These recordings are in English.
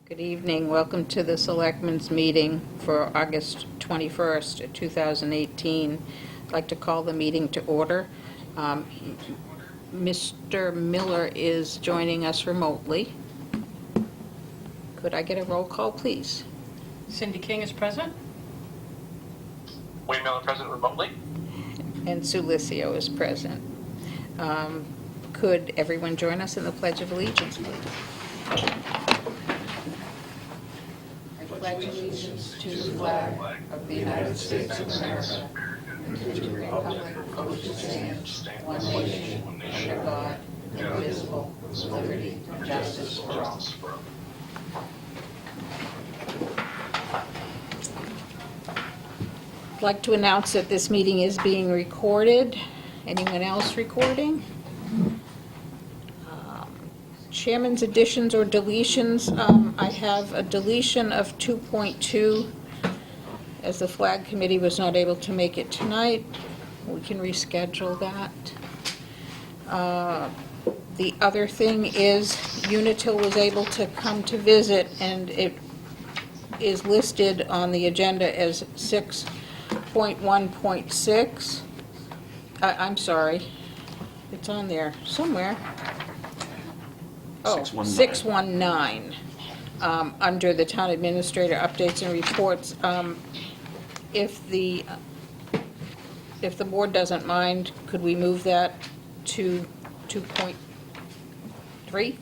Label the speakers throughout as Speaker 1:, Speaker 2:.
Speaker 1: Good evening. Welcome to the Selectmen's Meeting for August 21st, 2018. I'd like to call the meeting to order. Mr. Miller is joining us remotely. Could I get a roll call, please?
Speaker 2: Cindy King is present.
Speaker 3: Wayne Miller present remotely.
Speaker 1: And Sue Licio is present. Could everyone join us in the Pledge of Allegiance, please? I pledge allegiance to the flag of the United States of America and to the republic for which it stands, one nation, under God, indivisible, with liberty and justice for all. I'd like to announce that this meeting is being recorded. Anyone else recording? Chairman's additions or deletions. I have a deletion of 2.2 as the flag committee was not able to make it tonight. We can reschedule that. The other thing is Unitil was able to come to visit, and it is listed on the agenda as 6.1.6. I'm sorry. It's on there somewhere. Oh, 619, under the town administrator updates and reports. If the board doesn't mind, could we move that to 2.3?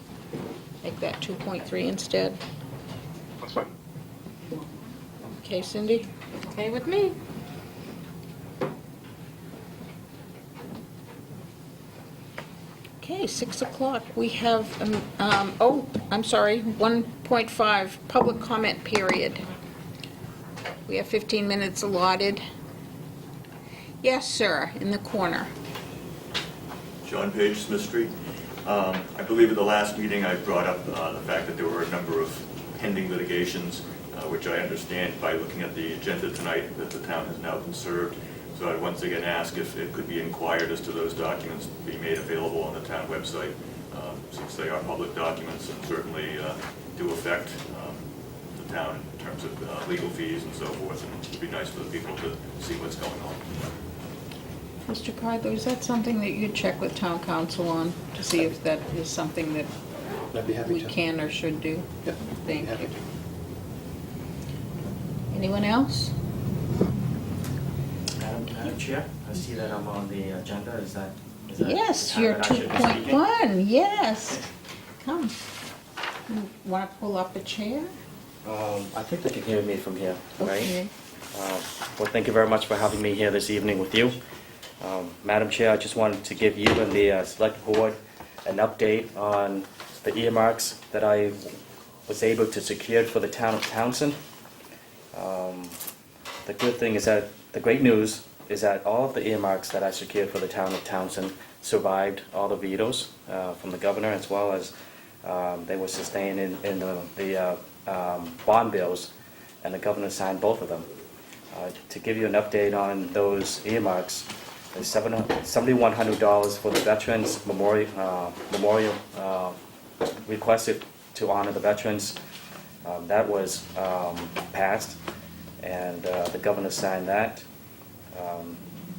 Speaker 1: Make that 2.3 instead?
Speaker 3: That's fine.
Speaker 1: Okay, Cindy?
Speaker 2: Okay with me.
Speaker 1: Okay, 6 o'clock. We have, I'm sorry, 1.5, public comment period. We have 15 minutes allotted. Yes, sir, in the corner.
Speaker 4: John Page, Smith Street. I believe at the last meeting I brought up the fact that there were a number of pending litigations, which I understand by looking at the agenda tonight that the town has now been served. So I'd once again ask if it could be inquired as to those documents be made available on the town website, since they are public documents and certainly do affect the town in terms of legal fees and so forth, and it would be nice for the people to see what's going on.
Speaker 1: Mr. Carther, is that something that you check with town council on to see if that is something that
Speaker 5: I'd be happy
Speaker 1: we
Speaker 5: to.
Speaker 1: can or should do?
Speaker 5: Yep.
Speaker 1: Thank
Speaker 5: Happy
Speaker 1: you.
Speaker 5: to.
Speaker 1: Anyone else?
Speaker 6: Madam Chair, I see that I'm on the agenda. Is that
Speaker 1: Yes,
Speaker 6: the time
Speaker 1: you're
Speaker 6: that I should be speaking?
Speaker 1: 2.1, yes. Come. You want to pull up a chair?
Speaker 6: I think they can hear me from here, right?
Speaker 1: Okay.
Speaker 6: Well, thank you very much for having me here this evening with you. Madam Chair, I just wanted to give you and the Select Board an update on the earmarks that I was able to secure for the town of Townsend. The good thing is that, the great news is that all of the earmarks that I secured for the town of Townsend survived all the vetoes from the governor, as well as they were sustained in the bond bills, and the governor signed both of them. To give you an update on those earmarks, there's $7,100 for the Veterans Memorial requested to honor the veterans. That was passed, and the governor signed that.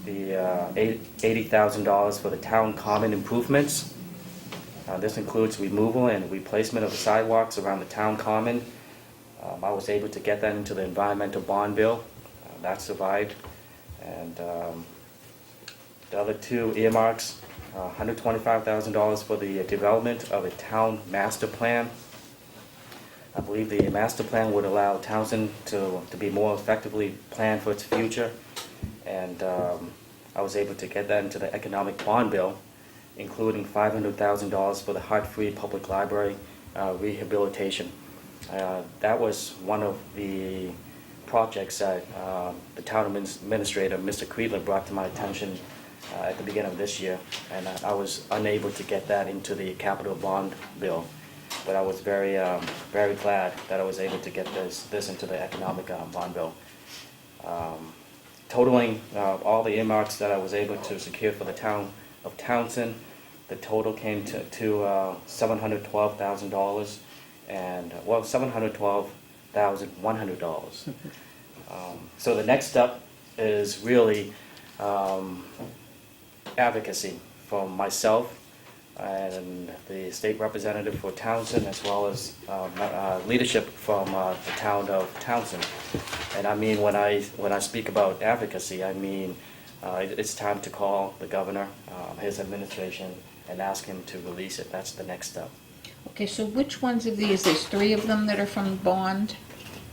Speaker 6: The $80,000 for the town common improvements. This includes removal and replacement of the sidewalks around the town common. I was able to get that into the environmental bond bill. That survived. And the other two earmarks, $125,000 for the development of a town master plan. I believe the master plan would allow Townsend to be more effectively planned for its future. And I was able to get that into the economic bond bill, including $500,000 for the Hartford Public Library rehabilitation. That was one of the projects that the town administrator, Mr. Creedler, brought to my attention at the beginning of this year, and I was unable to get that into the capital bond bill. But I was very glad that I was able to get this into the economic bond bill. Totaling all the earmarks that I was able to secure for the town of Townsend, the total came to $712,000, and, well, $712,100. So the next step is really advocacy from myself and the state representative for Townsend, as well as leadership from the town of Townsend. And I mean, when I speak about advocacy, I mean it's time to call the governor, his administration, and ask him to release it. That's the next step.
Speaker 1: Okay, so which ones of these, there's 3 of them that are from bond?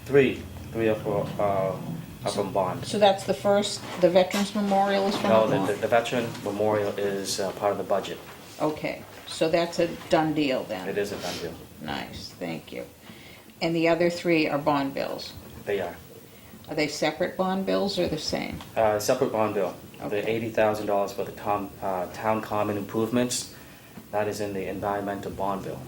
Speaker 6: Three are from bond.
Speaker 1: So that's the first, the Veterans Memorial is from
Speaker 6: No,
Speaker 1: bond?
Speaker 6: the Veteran Memorial is part of the budget.
Speaker 1: Okay, so that's a done deal then?
Speaker 6: It is a done deal.
Speaker 1: Nice, thank you. And the other 3 are bond bills?
Speaker 6: They are.
Speaker 1: Are they separate bond bills or the same?
Speaker 6: Separate bond bill.
Speaker 1: Okay.
Speaker 6: The $80,000 for the town common improvements, that is in the environmental bond bill.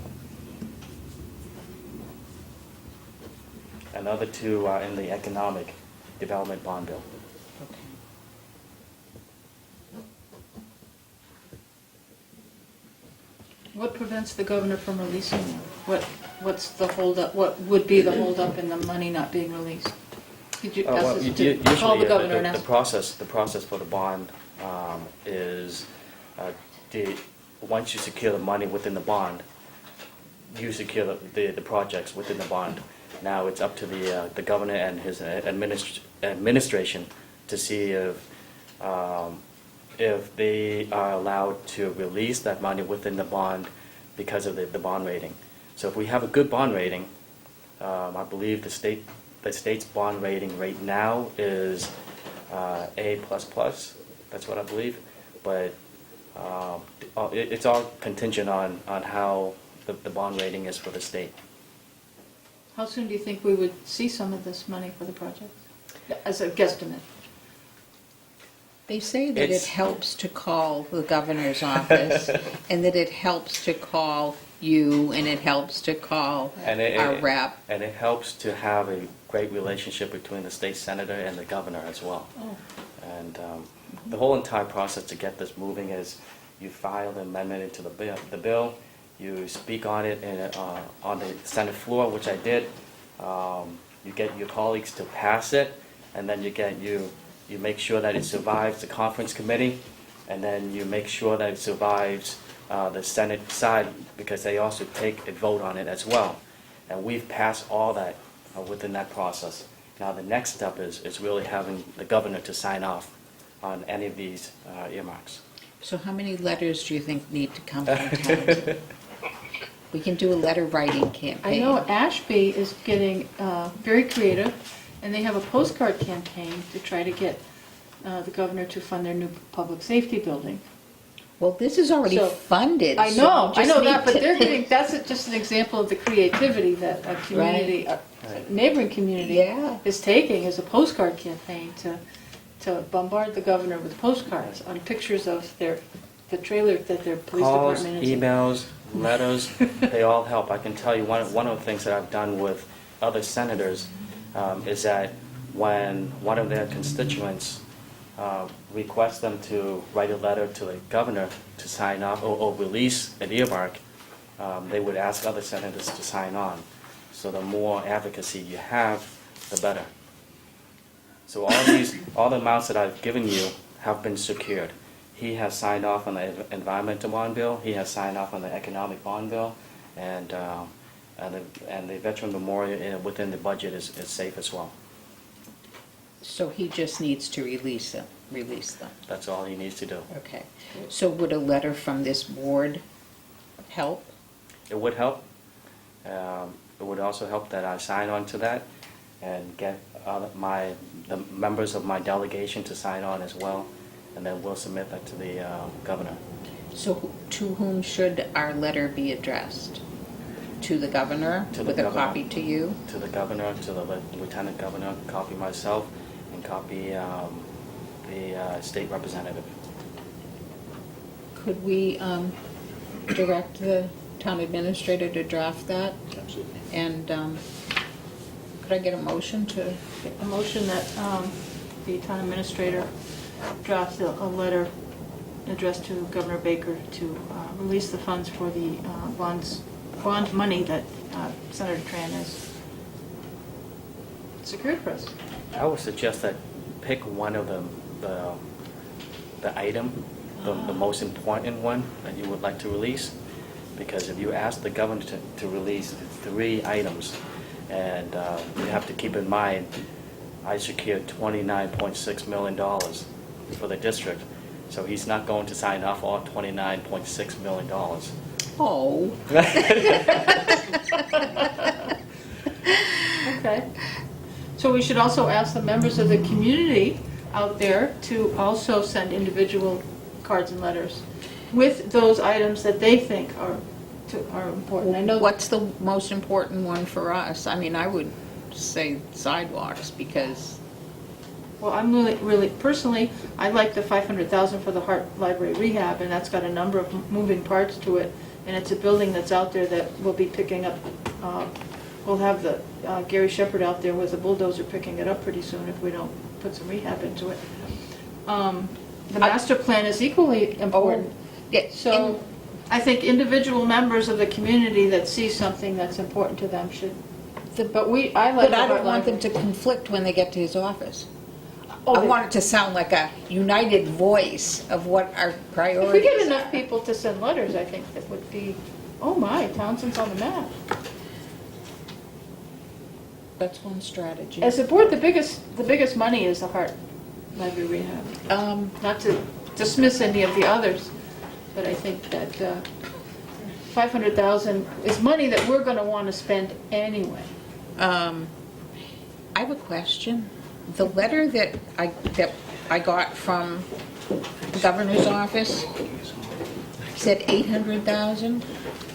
Speaker 6: Another 2 are in the economic development bond bill.
Speaker 1: Okay.
Speaker 2: What prevents the governor from releasing them? What's the holdup, what would be the holdup in the money not being released? Could you ask us to call
Speaker 6: Usually,
Speaker 2: the governor and
Speaker 6: the
Speaker 2: ask?
Speaker 6: process for the bond is once you secure the money within the bond, you secure the projects within the bond. Now it's up to the governor and his administration to see if they are allowed to release that money within the bond because of the bond rating. So if we have a good bond rating, I believe the state's bond rating right now is A++. That's what I believe. But it's all contingent on how the bond rating is for the state.
Speaker 2: How soon do you think we would see some of this money for the project? As a guesstimate.
Speaker 1: They say that it
Speaker 6: It's-
Speaker 1: helps to call the governor's office, and that it helps to call you, and it helps to call our rep.
Speaker 6: And it helps to have a great relationship between the state senator and the governor as well.
Speaker 2: Oh.
Speaker 6: And the whole entire process to get this moving is you file the amendment into the bill, you speak on it on the Senate floor, which I did. You get your colleagues to pass it, and then you make sure that it survives the conference committee, and then you make sure that it survives the Senate side, because they also take a vote on it as well. And we've passed all that within that process. Now the next step is really having the governor to sign off on any of these earmarks.
Speaker 1: So how many letters do you think need to come from Townsend? We can do a letter writing campaign.
Speaker 2: I know Ashby is getting very creative, and they have a postcard campaign to try to get the governor to fund their new public safety building.
Speaker 1: Well, this is already
Speaker 2: So-
Speaker 1: funded.
Speaker 2: I
Speaker 1: so
Speaker 2: know,
Speaker 1: we
Speaker 2: I
Speaker 1: just
Speaker 2: know
Speaker 1: need
Speaker 2: that, but
Speaker 1: to-
Speaker 2: they're getting, that's just an example of the creativity that a community, a neighboring community
Speaker 1: Yeah.
Speaker 2: is taking as a postcard campaign to bombard the governor with postcards on pictures of the trailer that their police
Speaker 6: Calls,
Speaker 2: department is in.
Speaker 6: emails, letters, they all help. I can tell you one of the things that I've done with other senators is that when one of their constituents requests them to write a letter to the governor to sign off or release an earmark, they would ask other senators to sign on. So the more advocacy you have, the better. So all the amounts that I've given you have been secured. He has signed off on the environmental bond bill, he has signed off on the economic bond bill, and the Veteran Memorial within the budget is safe as well.
Speaker 1: So he just needs to release them.
Speaker 6: That's all he needs to do.
Speaker 1: Okay. So would a letter from this board help?
Speaker 6: It would help. It would also help that I sign on to that and get the members of my delegation to sign on as well, and then we'll submit that to the governor.
Speaker 1: So to whom should our letter be addressed? To the governor,
Speaker 6: To the
Speaker 1: with a
Speaker 6: governor.
Speaker 1: copy to you?
Speaker 6: To the governor, to the lieutenant governor, copy myself, and copy the state representative.
Speaker 1: Could we direct the town administrator to draft that?
Speaker 6: Absolutely.
Speaker 1: And could I get a motion to?
Speaker 2: A motion that the town administrator drafts a letter addressed to Governor Baker to release the funds for the bonds bond money that Senator Tran has secured for us.
Speaker 6: I would suggest that pick one of the item, the most important one that you would like to release. Because if you ask the governor to release 3 items, and you have to keep in mind, I secured $29.6 million for the district. So he's not going to sign off all $29.6 million.
Speaker 1: Oh.
Speaker 2: Okay. So we should also ask the members of the community out there to also send individual cards and letters with those items that they think are important. I know.
Speaker 1: What's the most important one for us? I mean, I would say sidewalks because,
Speaker 2: Well, I'm really, personally, I like the 500,000 for the Hart Library rehab, and that's got a number of moving parts to it. And it's a building that's out there that will be picking up, we'll have the Gary Shepherd out there with a bulldozer picking it up pretty soon if we don't put some rehab into it. The master plan is equally important.
Speaker 1: yeah,
Speaker 2: So I think individual members of the community that see something that's important to them should, but I like
Speaker 1: but
Speaker 2: the
Speaker 1: I
Speaker 2: Hart
Speaker 1: don't want them
Speaker 2: Library.
Speaker 1: to conflict when they get to his office.
Speaker 2: Oh,
Speaker 1: I
Speaker 2: they-
Speaker 1: want it to sound like a united voice of what our
Speaker 2: If
Speaker 1: priorities
Speaker 2: we get enough
Speaker 1: are.
Speaker 2: people to send letters, I think that would be, oh my, Townsend's on the map.
Speaker 1: That's one strategy.
Speaker 2: As a board, the biggest money is the Hart Library rehab. Not to dismiss any of the others, but I think that 500,000 is money that we're going to want to spend anyway.
Speaker 1: I have a question. The letter that I got from the governor's office said 800,000.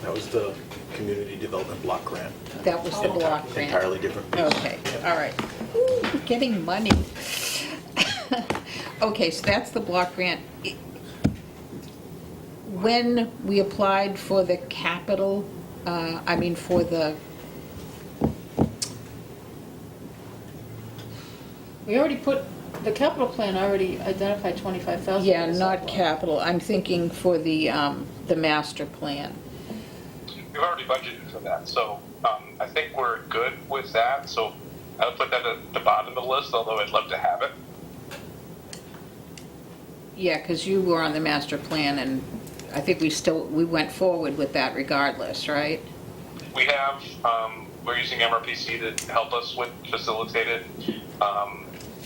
Speaker 5: That was the community development block grant.
Speaker 1: That was the block grant.
Speaker 5: Entirely different. piece.
Speaker 1: Okay, all right. Ooh, we're getting money. Okay, so that's the block grant. When we applied for the capital, for the,
Speaker 2: We already put, the capital plan already identified 25,000.
Speaker 1: yeah,
Speaker 2: for the
Speaker 1: not
Speaker 2: sidewalk.
Speaker 1: capital, I'm thinking for the master plan.
Speaker 3: We've already budgeted for that, so I think we're good with that. So I'll put that at the bottom of the list, although I'd love to have it.
Speaker 1: Yeah, because you were on the master plan, and I think we went forward with that regardless, right?
Speaker 3: We have, we're using MRPC to help us with facilitate it,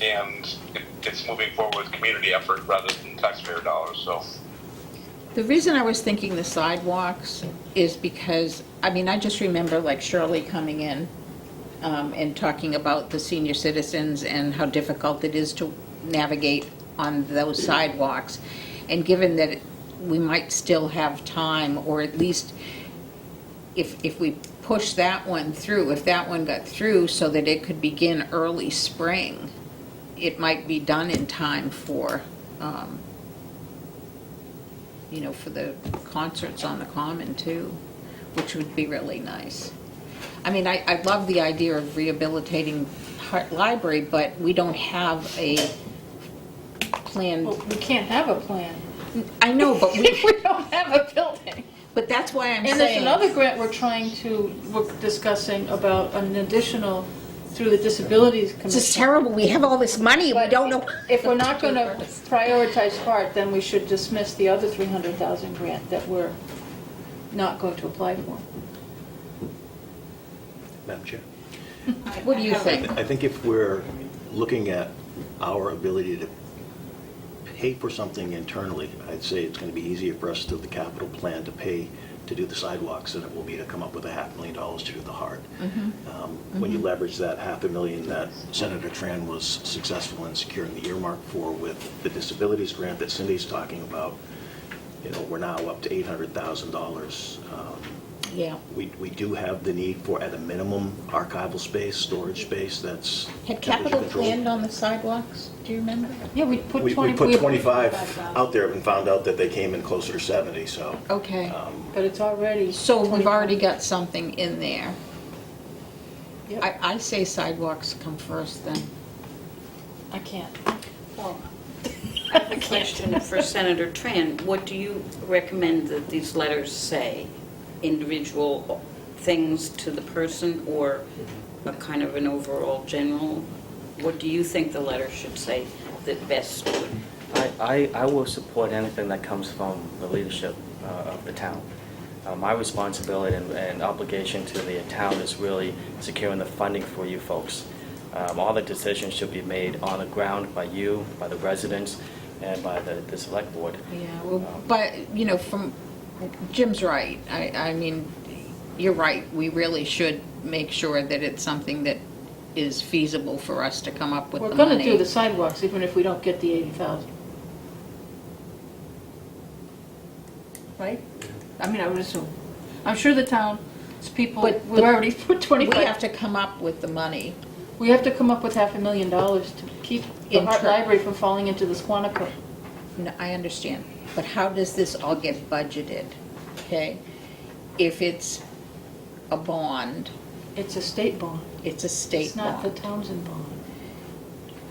Speaker 3: and it's moving forward with community effort rather than taxpayer dollars, so.
Speaker 1: The reason I was thinking the sidewalks is because, I just remember like Shirley coming in and talking about the senior citizens and how difficult it is to navigate on those sidewalks. And given that we might still have time, or at least if we push that one through, if that one got through so that it could begin early spring, it might be done in time for, for the concerts on the Common too, which would be really nice. I love the idea of rehabilitating Hart Library, but we don't have a plan.
Speaker 2: Well, we can't have a plan.
Speaker 1: I know, but
Speaker 2: If we don't have a building.
Speaker 1: but that's why I'm
Speaker 2: And there's
Speaker 1: saying.
Speaker 2: another grant we're discussing about an additional, through the Disabilities Commission.
Speaker 1: This is terrible. We have all this money and we
Speaker 2: But
Speaker 1: don't know.
Speaker 2: If we're not going to prioritize Hart, then we should dismiss the other 300,000 grant that we're not going to apply for.
Speaker 5: Madam Chair.
Speaker 1: What do you think?
Speaker 5: I think if we're looking at our ability to pay for something internally, I'd say it's going to be easier for us to the capital plan to pay to do the sidewalks than it will be to come up with $500,000 to do the Hart. When you leverage that $500,000 that Senator Tran was successful in securing the earmark for with the disabilities grant that Cindy's talking about, we're now up to $800,000.
Speaker 1: Yeah.
Speaker 5: We do have the need for, at a minimum, archival space, storage space that's
Speaker 1: Had
Speaker 5: temperature
Speaker 1: capital
Speaker 5: controlled.
Speaker 1: planned on the sidewalks? Do you remember?
Speaker 2: Yeah, we put
Speaker 5: We
Speaker 2: 20.
Speaker 5: put 25 out there and found out that they came in closer to 70, so.
Speaker 1: Okay.
Speaker 2: But it's already.
Speaker 1: So we've
Speaker 2: 25.
Speaker 1: already got something in there.
Speaker 2: Yep.
Speaker 1: I say sidewalks come first then.
Speaker 2: I can't.
Speaker 7: Well, I have a question for Senator Tran. What do you recommend that these letters say individual things to the person, or a kind of an overall general? What do you think the letter should say that best would?
Speaker 6: I will support anything that comes from the leadership of the town. My responsibility and obligation to the town is really securing the funding for you folks. All the decisions should be made on the ground by you, by the residents, and by the select board.
Speaker 1: Yeah, well, but, you know, from, Jim's right. I mean, you're right. We really should make sure that it's something that is feasible for us to come up with the
Speaker 2: We're
Speaker 1: money.
Speaker 2: gonna do the sidewalks even if we don't get the 80,000. Right? I mean, I would assume. I'm sure the town's people,
Speaker 1: But
Speaker 2: we've already put 25.
Speaker 1: We have to come up with the money.
Speaker 2: We have to come up with $500,000 to keep the
Speaker 1: In
Speaker 2: art
Speaker 1: ter-
Speaker 2: library from falling into the Squanicook.
Speaker 1: No, I understand, but how does this all get budgeted, okay? If it's a bond,
Speaker 2: It's a state bond.
Speaker 1: it's a state
Speaker 2: It's not the
Speaker 1: bond,
Speaker 2: Townsend bond.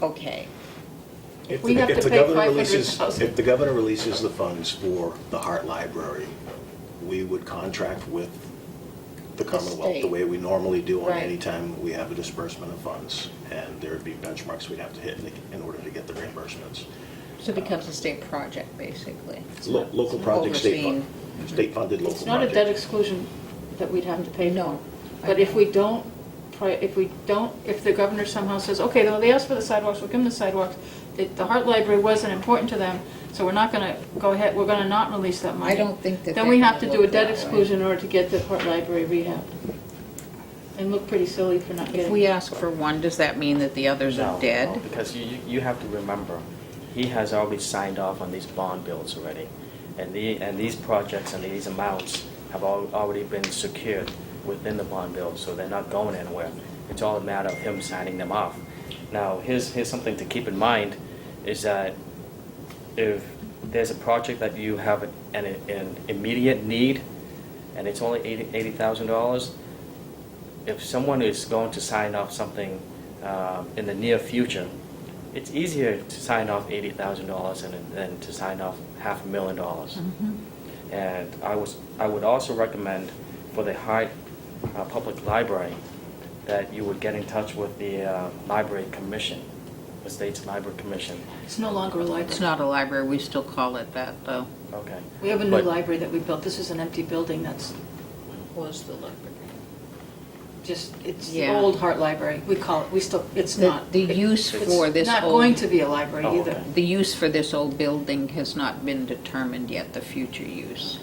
Speaker 1: okay.
Speaker 2: If we have to pay $500,000.
Speaker 5: If the governor releases the funds for the Hart Library, we would contract with the Commonwealth the
Speaker 1: state.
Speaker 5: way we normally do on
Speaker 2: Right.
Speaker 5: any time we have a disbursement of funds. And there'd be benchmarks we'd have to hit in order to get the reimbursements.
Speaker 1: So it becomes a state project, basically.
Speaker 5: Local project,
Speaker 1: Overseen.
Speaker 5: state-funded local project.
Speaker 2: It's not a debt exclusion that we'd have to pay for.
Speaker 1: No.
Speaker 2: But if we don't, if the governor somehow says, okay, though they asked for the sidewalks, we'll give them the sidewalks, the Hart Library wasn't important to them, so we're not gonna go ahead, we're gonna not release that money.
Speaker 1: I don't think that
Speaker 2: Then we
Speaker 1: they're
Speaker 2: have to
Speaker 1: gonna
Speaker 2: do a
Speaker 1: look
Speaker 2: debt
Speaker 1: that way.
Speaker 2: exclusion in order to get the Hart Library rehab. And look pretty silly for not
Speaker 1: If
Speaker 2: getting.
Speaker 1: we ask for one, does that mean that the others
Speaker 6: No,
Speaker 1: are dead?
Speaker 6: no, because you have to remember, he has already signed off on these bond bills already. And these projects and these amounts have already been secured within the bond bill, so they're not going anywhere. It's all a matter of him signing them off. Now, here's something to keep in mind, is that if there's a project that you have an immediate need, and it's only $80,000, if someone is going to sign off something in the near future, it's easier to sign off $80,000 than to sign off $500,000. And I would also recommend for the Hart Public Library that you would get in touch with the Library Commission, the state's Library Commission.
Speaker 2: It's no longer a
Speaker 1: It's
Speaker 2: library.
Speaker 1: not a library, we still call it that, though.
Speaker 6: Okay.
Speaker 2: We have a new
Speaker 6: But-
Speaker 2: library that we built. This is an empty building that's
Speaker 1: Was the library.
Speaker 2: it's the
Speaker 1: Yeah.
Speaker 2: old Hart Library. We call it, it's not.
Speaker 1: The use for this
Speaker 2: It's not
Speaker 1: old.
Speaker 2: going to be a library
Speaker 6: Oh,
Speaker 2: either.
Speaker 6: okay.
Speaker 1: The use for this old building has not been determined yet, the future use,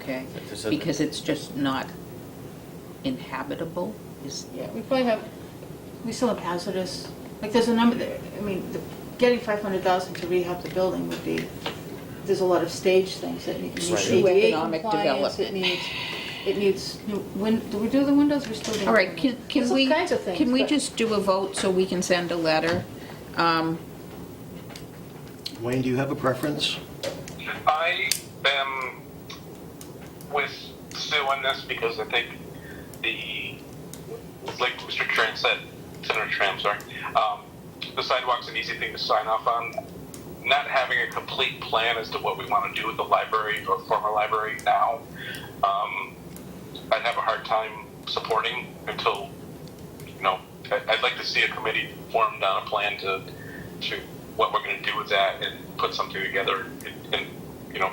Speaker 1: okay?
Speaker 6: Is it-
Speaker 1: Because it's just not inhabitable,
Speaker 2: Yeah, we probably have, we still have hazardous, like there's a number there, I mean, getting 500,000 to rehab the building would be, there's a lot of stage things that need
Speaker 6: Right.
Speaker 2: ADA
Speaker 1: Economic
Speaker 2: compliance,
Speaker 1: development.
Speaker 2: it needs new do we do the windows? We're still doing.
Speaker 1: All right,
Speaker 2: the
Speaker 1: can
Speaker 2: windows. There's all
Speaker 1: we,
Speaker 2: kinds of things,
Speaker 1: can we
Speaker 2: but-
Speaker 1: just do a vote so we can send a letter?
Speaker 5: Wayne, do you have a preference?
Speaker 3: I am with Sue on this because I think like Mr. Tran said, Senator Tran, sorry, the sidewalk's an easy thing to sign off on. Not having a complete plan as to what we want to do with the library or former library now, I'd have a hard time supporting until, I'd like to see a committee formed on a plan to what we're going to do with that and put something together. And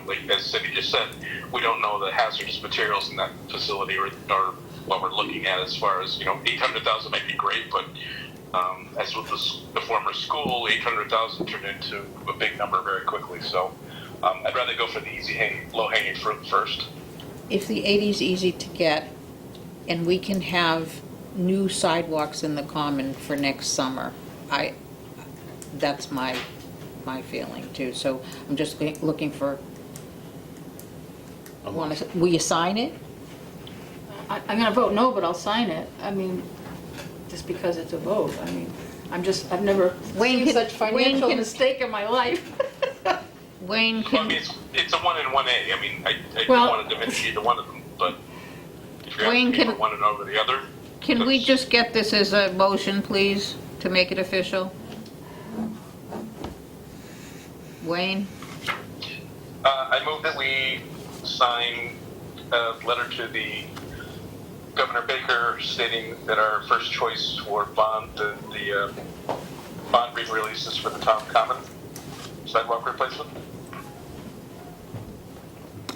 Speaker 3: like as Cindy just said, we don't know the hazardous materials in that facility or what we're looking at as far as, 800,000 might be great, but as with the former school, 800,000 turned into a big number very quickly. So I'd rather go for the low-hanging fruit first.
Speaker 1: If the 80's easy to get, and we can have new sidewalks in the common for next summer, that's my feeling too. So I'm just looking for, will you sign it?
Speaker 2: I'm gonna vote no, but I'll sign it. I mean, just because it's a vote. I mean, I've never
Speaker 1: Wayne,
Speaker 2: seen
Speaker 1: can-
Speaker 2: such
Speaker 1: Wayne,
Speaker 2: financial
Speaker 1: can-
Speaker 2: mistake in my life.
Speaker 1: Wayne,
Speaker 3: Well, I mean,
Speaker 1: can,
Speaker 3: it's a 1 and 1A. I mean, I
Speaker 2: Well-
Speaker 3: don't want to diminish either one of them, but if you're
Speaker 1: Wayne,
Speaker 3: asking me for
Speaker 1: can-
Speaker 3: one and over the other,
Speaker 1: can we
Speaker 3: that's-
Speaker 1: just get this as a motion, please, to make it official? Wayne?
Speaker 3: I move that we sign a letter to the Governor Baker stating that our first choice for the bond being released is for the town common sidewalk replacement.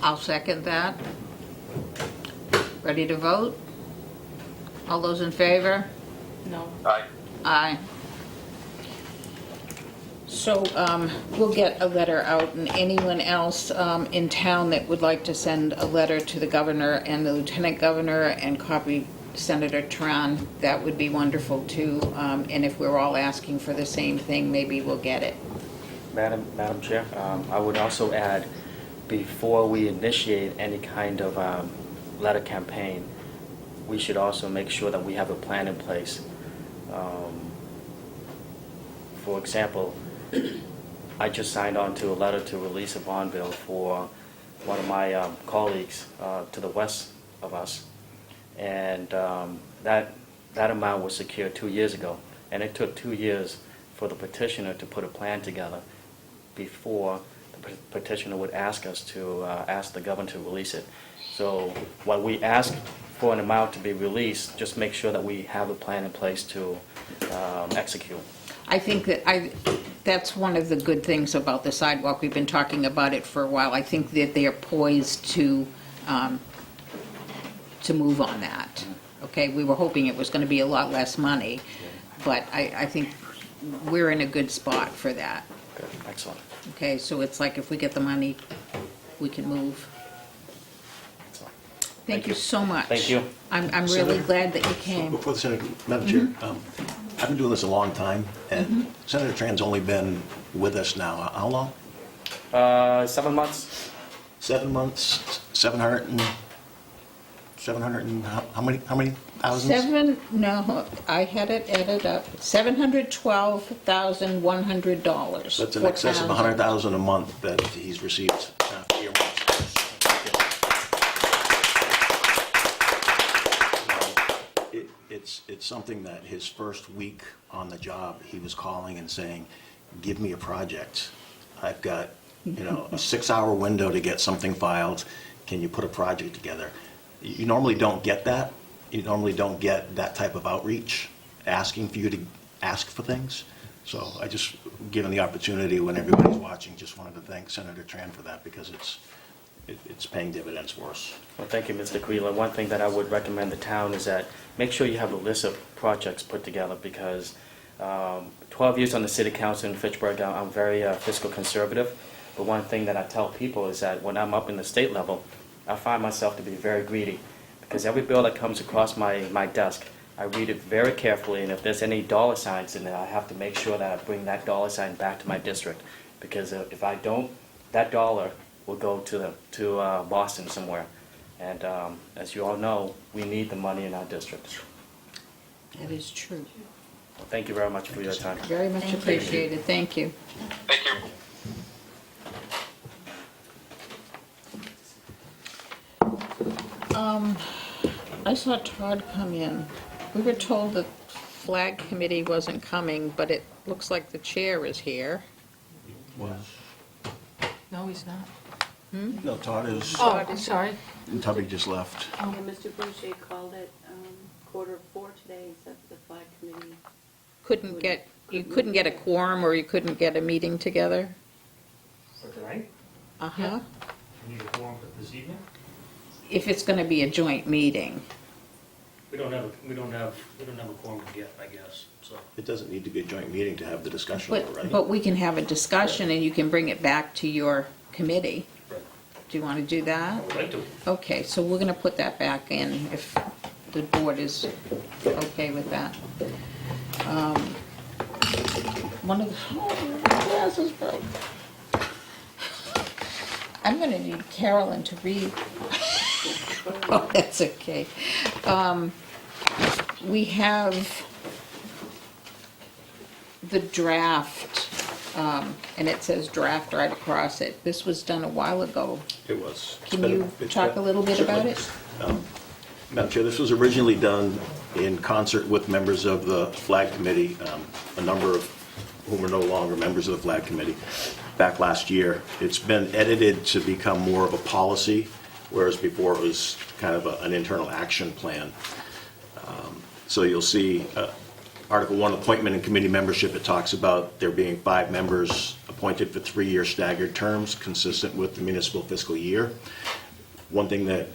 Speaker 1: I'll second that. Ready to vote? All those in favor?
Speaker 2: No.
Speaker 3: Aye.
Speaker 1: Aye. So we'll get a letter out, and anyone else in town that would like to send a letter to the governor and the lieutenant governor and copy Senator Tran, that would be wonderful too. And if we're all asking for the same thing, maybe we'll get it.
Speaker 6: Madam Chair, I would also add, before we initiate any kind of letter campaign, we should also make sure that we have a plan in place. For example, I just signed on to a letter to release a bond bill for one of my colleagues to the west of us, and that amount was secured 2 years ago, and it took 2 years for the petitioner to put a plan together before the petitioner would ask us to ask the governor to release it. So when we ask for an amount to be released, just make sure that we have a plan in place to execute.
Speaker 1: I think that's one of the good things about the sidewalk. We've been talking about it for a while. I think that they are poised to move on that. Okay, we were hoping it was going to be a lot less money, but I think we're in a good spot for that.
Speaker 6: Good, excellent.
Speaker 1: Okay, so it's like if we get the money, we can move.
Speaker 6: Excellent.
Speaker 1: Thank you so much.
Speaker 6: Thank you.
Speaker 1: I'm really
Speaker 5: Senator,
Speaker 1: glad that you came.
Speaker 5: Before the Senator, Madam Chair, I've been doing this a long time, and Senator Tran's only been with us now, how long?
Speaker 6: 7 months.
Speaker 5: 7 months, 700 and, how many thousands?
Speaker 1: No, I had it added up, $712,100.
Speaker 5: That's in excess of 100,000 a month that he's received earmarks. It's something that his first week on the job, he was calling and saying, give me a project. I've got, a 6-hour window to get something filed. Can you put a project together? You normally don't get that. You normally don't get that type of outreach, asking for you to ask for things. So I just, given the opportunity when everybody's watching, just wanted to thank Senator Tran for that, because it's paying dividends for us.
Speaker 6: Well, thank you, Mr. Quila. One thing that I would recommend the town is that make sure you have a list of projects put together, because 12 years on the city council in Fitchburg, I'm very fiscal conservative. But one thing that I tell people is that when I'm up in the state level, I find myself to be very greedy, because every bill that comes across my desk, I read it very carefully, and if there's any dollar signs in there, I have to make sure that I bring that dollar sign back to my district, because if I don't, that dollar will go to Boston somewhere. And as you all know, we need the money in our district.
Speaker 1: That is true.
Speaker 6: Well, thank you very much for your time.
Speaker 1: Very much appreciated. Thank you.
Speaker 3: Thank you.
Speaker 1: I saw Todd come in. We were told the flag committee wasn't coming, but it looks like the chair is here.
Speaker 2: No, he's not.
Speaker 5: No, Todd is,
Speaker 2: Oh, I'm sorry.
Speaker 5: Tubby just left.
Speaker 8: Yeah, Mr. Boucher called it 4:45 today, said the flag committee.
Speaker 1: You couldn't get a quorum, or you couldn't get a meeting together?
Speaker 9: For tonight?
Speaker 1: Uh-huh.
Speaker 9: We need a quorum for this evening?
Speaker 1: If it's gonna be a joint meeting.
Speaker 9: We don't have a quorum yet, I guess, so.
Speaker 5: It doesn't need to be a joint meeting to have the discussion, though, right?
Speaker 1: But we can have a discussion, and you can bring it back to your committee.
Speaker 9: Right.
Speaker 1: Do you want to do
Speaker 9: I
Speaker 1: that?
Speaker 9: would like to.
Speaker 1: Okay, so we're going to put that back in if the board is okay with that. One of the, oh, my glasses broke. I'm going to need Carolyn to read. Oh, that's okay. We have the draft, and it says draft right across it. This was done a while ago.
Speaker 5: It was.
Speaker 1: Can you talk a little bit about it?
Speaker 5: Madam Chair, this was originally done in concert with members of the Flag Committee, a number of whom are no longer members of the Flag Committee, back last year. It's been edited to become more of a policy whereas before it was kind of an internal action plan. So you'll see Article 1, appointment and committee membership. It talks about there being 5 members appointed for 3-year staggered terms consistent with the municipal fiscal year. One thing that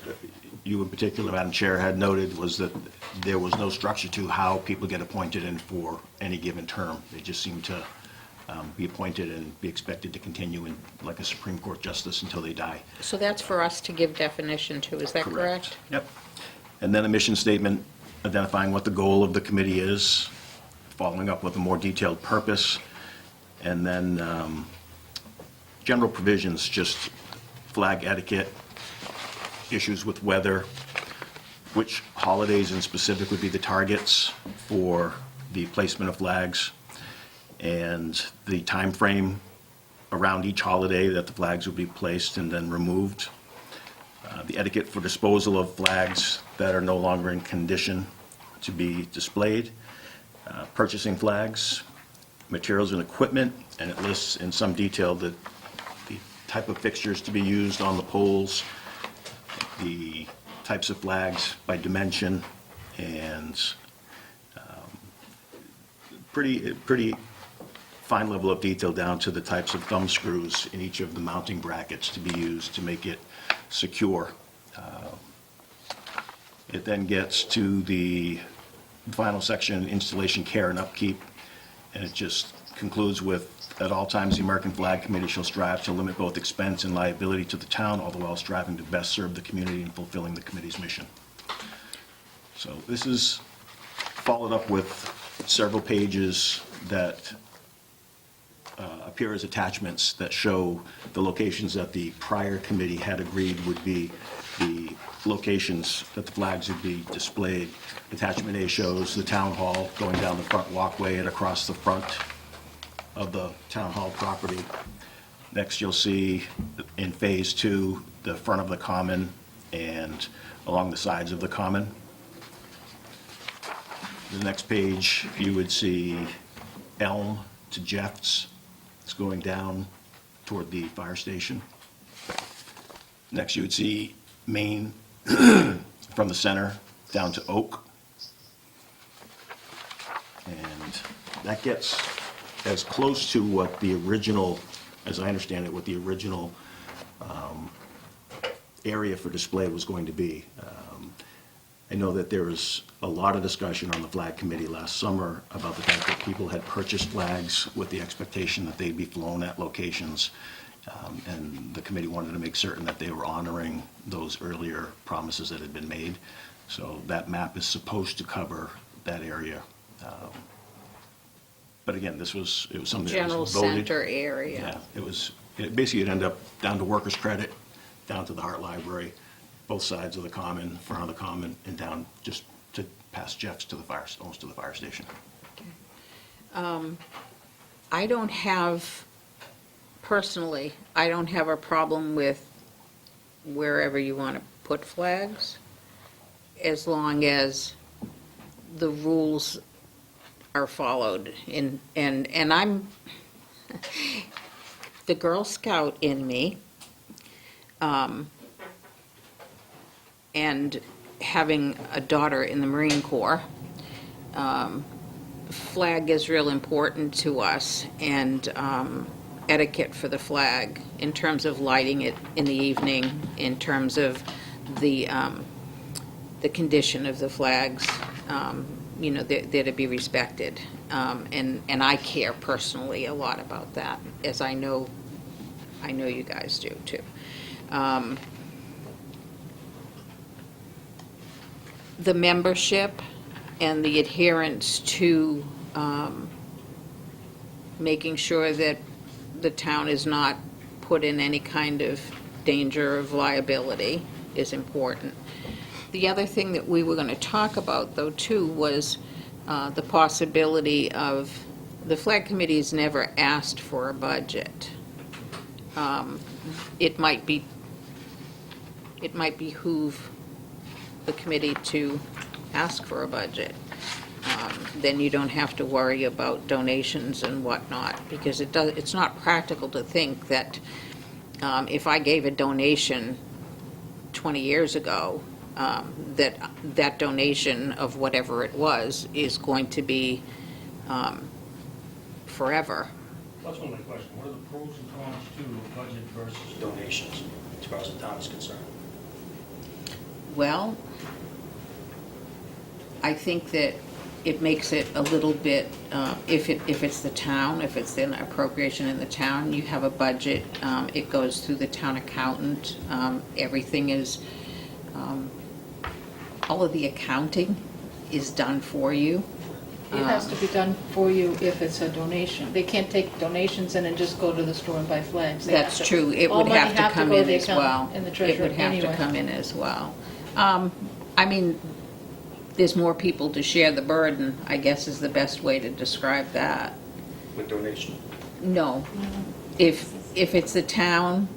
Speaker 5: you in particular, Madam Chair, had noted was that there was no structure to how people get appointed and for any given term. They just seem to be appointed and be expected to continue in, like a Supreme Court justice until they die.
Speaker 1: So that's for us to give definition to, is that correct?
Speaker 5: Yep. And then a mission statement identifying what the goal of the committee is, following up with a more detailed purpose, and then general provisions, just flag etiquette, issues with weather, which holidays in specific would be the targets for the placement of flags, and the time frame around each holiday that the flags would be placed and then removed. The etiquette for disposal of flags that are no longer in condition to be displayed, purchasing flags, materials and equipment, and it lists in some detail the type of fixtures to be used on the poles, the types of flags by dimension, and pretty fine level of detail down to the types of thumb screws in each of the mounting brackets to be used to make it secure. It then gets to the final section, installation, care, and upkeep, and it just concludes with, at all times, the American Flag Committee shall strive to limit both expense and liability to the town, all the while striving to best serve the community and fulfilling the committee's mission. So this is followed up with several pages that appear as attachments that show the locations that the prior committee had agreed would be the locations that the flags would be displayed. Attachment A shows the town hall going down the front walkway and across the front of the town hall property. Next, you'll see in phase 2, the front of the common and along the sides of the common. The next page, you would see Elm to Jeffs. It's going down toward the fire station. Next, you would see Main from the center down to Oak. And that gets as close to what the original, as I understand it, what the original area for display was going to be. I know that there was a lot of discussion on the flag committee last summer about the fact that people had purchased flags with the expectation that they'd be flown at locations, and the committee wanted to make certain that they were honoring those earlier promises that had been made. So that map is supposed to cover that area. But again, it was something that
Speaker 1: General
Speaker 5: was voted.
Speaker 1: center area.
Speaker 5: Yeah, basically it'd end up down to workers' credit, down to the Hart Library, both sides of the common, front of the common, and down just to past Jeff's to the fire, almost to the fire station.
Speaker 1: I don't have, personally, I don't have a problem with wherever you want to put flags, as long as the rules are followed. And I'm, the Girl Scout in me, and having a daughter in the Marine Corps, flag is real important to us, and etiquette for the flag in terms of lighting it in the evening, in terms of the condition of the flags, they're to be respected. And I care personally a lot about that, as I know you guys do too. The membership and the adherence to making sure that the town is not put in any kind of danger of liability is important. The other thing that we were going to talk about, though, too, was the possibility of, the flag committee has never asked for a budget. It might behoove the committee to ask for a budget. Then you don't have to worry about donations and whatnot, because it's not practical to think that if I gave a donation 20 years ago, that donation of whatever it was is going to be forever.
Speaker 9: That's one of my questions. What are the pros and cons to a budget versus donations, as far as the town is concerned?
Speaker 1: Well, I think that it makes it a little bit, if it's the town, if it's an appropriation in the town, you have a budget, it goes through the town accountant, everything is, all of the accounting is done for you.
Speaker 2: It has to be done for you if it's a donation. They can't take donations in and just go to the store and buy flags. They
Speaker 1: That's
Speaker 2: have to-
Speaker 1: true, it
Speaker 2: all
Speaker 1: would
Speaker 2: money
Speaker 1: have to come
Speaker 2: go
Speaker 1: in
Speaker 2: the
Speaker 1: as well.
Speaker 2: accountant and the treasurer
Speaker 1: It would have to
Speaker 2: anyway.
Speaker 1: come in as well. I mean, there's more people to share the burden, I guess is the best way to describe that.
Speaker 9: With donation?
Speaker 1: No. If it's the town,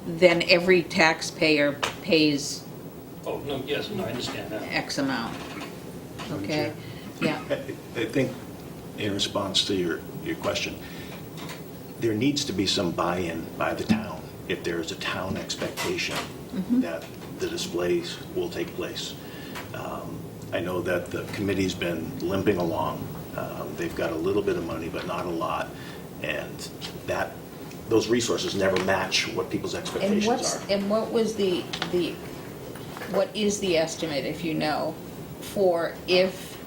Speaker 1: then every taxpayer pays
Speaker 9: Oh, no, yes, no, I understand that.
Speaker 1: X amount. Okay? Yeah.
Speaker 5: I think, in response to your question, there needs to be some buy-in by the town if there is a town expectation that the displays will take place. I know that the committee's been limping along. They've got a little bit of money, but not a lot, and those resources never match what people's expectations are.
Speaker 1: And what was what is the estimate, if you know, for if,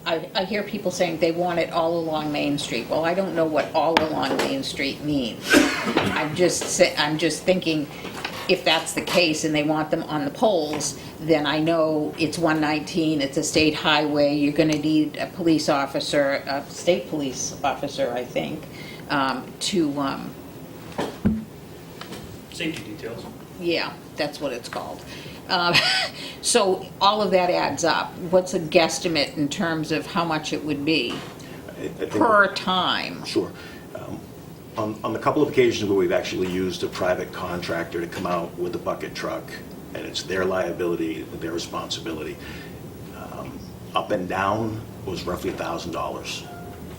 Speaker 1: I hear people saying they want it all along Main Street. Well, I don't know what all along Main Street means. I'm just thinking, if that's the case and they want them on the poles, then I know it's 119, it's a state highway, you're gonna need a police officer, a state police officer, I think, to,
Speaker 9: Safety details.
Speaker 1: yeah, that's what it's called. So all of that adds up. What's a guesstimate in terms of how much it would be
Speaker 5: I think-
Speaker 1: per time?
Speaker 5: Sure. On the couple of occasions where we've actually used a private contractor to come out with a bucket truck, and it's their liability, their responsibility, up and down was roughly $1,000.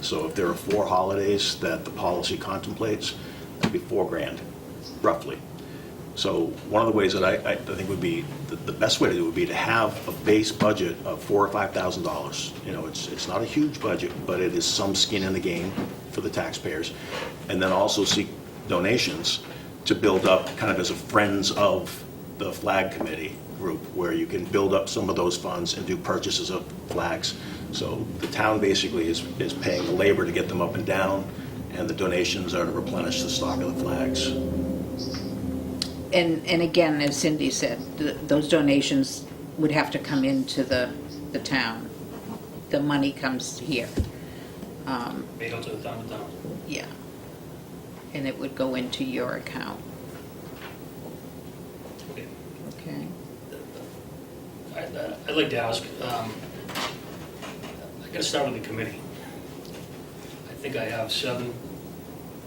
Speaker 5: So if there are 4 holidays that the policy contemplates, that'd be $4,000, roughly. So one of the ways that I think would be, the best way to do it would be to have a base budget of $4,000 or $5,000. You know, it's not a huge budget, but it is some skin in the game for the taxpayers. And then also seek donations to build up kind of as a friends of the flag committee group, where you can build up some of those funds and do purchases of flags. So the town basically is paying the labor to get them up and down, and the donations are to replenish the stock of the flags.
Speaker 1: And again, as Cindy said, those donations would have to come into the town. The money comes here.
Speaker 9: Made out to the town.
Speaker 1: Yeah. And it would go into your account,
Speaker 9: Okay.
Speaker 1: okay?
Speaker 9: I'd like to ask, I gotta start with the committee. I think I have 7,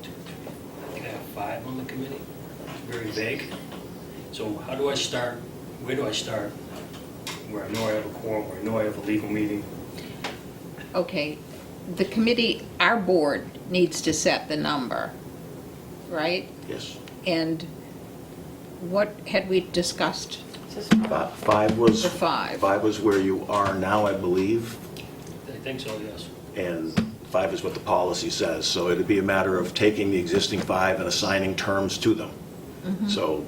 Speaker 9: I think I have 5 on the committee. It's very vague. So how do I start, where do I start? Where I know I have a quorum, where I know I have a legal meeting.
Speaker 1: Okay, the committee, our board needs to set the number, right?
Speaker 5: Yes.
Speaker 1: And what had we discussed?
Speaker 5: Five was...
Speaker 1: The 5.
Speaker 5: 5 was where you are now, I believe,
Speaker 9: I think so, yes.
Speaker 5: and 5 is what the policy says. So it'd be a matter of taking the existing 5 and assigning terms to them. So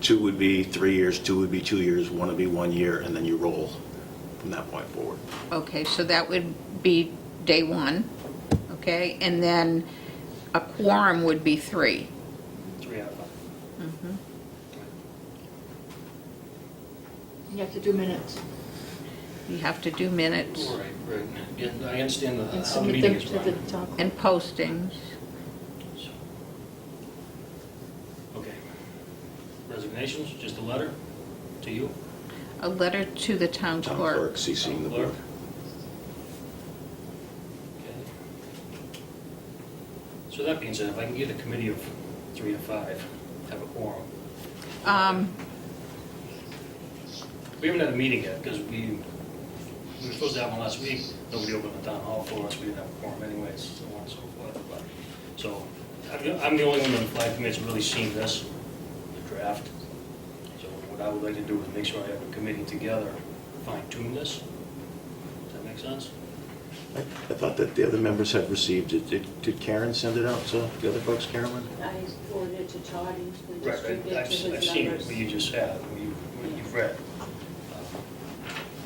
Speaker 5: 2 would be 3 years, 2 would be 2 years, 1 would be 1 year, and then you roll from that point forward.
Speaker 1: Okay, so that would be day 1, okay? And then a quorum would be 3.
Speaker 9: 3 out of 5.
Speaker 2: You have to do minutes
Speaker 1: You have to do minutes
Speaker 9: Right, right. Yeah, I understand
Speaker 2: and
Speaker 9: how the
Speaker 2: submit
Speaker 9: meeting
Speaker 2: them
Speaker 9: is
Speaker 2: to the
Speaker 9: run.
Speaker 2: town.
Speaker 1: and postings.
Speaker 9: Okay. Resignations, just a letter to you?
Speaker 1: A letter to the town
Speaker 5: Town
Speaker 1: clerk.
Speaker 5: clerk, CCing the board.
Speaker 9: Clerk. Okay. So that being said, if I can get a committee of 3 to 5, have a quorum. We haven't had a meeting yet, because we were supposed to have one last week. Nobody opened the town hall for us, we didn't have a quorum anyways, so on and so forth. But, so, I'm the only one on the flag committee that's really seen this, the draft. So what I would like to do is make sure I have a committee together, fine tune this. Does that make sense?
Speaker 5: I thought that the other members had received it. Did Karen send it out to the other folks, Carolyn?
Speaker 8: I forwarded it to Todd, he's going to
Speaker 9: Right,
Speaker 8: distribute it
Speaker 9: I've
Speaker 8: to his members.
Speaker 9: seen it, what you just said, what you've read.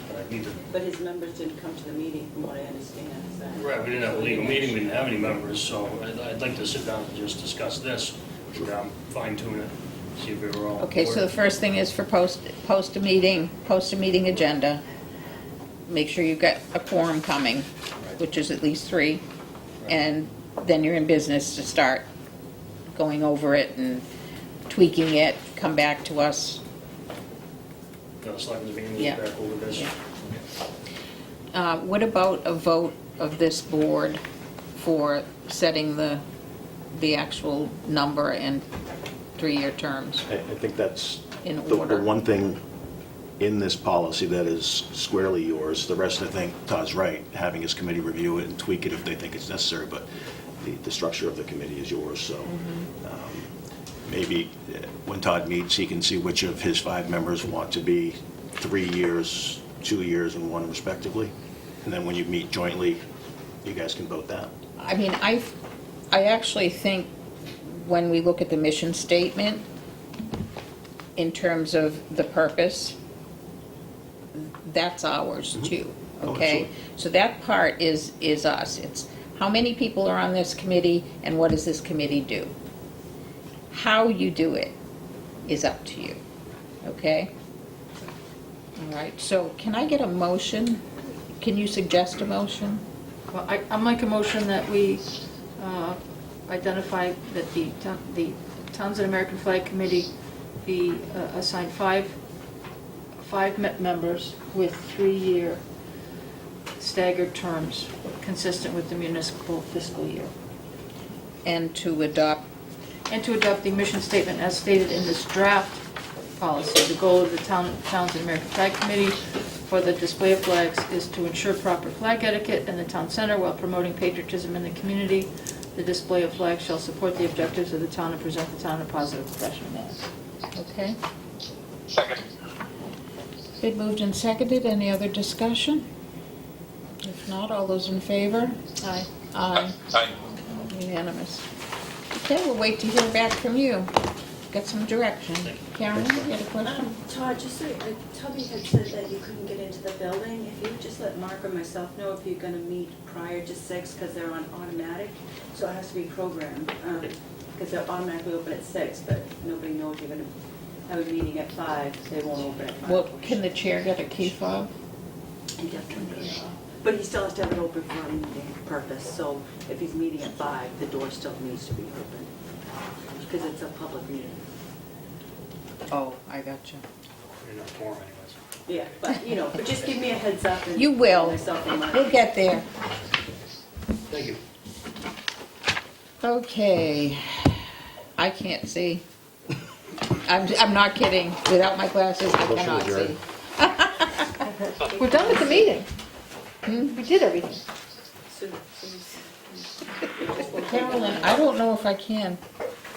Speaker 9: But I need to,
Speaker 8: But his members didn't come to the meeting, from what I understand. so-
Speaker 9: right, we didn't have a legal meeting, we didn't have any members, so I'd like to sit down and just discuss this, and fine tune it, see if we were all. on
Speaker 1: Okay, so the
Speaker 9: board.
Speaker 1: first thing is for post a meeting agenda. Make sure you've got a quorum coming, which is at least 3. And then you're in business to start going over it and tweaking it, come back to us.
Speaker 9: Selectmen's meeting,
Speaker 1: Yeah.
Speaker 9: we'll back over this.
Speaker 1: Yeah. What about a vote of this board for setting the actual number and 3-year terms?
Speaker 5: I think that's
Speaker 1: In
Speaker 5: the
Speaker 1: order.
Speaker 5: one thing in this policy that is squarely yours. The rest, I think, Todd's right, having his committee review it and tweak it if they think it's necessary, but the structure of the committee is yours, so maybe when Todd meets, he can see which of his 5 members want to be 3 years, 2 years, and 1 respectively. And then when you meet jointly, you guys can vote that.
Speaker 1: I mean, I actually think when we look at the mission statement, in terms of the purpose, that's ours too,
Speaker 5: Oh,
Speaker 1: okay?
Speaker 5: absolutely.
Speaker 1: So that part is us. It's how many people are on this committee and what does this committee do? How you do it is up to you, okay? All right, so can I get a motion? Can you suggest a motion?
Speaker 2: Well, I'll make a motion that we identify that the Townsend American Flag Committee be assigned five members with 3-year staggered terms, consistent with the municipal fiscal year.
Speaker 1: And to adopt,
Speaker 2: And to adopt the mission statement as stated in this draft policy. The goal of the Townsend American Flag Committee for the display of flags is to ensure proper flag etiquette in the town center while promoting patriotism in the community. The display of flags shall support the objectives of the town and present the town in a positive professional manner.
Speaker 1: okay?
Speaker 3: Second.
Speaker 1: Been moved and seconded. Any other discussion? If not, all those in favor?
Speaker 2: Aye.
Speaker 1: Aye.
Speaker 3: Aye.
Speaker 1: Unanimous. Okay, we'll wait to hear back from you. Get some direction. Karen, you got a question?
Speaker 8: Todd, just so, Tubby had said that you couldn't get into the building. If you would just let Mark or myself know if you're gonna meet prior to 6, because they're on automatic, so it has to be programmed. Because they're automatically open at 6, but nobody knows you're gonna have a meeting at 5, they won't open at 5.
Speaker 1: Well, can the chair get a key fob?
Speaker 8: He definitely will. But he still has to have it open for a meeting purpose, so if he's meeting at 5, the door still needs to be open, because it's a public meeting.
Speaker 1: Oh, I got you.
Speaker 9: We're not quorum anyways.
Speaker 8: Yeah, but, but just give me a heads up and.
Speaker 1: You will.
Speaker 8: Myself and Mark.
Speaker 1: We'll get there.
Speaker 9: Thank you.
Speaker 1: Okay. I can't see. I'm not kidding. Without my glasses, I
Speaker 5: Motion
Speaker 1: cannot
Speaker 5: adjourned.
Speaker 1: see.
Speaker 2: We're done with the meeting. We did everything.
Speaker 8: So-
Speaker 1: Carolyn, I don't know if I can.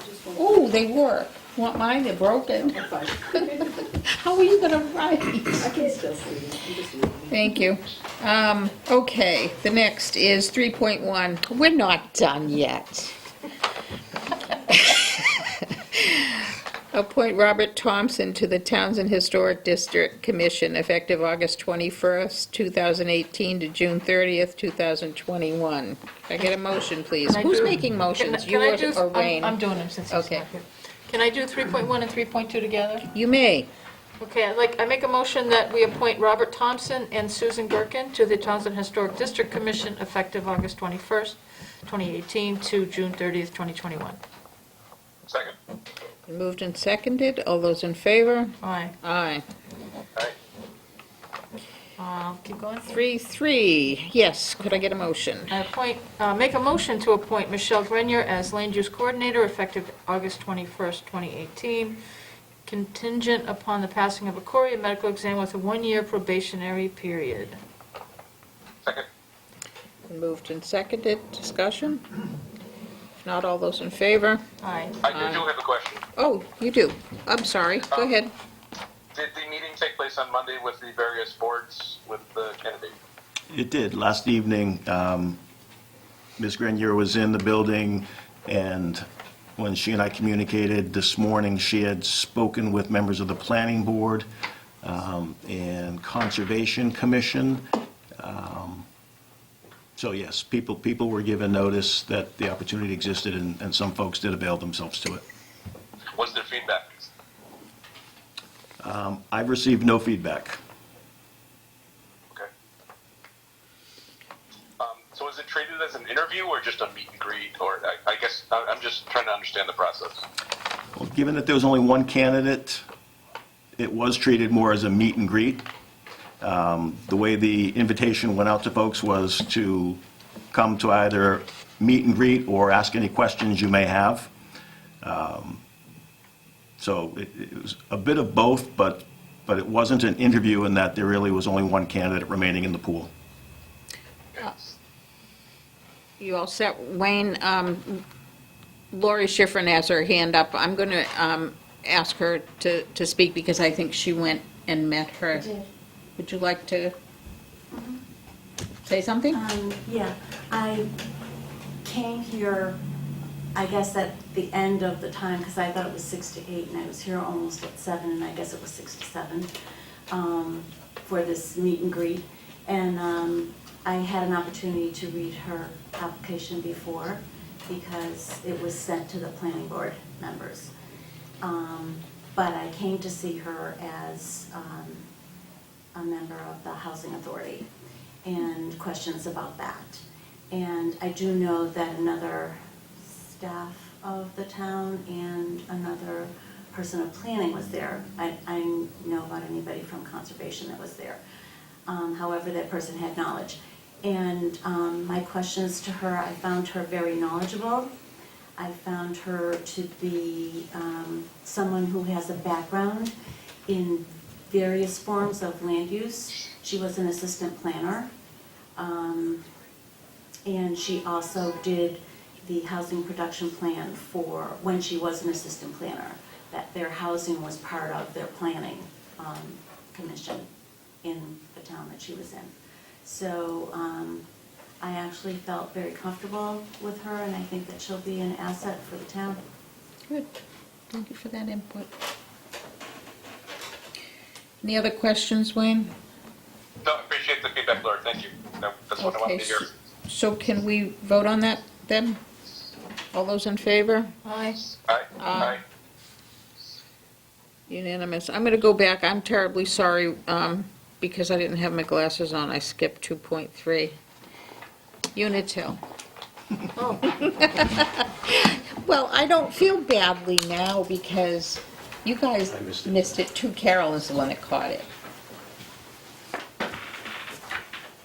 Speaker 8: Just one-
Speaker 1: Oh, they work. Want mine? They're broken.
Speaker 8: I'm fine.
Speaker 1: How are you gonna write?
Speaker 8: I can still see you. I'm just leaving.
Speaker 1: Thank you. Okay, the next is 3.1. We're not done yet. Appoint Robert Thompson to the Townsend Historic District Commission effective August 21st, 2018 to June 30th, 2021. Can I get a motion, please?
Speaker 2: Can I
Speaker 1: Who's
Speaker 2: do-
Speaker 1: making motions,
Speaker 2: Can
Speaker 1: you
Speaker 2: I do-
Speaker 1: or Wayne?
Speaker 2: I'm doing them since he's
Speaker 1: Okay.
Speaker 2: not here. Can I do 3.1 and 3.2 together?
Speaker 1: You may.
Speaker 2: Okay, I make a motion that we appoint Robert Thompson and Susan Gherkin to the Townsend Historic District Commission effective August 21st, 2018 to June 30th, 2021.
Speaker 3: Second.
Speaker 1: Moved and seconded. All those in favor?
Speaker 2: Aye.
Speaker 1: Aye.
Speaker 3: Aye.
Speaker 2: Keep going.
Speaker 1: 3-3. Yes, could I get a motion?
Speaker 2: Make a motion to appoint Michelle Grenier as Land Use Coordinator effective August 21st, 2018, contingent upon the passing of a Korea medical exam with a 1-year probationary period.
Speaker 3: Second.
Speaker 1: Moved and seconded. Discussion? If not, all those in favor?
Speaker 2: Aye.
Speaker 3: I do have a question.
Speaker 1: Oh, you do. I'm sorry. Go ahead.
Speaker 3: Did the meeting take place on Monday with the various boards with the candidate?
Speaker 5: It did. Last evening, Ms. Grenier was in the building, and when she and I communicated this morning, she had spoken with members of the Planning Board and Conservation Commission. So yes, people were given notice that the opportunity existed, and some folks did avail themselves to it.
Speaker 3: Was there feedback?
Speaker 5: I've received no feedback.
Speaker 3: Okay. So is it treated as an interview or just a meet and greet? Or I guess I'm just trying to understand the process.
Speaker 5: Well, given that there was only one candidate, it was treated more as a meet and greet. The way the invitation went out to folks was to come to either meet and greet or ask any questions you may have. So it was a bit of both, but it wasn't an interview in that there really was only one candidate remaining in the pool.
Speaker 1: You all set? Wayne, Lori Schifrin has her hand up. I'm going to ask her to speak because I think she went and met her.
Speaker 8: I did.
Speaker 1: Would you like to say something?
Speaker 8: Yeah, I came here, I guess at the end of the time, because I thought it was 6 to 8, and I was here almost at 7, and I guess it was 6 to 7, for this meet and greet. And I had an opportunity to read her application before, because it was sent to the planning board members. But I came to see her as a member of the Housing Authority, and questions about that. And I do know that another staff of the town and another person of planning was there. I know about anybody from conservation that was there. However, that person had knowledge. And my questions to her, I found her very knowledgeable. I found her to be someone who has a background in various forms of land use. She was an assistant planner. And she also did the housing production plan for when she was an assistant planner, that their housing was part of their planning commission in the town that she was in. So I actually felt very comfortable with her, and I think that she'll be an asset for the town.
Speaker 1: Good. Thank you for that input. Any other questions, Wayne?
Speaker 3: No, I appreciate the feedback, Laura. Thank you. That's what I wanted to hear.
Speaker 1: So can we vote on that then? All those in favor? Aye.
Speaker 3: Aye.
Speaker 1: Aye. Unanimous. I'm going to go back. I'm terribly sorry because I didn't have my glasses on. I skipped 2.3. Unitil. Oh. Well, I don't feel badly now because you guys
Speaker 5: I missed it.
Speaker 1: missed it too. Carol is the one that caught it.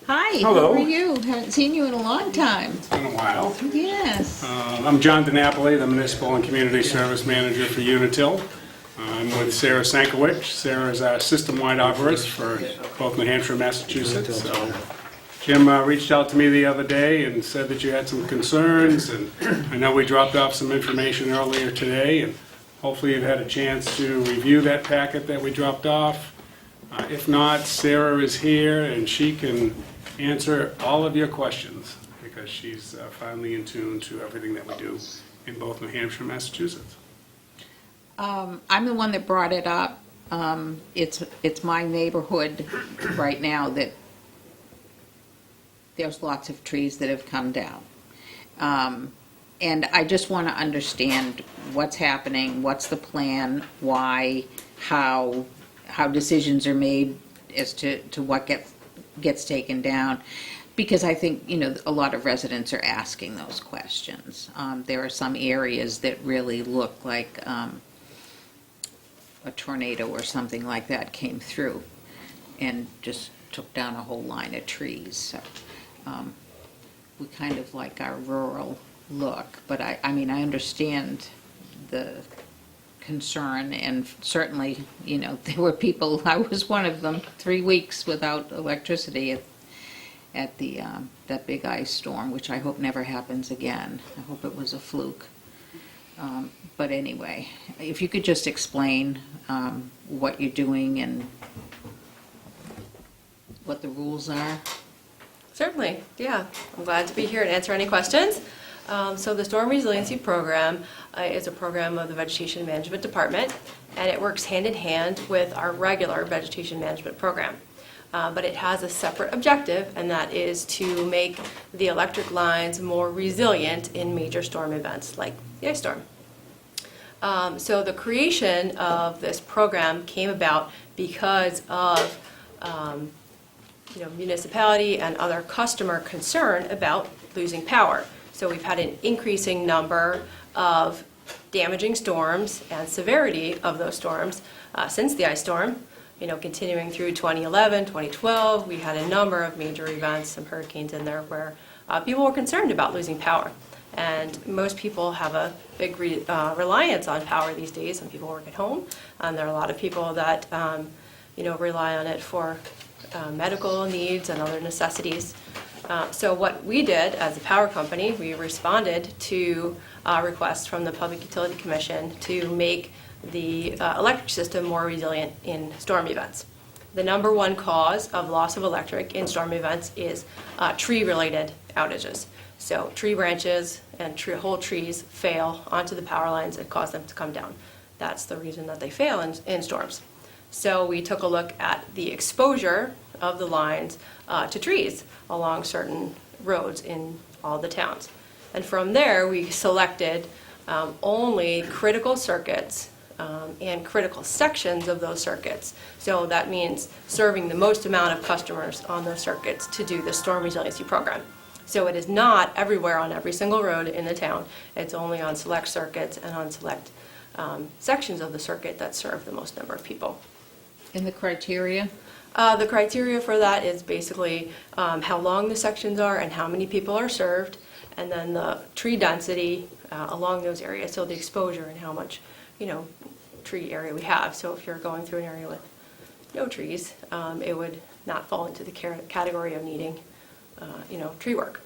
Speaker 1: Hi,
Speaker 10: Hello.
Speaker 1: how are you? Haven't seen you in a long time.
Speaker 10: It's been a while.
Speaker 1: Yes.
Speaker 10: I'm John DiNapoli, the Municipal and Community Service Manager for Unitil. I'm with Sarah Sankiewicz. Sarah is our system-wide arborist for both New Hampshire and Massachusetts. So Jim reached out to me the other day and said that you had some concerns, and I know we dropped off some information earlier today, and hopefully you've had a chance to review that packet that we dropped off. If not, Sarah is here, and she can answer all of your questions because she's finally in tune to everything that we do in both New Hampshire and Massachusetts.
Speaker 1: I'm the one that brought it up. It's my neighborhood right now that there's lots of trees that have come down. And I just want to understand what's happening, what's the plan, why, how decisions are made as to what gets taken down. Because I think, a lot of residents are asking those questions. There are some areas that really look like a tornado or something like that came through and just took down a whole line of trees. So we kind of like our rural look, but I understand the concern, and certainly, there were people, I was one of them, 3 weeks without electricity at the that big ice storm, which I hope never happens again. I hope it was a fluke. But anyway, if you could just explain what you're doing and what the rules are.
Speaker 11: Certainly, yeah. I'm glad to be here and answer any questions. So the Storm Resiliency Program is a program of the Vegetation Management Department, and it works hand in hand with our regular vegetation management program. But it has a separate objective, and that is to make the electric lines more resilient in major storm events like the ice storm. So the creation of this program came about because of municipality and other customer concern about losing power. So we've had an increasing number of damaging storms and severity of those storms since the ice storm. Continuing through 2011, 2012, we had a number of major events, some hurricanes in there, where people were concerned about losing power. And most people have a big reliance on power these days. Some people work at home, and there are a lot of people that rely on it for medical needs and other necessities. So what we did as a power company, we responded to requests from the Public Utility Commission to make the electric system more resilient in storm events. The number one cause of loss of electric in storm events is tree-related outages. So tree branches and whole trees fail onto the power lines and cause them to come down. That's the reason that they fail in storms. So we took a look at the exposure of the lines to trees along certain roads in all the towns. And from there, we selected only critical circuits and critical sections of those circuits. So that means serving the most amount of customers on those circuits to do the storm resiliency program. So it is not everywhere on every single road in the town. It's only on select circuits and on select sections of the circuit that serve the most number of people.
Speaker 1: And the criteria?
Speaker 11: The criteria for that is basically how long the sections are and how many people are served, and then the tree density along those areas, so the exposure and how much, tree area we have. So if you're going through an area with no trees, it would not fall into the category of needing, tree work.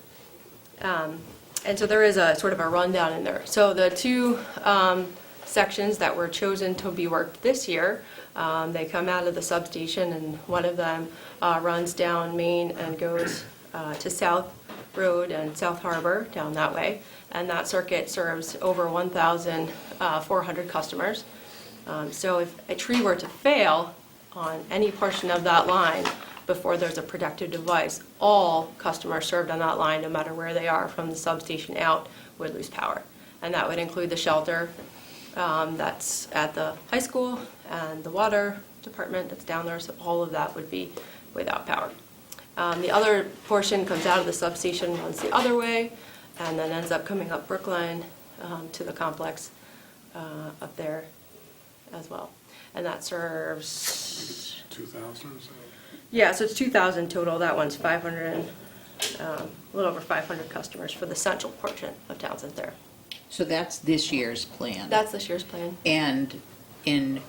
Speaker 11: And so there is a sort of a rundown in there. So the two sections that were chosen to be worked this year, they come out of the substation, and one of them runs down Main and goes to South Road and South Harbor, down that way. And that circuit serves over 1,400 customers. So if a tree were to fail on any portion of that line before there's a protective device, all customers served on that line, no matter where they are from the substation out, would lose power. And that would include the shelter that's at the high school and the water department that's down there, so all of that would be without power. The other portion comes out of the substation, runs the other way, and then ends up coming up Brookline to the complex up there as well. And that serves
Speaker 10: 2,000 or so?
Speaker 11: Yeah, so it's 2,000 total. That one's 500, a little over 500 customers for the central portion of Townsend there.
Speaker 1: So that's this year's plan.
Speaker 11: That's this year's plan.
Speaker 1: And in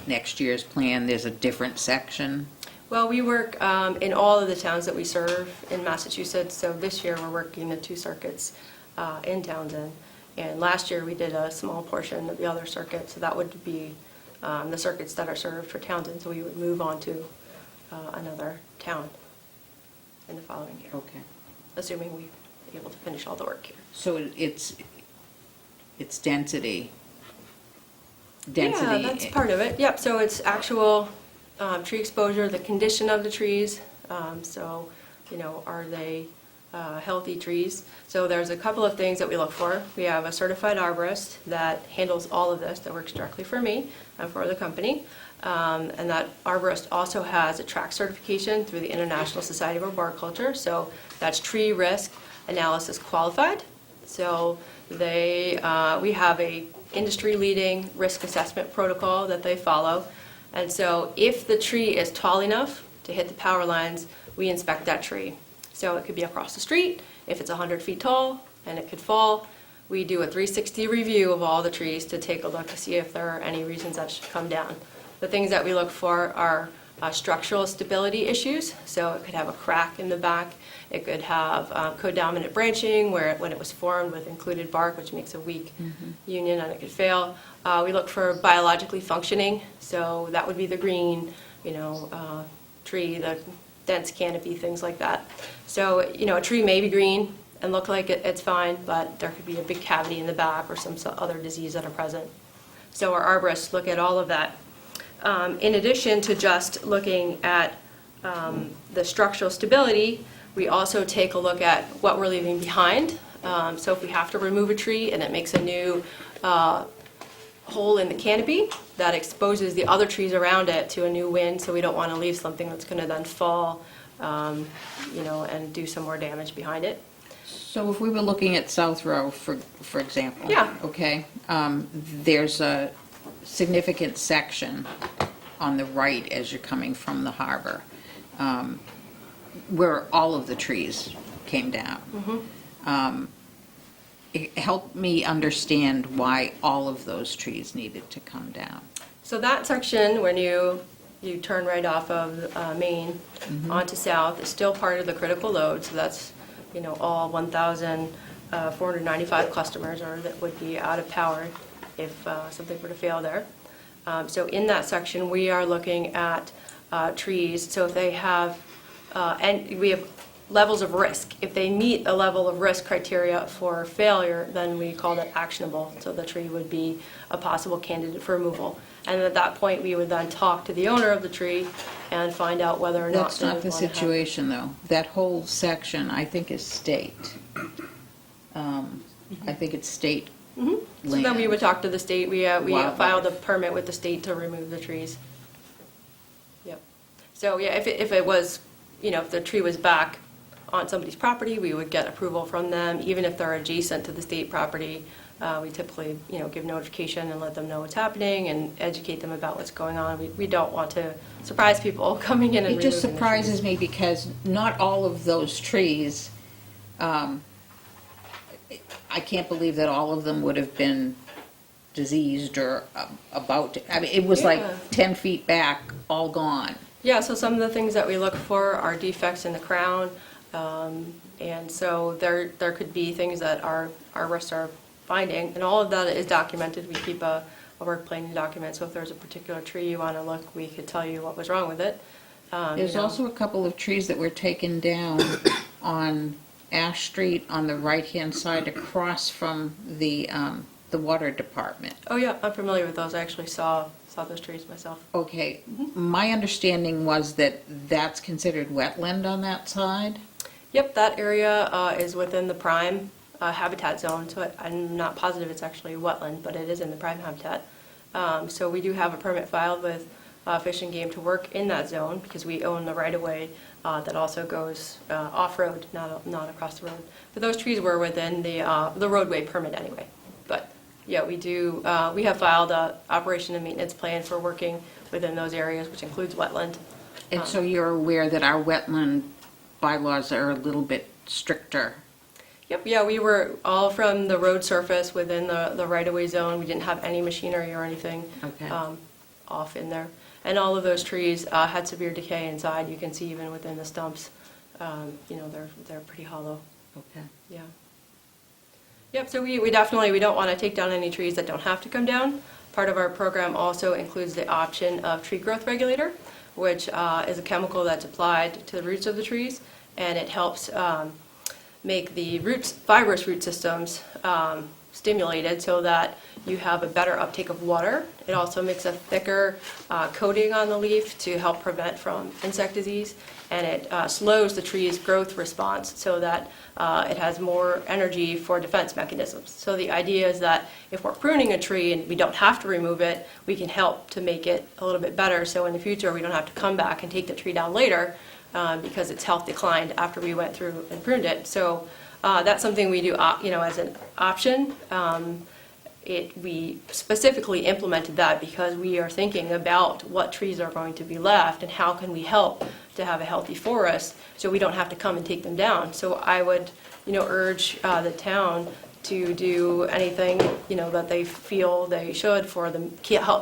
Speaker 1: next year's plan, there's a different section?
Speaker 11: Well, we work in all of the towns that we serve in Massachusetts. So this year we're working the two circuits in Townsend. And last year we did a small portion of the other circuit. So that would be the circuits that are served for Townsend. So we would move on to another town in the following year.
Speaker 1: Okay.
Speaker 11: Assuming we're able to finish all the work here.
Speaker 1: So it's density.
Speaker 11: Yeah, that's part of it. Yep, so it's actual tree exposure, the condition of the trees. So, are they healthy trees? So there's a couple of things that we look for. We have a certified arborist that handles all of this, that works directly for me and for the company. And that arborist also has a track certification through the International Society of Arboriculture. So that's tree risk analysis qualified. So we have a industry-leading risk assessment protocol that they follow. And so if the tree is tall enough to hit the power lines, we inspect that tree. So it could be across the street. If it's 100 feet tall and it could fall, we do a 360 review of all the trees to take a look to see if there are any reasons that should come down. The things that we look for are structural stability issues. So it could have a crack in the back. It could have codominant branching, where when it was formed with included bark, which makes a weak union, and it could fail. We look for biologically functioning, so that would be the green, tree, the dense canopy, things like that. So, a tree may be green and look like it's fine, but there could be a big cavity in the back or some other disease that are present. So our arborists look at all of that. In addition to just looking at the structural stability, we also take a look at what we're leaving behind. So if we have to remove a tree and it makes a new hole in the canopy, that exposes the other trees around it to a new wind, so we don't want to leave something that's going to then fall, and do some more damage behind it.
Speaker 1: So if we were looking at South Row, for example.
Speaker 11: Yeah.
Speaker 1: Okay, there's a significant section on the right as you're coming from the harbor, where all of the trees came down. Help me understand why all of those trees needed to come down.
Speaker 11: So that section, when you turn right off of Main onto South, is still part of the critical load. So that's, all 1,495 customers that would be out of power if something were to fail there. So in that section, we are looking at trees. So if they have, and we have levels of risk. If they meet a level of risk criteria for failure, then we call that actionable. So the tree would be a possible candidate for removal. And at that point, we would then talk to the owner of the tree and find out whether or not
Speaker 1: That's
Speaker 11: they
Speaker 1: not
Speaker 11: would
Speaker 1: the
Speaker 11: want to have-
Speaker 1: situation, though. That whole section, I think, is state. I think it's state
Speaker 11: So then we
Speaker 1: land.
Speaker 11: would talk to the state. We
Speaker 1: Wildlife.
Speaker 11: filed a permit with the state to remove the trees. Yep. So yeah, if it was, if the tree was back on somebody's property, we would get approval from them. Even if they're adjacent to the state property, we typically, give notification and let them know what's happening and educate them about what's going on. We don't want to surprise people coming in and
Speaker 1: It just
Speaker 11: removing the
Speaker 1: surprises
Speaker 11: trees.
Speaker 1: me because not all of those trees, I can't believe that all of them would have been diseased or about to, it was like
Speaker 11: Yeah.
Speaker 1: 10 feet back, all gone.
Speaker 11: Yeah, so some of the things that we look for are defects in the crown, and so there could be things that our arborists are finding, and all of that is documented. We keep a work planning document, so if there's a particular tree you want to look, we could tell you what was wrong with it.
Speaker 1: There's also a couple of trees that were taken down on Ash Street on the right-hand side across from the water department.
Speaker 11: Oh yeah, I'm familiar with those. I actually saw those trees myself.
Speaker 1: Okay, my understanding was that that's considered wetland on that side?
Speaker 11: Yep, that area is within the prime habitat zone, so I'm not positive it's actually wetland, but it is in the prime habitat. So we do have a permit filed with Fish and Game to work in that zone because we own the right-of-way that also goes off-road, not across the road. But those trees were within the roadway permit anyway. But yeah, we have filed a operation and maintenance plan for working within those areas, which includes wetland.
Speaker 1: And so you're aware that our wetland bylaws are a little bit stricter?
Speaker 11: Yep, yeah, we were all from the road surface within the right-of-way zone. We didn't have any machinery or anything
Speaker 1: Okay.
Speaker 11: off in there. And all of those trees had severe decay inside. You can see even within the stumps, they're pretty hollow.
Speaker 1: Okay.
Speaker 11: Yeah. Yep, so we definitely don't want to take down any trees that don't have to come down. Part of our program also includes the option of tree growth regulator, which is a chemical that's applied to the roots of the trees, and it helps make the fibrous root systems stimulated so that you have a better uptake of water. It also makes a thicker coating on the leaf to help prevent from insect disease, and it slows the tree's growth response so that it has more energy for defense mechanisms. So the idea is that if we're pruning a tree and we don't have to remove it, we can help to make it a little bit better, so in the future we don't have to come back and take the tree down later because its health declined after we went through and pruned it. So that's something we do, as an option. We specifically implemented that because we are thinking about what trees are going to be left and how can we help to have a healthy forest so we don't have to come and take them down. So I would, urge the town to do anything, that they feel they should for the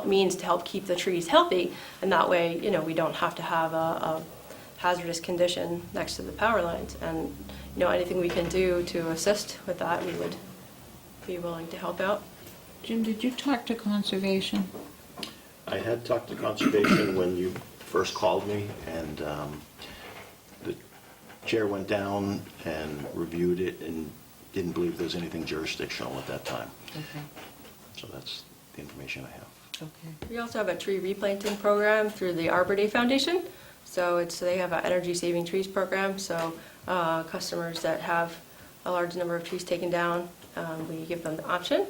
Speaker 11: means to help keep the trees healthy. And that way, we don't have to have a hazardous condition next to the power lines. And, anything we can do to assist with that, we would be willing to help out.
Speaker 1: Jim, did you talk to conservation?
Speaker 5: I had talked to Conservation when you first called me, and the chair went down and reviewed it and didn't believe there was anything jurisdictional at that time.
Speaker 1: Okay,
Speaker 5: So that's the information I have.
Speaker 1: okay.
Speaker 11: We also have a tree replanting program through the Arbor Day Foundation. So they have an energy saving trees program. So customers that have a large number of trees taken down, we give them the option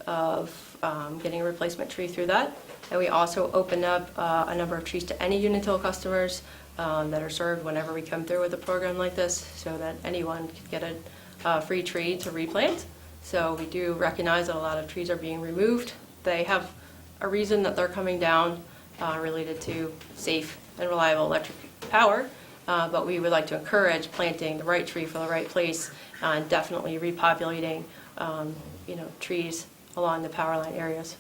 Speaker 11: of getting a replacement tree through that. And we also open up a number of trees to any Unitil customers that are served whenever we come through with a program like this, so that anyone can get a free tree to replant. So we do recognize that a lot of trees are being removed. They have a reason that they're coming down related to safe and reliable electric power, but we would like to encourage planting the right tree for the right place and definitely repopulating trees along the power line areas.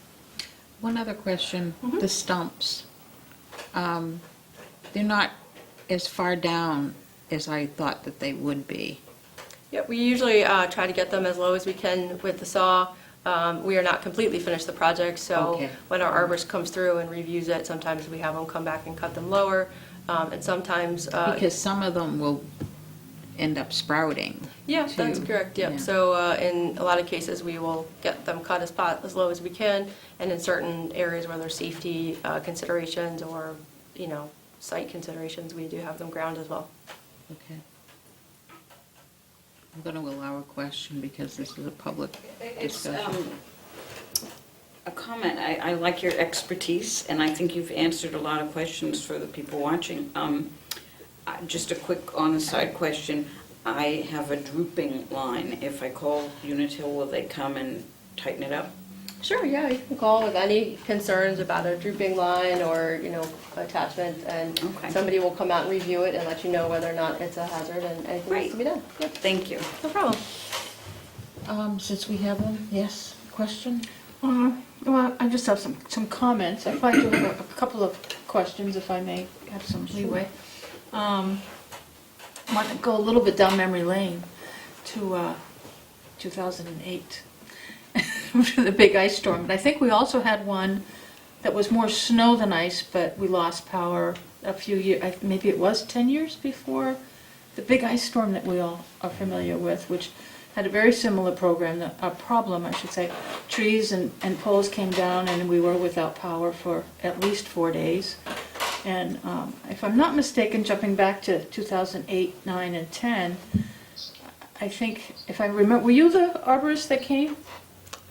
Speaker 1: One other question, the stumps. They're not as far down as I thought that they would be.
Speaker 11: Yeah, we usually try to get them as low as we can with the saw. We are not completely finished the project, so
Speaker 1: Okay.
Speaker 11: when our arborist comes through and reviews it, sometimes we have them come back and cut them lower, and sometimes...
Speaker 1: Because some of them will end up sprouting.
Speaker 11: Yeah,
Speaker 1: too.
Speaker 11: that's correct, yep.
Speaker 1: Yeah.
Speaker 11: So in a lot of cases, we will get them cut as low as we can, and in certain areas where there's safety considerations or, site considerations, we do have them ground as well.
Speaker 1: Okay. I'm going to allow a question because this is a public
Speaker 7: It's
Speaker 1: discussion.
Speaker 7: a comment. I like your expertise, and I think you've answered a lot of questions for the people watching. Just a quick on-the-side question. I have a drooping line. If I call Unitil, will they come and tighten it up?
Speaker 11: Sure, yeah, you can call with any concerns about a drooping line or, attachment, and
Speaker 7: Okay.
Speaker 11: somebody will come out and review it and let you know whether or not it's a hazard and anything needs to be done. Yep,
Speaker 7: Thank you.
Speaker 11: no problem.
Speaker 1: Since we have them, yes, question?
Speaker 2: Well, I just have some comments. I probably do have a couple of questions, if I may have some leeway. I want to go a little bit down memory lane to 2008, the big ice storm. But I think we also had one that was more snow than ice, but we lost power a few years, maybe it was 10 years before the big ice storm that we all are familiar with, which had a very similar problem, I should say. Trees and poles came down and we were without power for at least 4 days. And if I'm not mistaken, jumping back to 2008, 9, and 10, I think, if I remember, were you the arborist that came?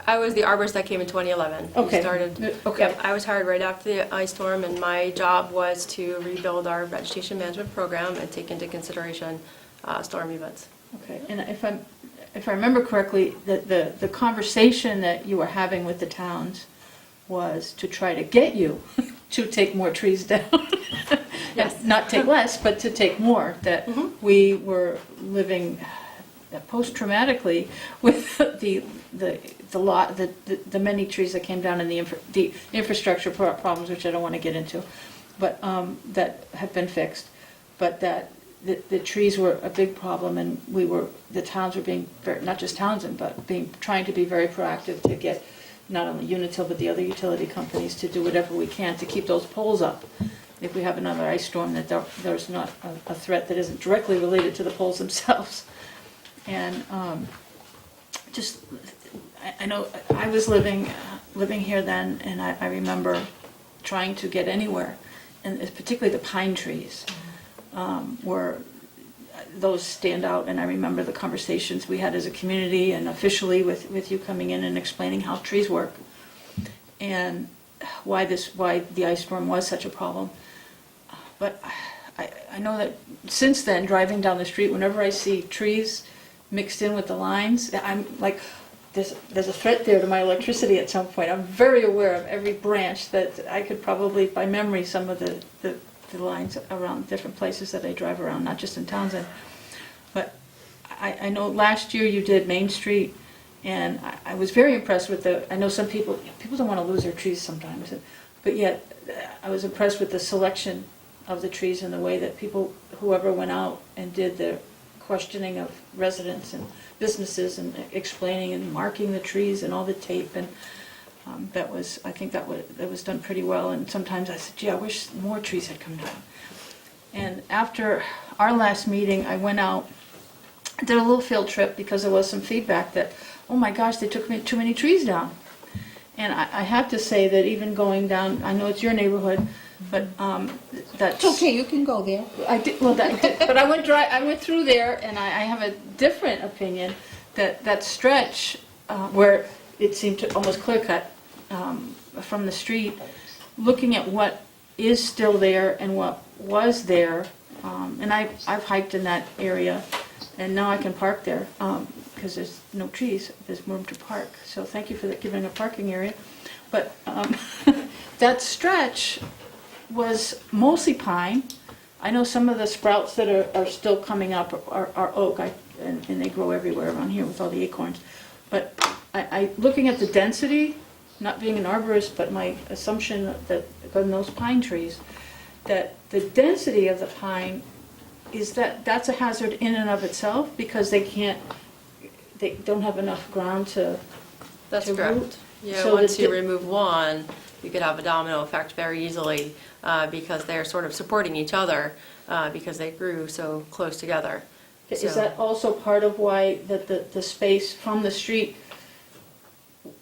Speaker 11: I was the arborist that came in 2011.
Speaker 2: Okay.
Speaker 11: We started,
Speaker 2: Okay.
Speaker 11: Yep, I was hired right after the ice storm, and my job was to rebuild our vegetation management program and take into consideration storm events.
Speaker 2: Okay, and if I remember correctly, the conversation that you were having with the towns was to try to get you to take more trees down.
Speaker 11: Yes.
Speaker 2: Not take less, but to take more, that we were living post-traumatically with the many trees that came down and the infrastructure problems, which I don't want to get into, but that have been fixed, but that the trees were a big problem, and the towns were being not just Townsend, but trying to be very proactive to get not only Unitil but the other utility companies to do whatever we can to keep those poles up. If we have another ice storm, that there's not a threat that isn't directly related to the poles themselves. And I know I was living here then, and I remember trying to get anywhere, and particularly the pine trees were, those stand out, and I remember the conversations we had as a community and officially with you coming in and explaining how trees work and why the ice storm was such a problem. But I know that since then, driving down the street, whenever I see trees mixed in with the lines, I'm like, there's a threat there to my electricity at some point. I'm very aware of every branch that I could probably, by memory, some of the lines around different places that I drive around, not just in Townsend. But I know last year you did Main Street, And I was very impressed with I know some people don't want to lose their trees sometimes, but yet I was impressed with the selection of the trees and the way that whoever went out and did the questioning of residents and businesses and explaining and marking the trees and all the tape, and I think that was done pretty well. And sometimes I said, gee, I wish more trees had come down. And after our last meeting, I went out, did a little field trip because there was some feedback that, oh my gosh, they took too many trees down. And I have to say that even going down, I know it's your neighborhood, but that's...
Speaker 1: It's okay, you can go there.
Speaker 2: I did, well, but I went through there, and I have a different opinion that stretch where it seemed to almost clear cut from the street, looking at what is still there and what was there, and I've hiked in that area, and now I can park there because there's no trees, there's room to park. So thank you for giving a parking area. But that stretch was mostly pine. I know some of the sprouts that are still coming up are oak, and they grow everywhere around here with all the acorns. But looking at the density, not being an arborist, but my assumption that on those pine trees, that the density of the pine is that's a hazard in and of itself because they don't have enough ground to
Speaker 11: That's
Speaker 2: to
Speaker 11: correct.
Speaker 2: root.
Speaker 11: Yeah,
Speaker 2: So
Speaker 11: once
Speaker 2: that
Speaker 11: you remove one, you could have a domino effect very easily because they're sort of supporting each other because they grew so close together.
Speaker 2: Is
Speaker 11: So-
Speaker 2: that also part of why the space from the street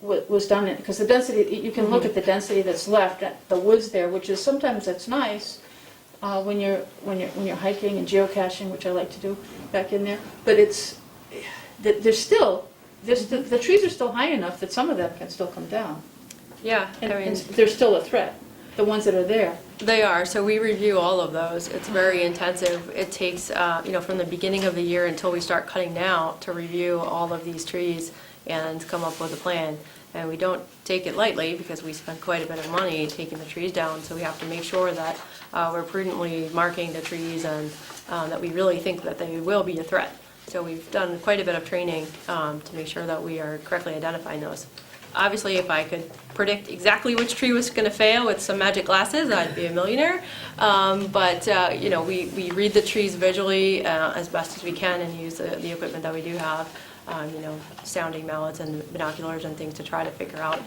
Speaker 2: was done in, because the density, you can look at the density that's left, at the woods there, which is sometimes that's nice when you're hiking and geocaching, which I like to do back in there. But the trees are still high enough that some of them can still come down,
Speaker 11: Yeah, I
Speaker 2: and
Speaker 11: mean,
Speaker 2: they're still a threat. The ones that are there.
Speaker 11: they are, so we review all of those. It's very intensive. It takes, from the beginning of the year until we start cutting down to review all of these trees and come up with a plan. And we don't take it lightly because we spend quite a bit of money taking the trees down, so we have to make sure that we're prudently marking the trees and that we really think that they will be a threat. So we've done quite a bit of training to make sure that we are correctly identifying those. Obviously, if I could predict exactly which tree was going to fail with some magic glasses, I'd be a millionaire. We read the trees visually as best as we can and use the equipment that we do have, sounding mallets and binoculars and things to try to figure out,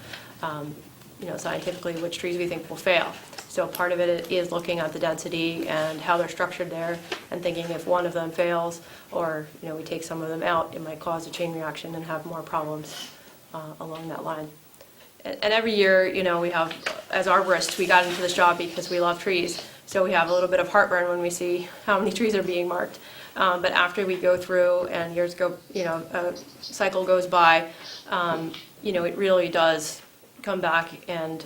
Speaker 11: scientifically which trees we think will fail. So part of it is looking at the density and how they're structured there and thinking if one of them fails or, we take some of them out, it might cause a chain reaction and have more problems along that line. And every year, we have, as arborists, we got into this job because we love trees. So we have a little bit of heartburn when we see how many trees are being marked. But after we go through and years go, a cycle goes by, it really does come back and,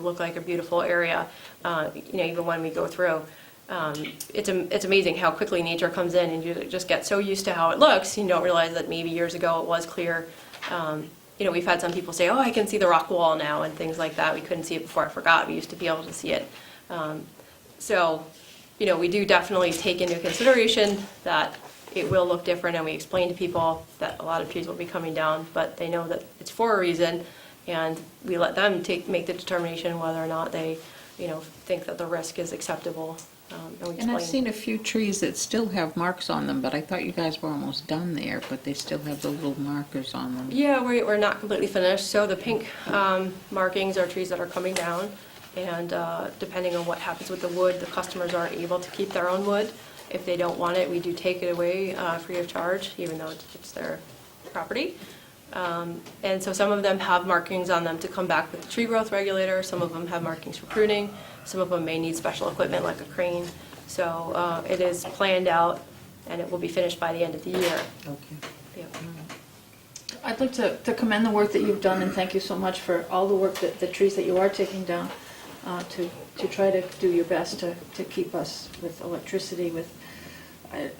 Speaker 11: look like a beautiful area, even when we go through. It's amazing how quickly nature comes in and you just get so used to how it looks, you don't realize that maybe years ago it was clear. We've had some people say, oh, I can see the rock wall now and things like that. We couldn't see it before, I forgot. We used to be able to see it. We do definitely take into consideration that it will look different, and we explain to people that a lot of trees will be coming down, but they know that it's for a reason, and we let them make the determination whether or not they, think that the risk is acceptable. And we
Speaker 1: And I've
Speaker 11: explain.
Speaker 1: seen a few trees that still have marks on them, but I thought you guys were almost done there, but they still have the little markers on them.
Speaker 11: Yeah, we're not completely finished. So the pink markings are trees that are coming down, and depending on what happens with the wood, the customers are able to keep their own wood. If they don't want it, we do take it away free of charge, even though it's their property. And so some of them have markings on them to come back with the tree growth regulator. Some of them have markings for pruning. Some of them may need special equipment like a crane. So it is planned out, and it will be finished by the end of the year.
Speaker 1: Okay.
Speaker 11: Yep.
Speaker 2: I'd like to commend the work that you've done, and thank you so much for all the work the trees that you are taking down to try to do your best to keep us with electricity.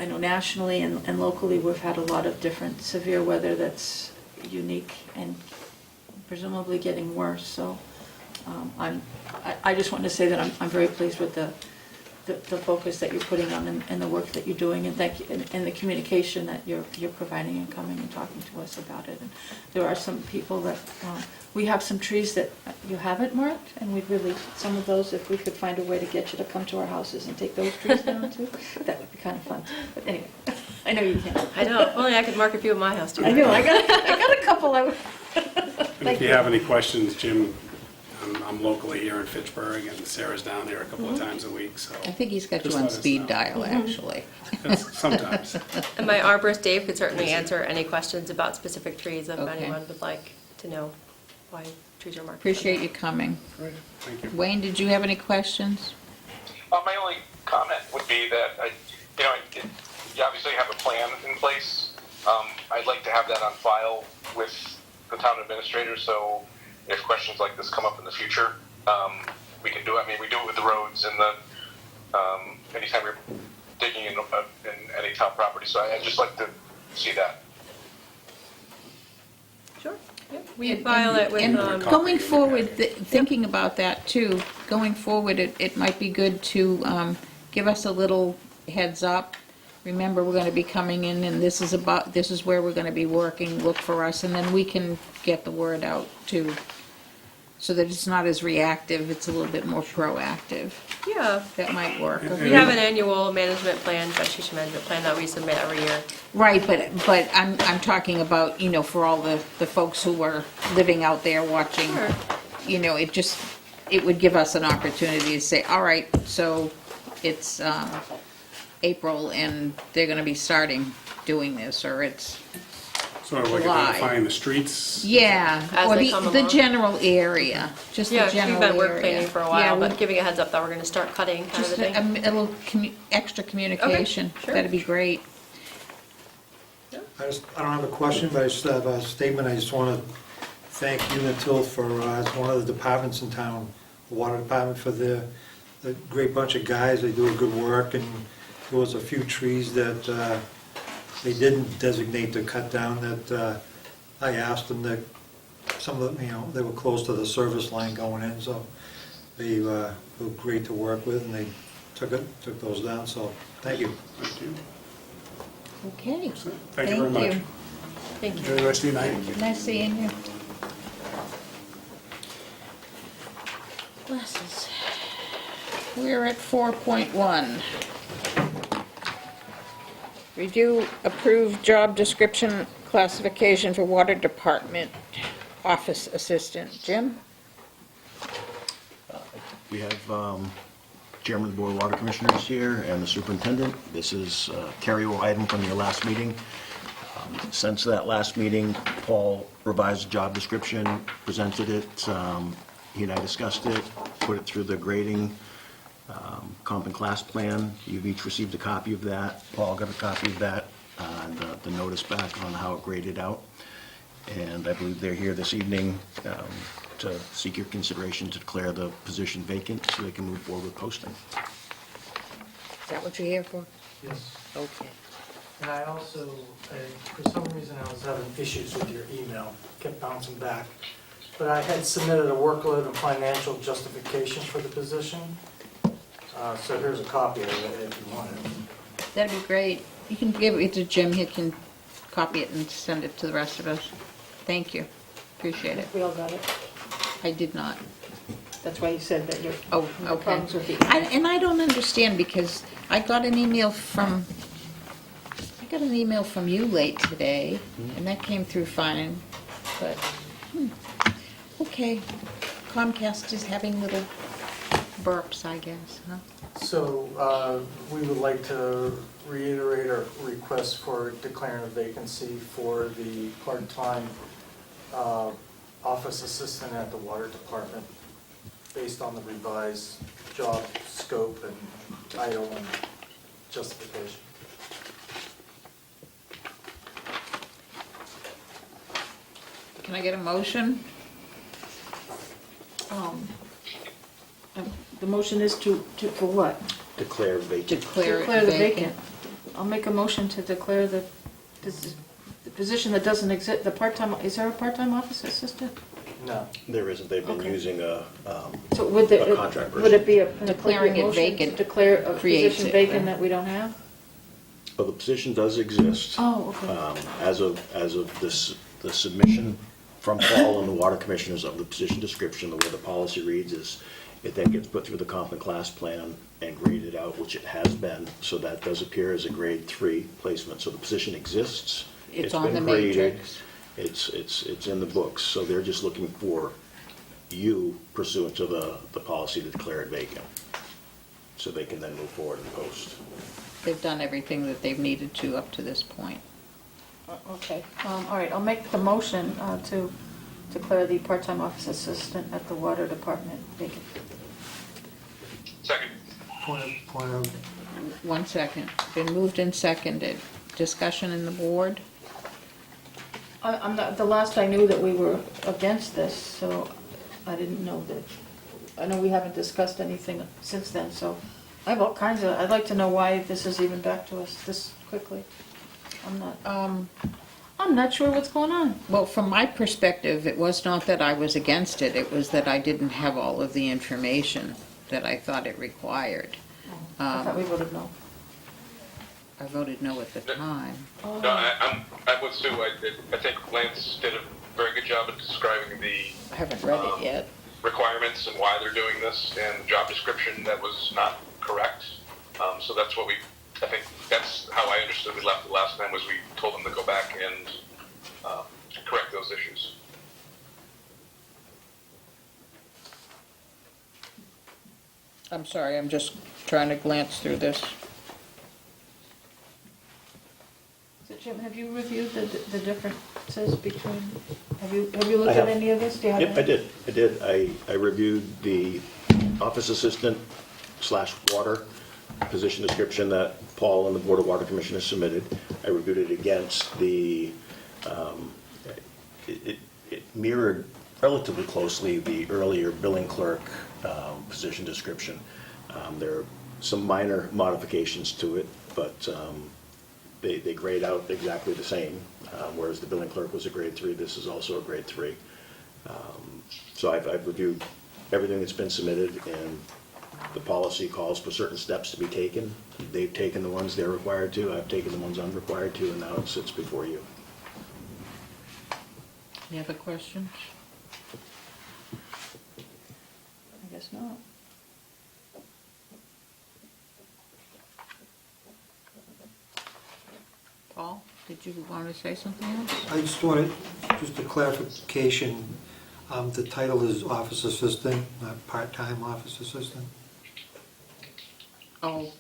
Speaker 2: I know nationally and locally we've had a lot of different severe weather that's unique and presumably getting worse. So I just want to say that I'm very pleased with the the focus that you're putting on and the work that you're doing, and thank you, and the communication that you're providing and coming and talking to us about it. And there are some people that, we have some trees that you haven't marked, and we'd really, some of those, if we could find a way to get you to come to our houses and take those trees down too, that would be kind of fun. But anyway, I know you can't.
Speaker 11: I know, if only I could mark a few at my house too.
Speaker 2: I know, I got a couple of.
Speaker 10: And if you have any questions, Jim, I'm locally here in Fitchburg, and Sarah's down there a couple of times a week, so.
Speaker 1: I think he's got you
Speaker 10: Just
Speaker 1: on
Speaker 10: let us
Speaker 1: speed
Speaker 10: know.
Speaker 1: dial, actually.
Speaker 10: Sometimes.
Speaker 11: And my arborist Dave could certainly answer any questions about specific trees if
Speaker 1: Okay.
Speaker 11: anyone would like to know why trees are marked.
Speaker 1: Appreciate you coming.
Speaker 10: Thank you.
Speaker 1: Wayne, did you have any questions?
Speaker 3: My only comment would be that, you obviously have a plan in place. I'd like to have that on file with the town administrator, so if questions like this come up in the future, we can do it. I mean, we do it with the roads and anytime we're digging in any town property, so I'd just like to see that.
Speaker 11: Sure, yeah. We file it with,
Speaker 1: And going forward, thinking about that too, going forward, it might be good to give us a little heads up. Remember, we're gonna be coming in and this is where we're gonna be working, look for us, and then we can get the word out too. So that it's not as reactive, it's a little bit more proactive.
Speaker 11: yeah.
Speaker 1: That might work.
Speaker 11: We have an annual management plan, vegetation management plan that we submit every year.
Speaker 1: Right, but I'm talking about, for all the folks who are living out there watching.
Speaker 11: Sure.
Speaker 1: It would give us an opportunity to say, all right, so it's April and they're gonna be starting doing this, or it's,
Speaker 10: Sort of like
Speaker 1: July.
Speaker 10: identifying the streets.
Speaker 1: yeah,
Speaker 11: As
Speaker 1: or
Speaker 11: they
Speaker 1: the
Speaker 11: come
Speaker 1: the
Speaker 11: along.
Speaker 1: general area, just the
Speaker 11: Yeah,
Speaker 1: general
Speaker 11: we've
Speaker 1: area.
Speaker 11: been work planning for a while,
Speaker 1: Yeah,
Speaker 11: but giving a heads up that we're gonna start cutting kind of
Speaker 1: just
Speaker 11: a thing.
Speaker 1: a little extra communication,
Speaker 11: sure.
Speaker 1: that'd be great.
Speaker 12: I don't have a question, but I just have a statement. I just want to thank Unitil for, as one of the departments in town, the water department, for the great bunch of guys. They do a good work, and there was a few trees that they didn't designate to cut down that I asked them that, some of them, they were close to the service line going in, so they were great to work with, and they took those down, so thank you.
Speaker 10: Thank you.
Speaker 1: Okay.
Speaker 10: Thank you very much.
Speaker 11: Thank you.
Speaker 10: Enjoy the rest of your night.
Speaker 1: Nice seeing you. Glasses. We're at 4.1. Review approved job description classification for water department office assistant. Jim?
Speaker 5: We have Chairman of the Board of Water Commissioners here and the Superintendent. This is a carryover item from your last meeting. Since that last meeting, Paul revised the job description, presented it. He and I discussed it, put it through the grading comp and class plan. You've each received a copy of that. Paul got a copy of that, and the notice back on how it graded out. And I believe they're here this evening to seek your consideration to declare the position vacant so they can move forward with posting.
Speaker 1: Is that what you're here for?
Speaker 13: Yes,
Speaker 1: Okay.
Speaker 13: and I also, for some reason, I was having issues with your email, kept bouncing back. But I had submitted a workload and financial justification for the position. So here's a copy of it if you want it.
Speaker 1: That'd be great. You can give it to Jim, he can copy it and send it to the rest of us. Thank you. Appreciate it.
Speaker 2: We all got it.
Speaker 1: I did not.
Speaker 2: That's why you said that you're,
Speaker 1: Oh,
Speaker 2: no
Speaker 1: okay.
Speaker 2: problems with the.
Speaker 1: And I don't understand, because I got an email from you late today, and that came through fine, but, okay. Comcast is having little burps, I guess, huh?
Speaker 13: So we would like to reiterate our request for declaring a vacancy for the part-time office assistant at the water department based on the revised job scope and title and justification.
Speaker 1: Can I get a motion?
Speaker 2: The motion is to, for what?
Speaker 5: Declare vacant.
Speaker 1: Declare
Speaker 2: Declare
Speaker 1: it
Speaker 2: the
Speaker 1: vacant.
Speaker 2: I'll make a motion to declare the position that doesn't exist, the part-time, is there a part-time office assistant?
Speaker 13: No.
Speaker 5: There isn't, they've been
Speaker 2: Okay.
Speaker 5: using a
Speaker 2: So would the,
Speaker 5: contract person.
Speaker 2: would it be an
Speaker 1: Declaring
Speaker 2: appropriate
Speaker 1: it
Speaker 2: motion
Speaker 1: vacant
Speaker 2: to declare a
Speaker 1: creates
Speaker 2: position
Speaker 1: it,
Speaker 2: vacant
Speaker 1: right?
Speaker 2: that we don't have?
Speaker 5: Well, the position does exist.
Speaker 2: Oh, okay.
Speaker 5: As of this, the submission from Paul and the water commissioners of the position description, the way the policy reads is, it then gets put through the comp and class plan and graded out, which it has been, so that does appear as a grade 3 placement. So the position exists.
Speaker 1: It's on
Speaker 5: been
Speaker 1: the
Speaker 5: graded,
Speaker 1: matrix.
Speaker 5: It's in the books, so they're just looking for you pursuant to the policy to declare it vacant, so they can then move forward and post.
Speaker 1: They've done everything that they've needed to up to this point.
Speaker 2: Okay, all right, I'll make the motion to declare the part-time office assistant at the water department vacant.
Speaker 3: Second.
Speaker 12: Point of,
Speaker 1: 1 second. Been moved and seconded. Discussion in the board?
Speaker 2: I'm not, the last I knew that we were against this, so I didn't know that, I know we haven't discussed anything since then, so I have all kinds of, I'd like to know why this is even back to us this quickly. I'm not sure what's going on.
Speaker 1: Well, from my perspective, it was not that I was against it, it was that I didn't have all of the information that I thought it required.
Speaker 2: I thought we voted no.
Speaker 1: I voted no at the time.
Speaker 2: Oh.
Speaker 3: No, I'm with Sue. I think Lance did a very good job of describing the
Speaker 1: I haven't read it yet.
Speaker 3: requirements and why they're doing this, and the job description that was not correct. So that's what I think that's how I understood we left it last time, was we told them to go back and correct those issues.
Speaker 1: I'm sorry, I'm just trying to glance through this.
Speaker 2: So Jim, have you reviewed the differences between, have you looked
Speaker 5: I
Speaker 2: at
Speaker 5: have.
Speaker 2: any of this? Do you have
Speaker 5: Yep,
Speaker 2: any?
Speaker 5: I did. I reviewed the office assistant / water position description that Paul and the Board of Water Commissioners submitted. I reviewed it against the, it mirrored relatively closely the earlier billing clerk position description. There are some minor modifications to it, but they grade out exactly the same. Whereas the billing clerk was a grade 3, this is also a grade 3. So I've reviewed everything that's been submitted, and the policy calls for certain steps to be taken. They've taken the ones they're required to, I've taken the ones I'm required to, and now it sits before you.
Speaker 1: Any other questions?
Speaker 2: I guess not.
Speaker 1: Paul, did you want to say something else?
Speaker 12: I just wanted, just a clarification, the title is office assistant, not part-time office assistant?
Speaker 1: Oh,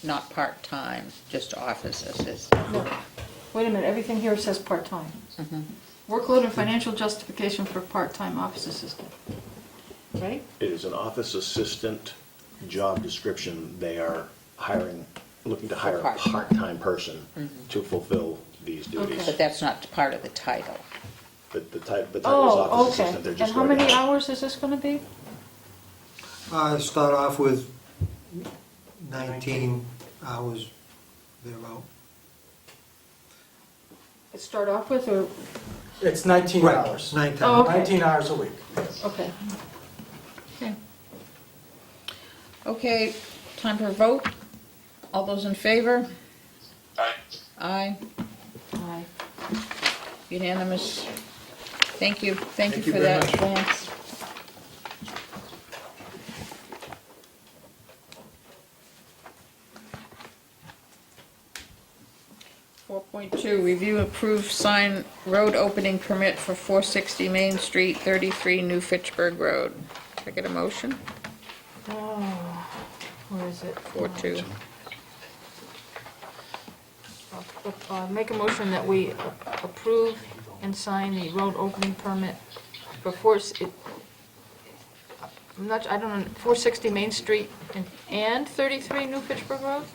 Speaker 1: not part-time, just office assistant.
Speaker 2: No. Wait a minute, everything here says part-time.
Speaker 1: Mhm.
Speaker 2: Workload and financial justification for part-time office assistant. Right?
Speaker 5: It is an office assistant job description. They are looking to hire a
Speaker 1: Part-time.
Speaker 5: part-time person to fulfill these duties.
Speaker 2: Okay.
Speaker 1: But that's not part of the title.
Speaker 5: The title is
Speaker 2: Oh,
Speaker 5: office
Speaker 2: okay.
Speaker 5: assistant. They're
Speaker 2: And
Speaker 5: just
Speaker 2: how
Speaker 5: going
Speaker 2: many
Speaker 5: to-
Speaker 2: hours is this gonna be?
Speaker 12: Start off with 19 hours thereabout.
Speaker 2: Start off with, or,
Speaker 13: It's 19
Speaker 12: Right,
Speaker 13: hours.
Speaker 12: 9
Speaker 2: Oh,
Speaker 12: times.
Speaker 2: okay.
Speaker 13: 19 hours a week.
Speaker 2: okay.
Speaker 1: Okay. Okay, time for a vote. All those in favor?
Speaker 3: Aye.
Speaker 1: Aye.
Speaker 2: Aye.
Speaker 1: Unanimous. Thank you for
Speaker 12: Thank you
Speaker 1: that,
Speaker 12: very much.
Speaker 1: Lance. Four point two, review approved sign road opening permit for 460 Main Street, 33 New Fitchburg Road. Can I get a motion?
Speaker 2: Oh, where is it?
Speaker 1: 4.2.
Speaker 2: Make a motion that we approve and sign the road opening permit for I don't know, 460 Main Street and 33 New Fitchburg Road?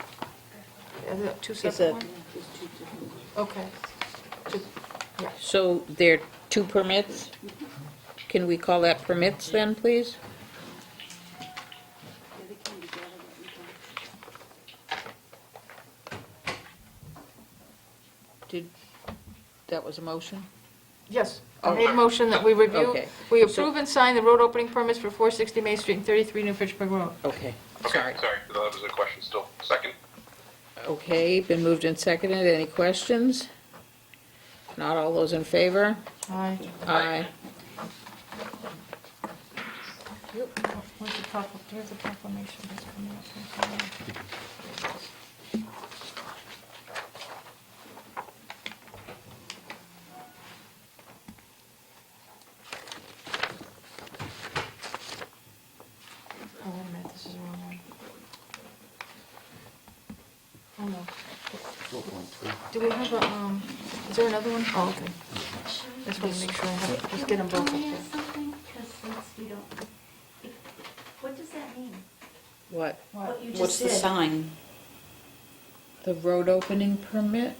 Speaker 2: Are there two separate ones? Okay. Yeah.
Speaker 1: So there are two permits? Can we call that permits then, please? That was a motion?
Speaker 2: Yes, I made a motion that we review,
Speaker 1: Okay.
Speaker 2: we approve and sign the road opening permits for 460 Main Street and 33 New Fitchburg Road.
Speaker 1: Okay,
Speaker 3: Okay,
Speaker 1: sorry.
Speaker 3: sorry, that was a question still. Second?
Speaker 1: Okay, been moved and seconded. Any questions? Not all those in favor?
Speaker 2: Aye.
Speaker 1: Aye.
Speaker 2: Where's the here's the proclamation that's coming up. Oh, wait a minute, this is the wrong one. Oh, no. Do we have a, is there another one? Oh, okay. Just want to make sure I have it, just get them both up there.
Speaker 8: something? Because since we don't, what does that mean?
Speaker 1: What?
Speaker 8: What you just
Speaker 7: What's the
Speaker 8: did?
Speaker 7: sign?
Speaker 1: The road opening permit?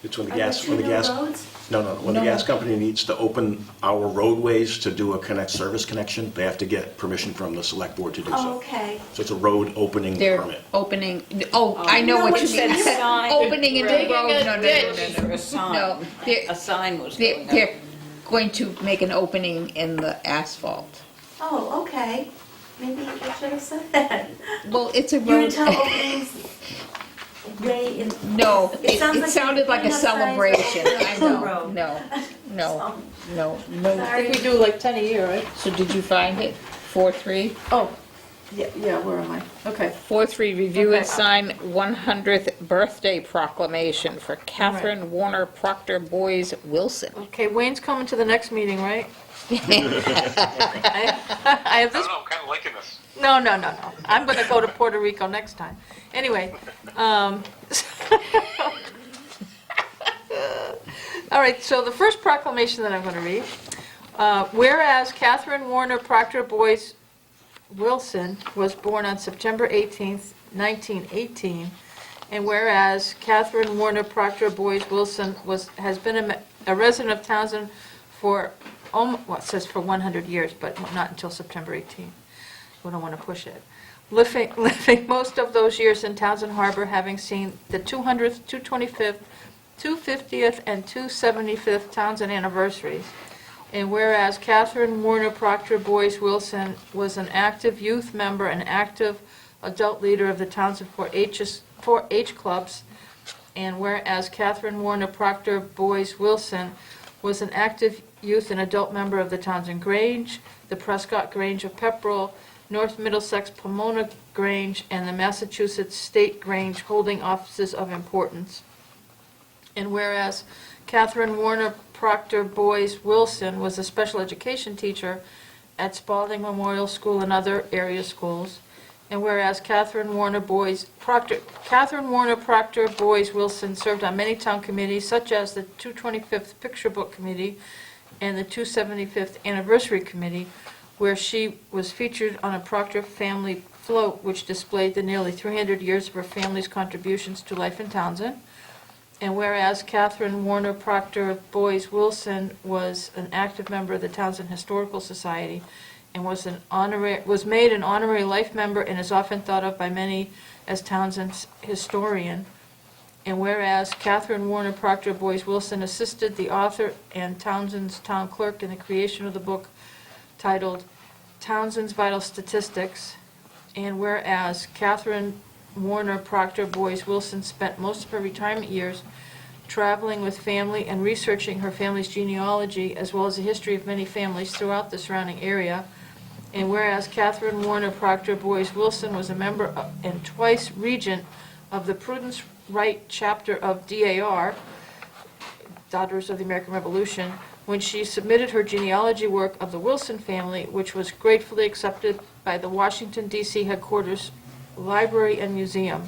Speaker 5: It's when the
Speaker 8: Are there
Speaker 5: gas,
Speaker 8: two
Speaker 5: when the
Speaker 8: new
Speaker 5: gas,
Speaker 8: roads?
Speaker 5: no, when the
Speaker 1: No.
Speaker 5: gas company needs to open our roadways to do a service connection, they have to get permission from the select board to do
Speaker 8: Oh,
Speaker 5: so.
Speaker 8: okay.
Speaker 5: So it's a road opening
Speaker 1: They're
Speaker 5: permit.
Speaker 1: opening, oh, I know
Speaker 8: know
Speaker 1: what
Speaker 8: what
Speaker 1: you
Speaker 8: you
Speaker 1: mean.
Speaker 8: mean.
Speaker 7: Sign.
Speaker 1: Opening into the road, no, no,
Speaker 7: For
Speaker 1: no,
Speaker 7: a
Speaker 1: no.
Speaker 7: sign.
Speaker 1: No, they're,
Speaker 7: A sign was
Speaker 1: they're,
Speaker 7: going up.
Speaker 1: they're going to make an opening in the asphalt.
Speaker 8: Oh, okay. Maybe you should have said that.
Speaker 1: Well, it's a road.
Speaker 8: Unitil openings way in.
Speaker 1: No,
Speaker 8: It sounds
Speaker 1: it
Speaker 8: like
Speaker 1: sounded like a
Speaker 8: putting up signs for
Speaker 1: celebration.
Speaker 8: opening
Speaker 1: I
Speaker 8: up the
Speaker 1: know,
Speaker 8: road.
Speaker 1: no, no, no.
Speaker 2: I
Speaker 8: Sorry.
Speaker 2: think we do like 10 a year, right?
Speaker 1: So did you find it? 4-3?
Speaker 2: Oh, yeah, where am I? Okay.
Speaker 1: 4-3, review
Speaker 2: Okay.
Speaker 1: and sign 100th birthday proclamation for Catherine Warner Proctor Boys Wilson.
Speaker 2: Okay, Wayne's coming to the next meeting, right? I have
Speaker 3: I
Speaker 2: this,
Speaker 3: don't know, I'm kind of liking this.
Speaker 2: no. I'm gonna go to Puerto Rico next time. Anyway, all right, so the first proclamation that I'm gonna read, whereas Catherine Warner Proctor Boys Wilson was born on September 18th, 1918, and whereas Catherine Warner Proctor Boys Wilson has been a resident of Townsend for, well, it says for 100 years, but not until September 18th. We don't want to push it. Living most of those years in Townsend Harbor, having seen the 200th, 225th, 250th, and 275th Townsend anniversaries. And whereas Catherine Warner Proctor Boys Wilson was an active youth member and active adult leader of the Townsend 4-H clubs, and whereas Catherine Warner Proctor Boys Wilson was an active youth and adult member of the Townsend Grange, the Prescott Grange of Pepperell, North Middlesex Pomona Grange, and the Massachusetts State Grange holding offices of importance. And whereas Catherine Warner Proctor Boys Wilson was a special education teacher at Spalding Memorial School and other area schools. And whereas Catherine Warner Proctor Boys Wilson served on many town committees such as the 225th Picture Book Committee and the 275th Anniversary Committee, where she was featured on a Proctor family float which displayed the nearly 300 years of her family's contributions to life in Townsend. And whereas Catherine Warner Proctor Boys Wilson was an active member of the Townsend Historical Society and was made an honorary life member and is often thought of by many as Townsend's historian. And whereas Catherine Warner Proctor Boys Wilson assisted the author and Townsend's town clerk in the creation of the book titled Townsend's Vital Statistics. And whereas Catherine Warner Proctor Boys Wilson spent most of her retirement years traveling with family and researching her family's genealogy as well as the history of many families throughout the surrounding area. And whereas Catherine Warner Proctor Boys Wilson was a member and twice regent of the Prudence Wright chapter of DAR, Daughters of the American Revolution, when she submitted her genealogy work of the Wilson family, which was gratefully accepted by the Washington, D.C. headquarters Library and Museum.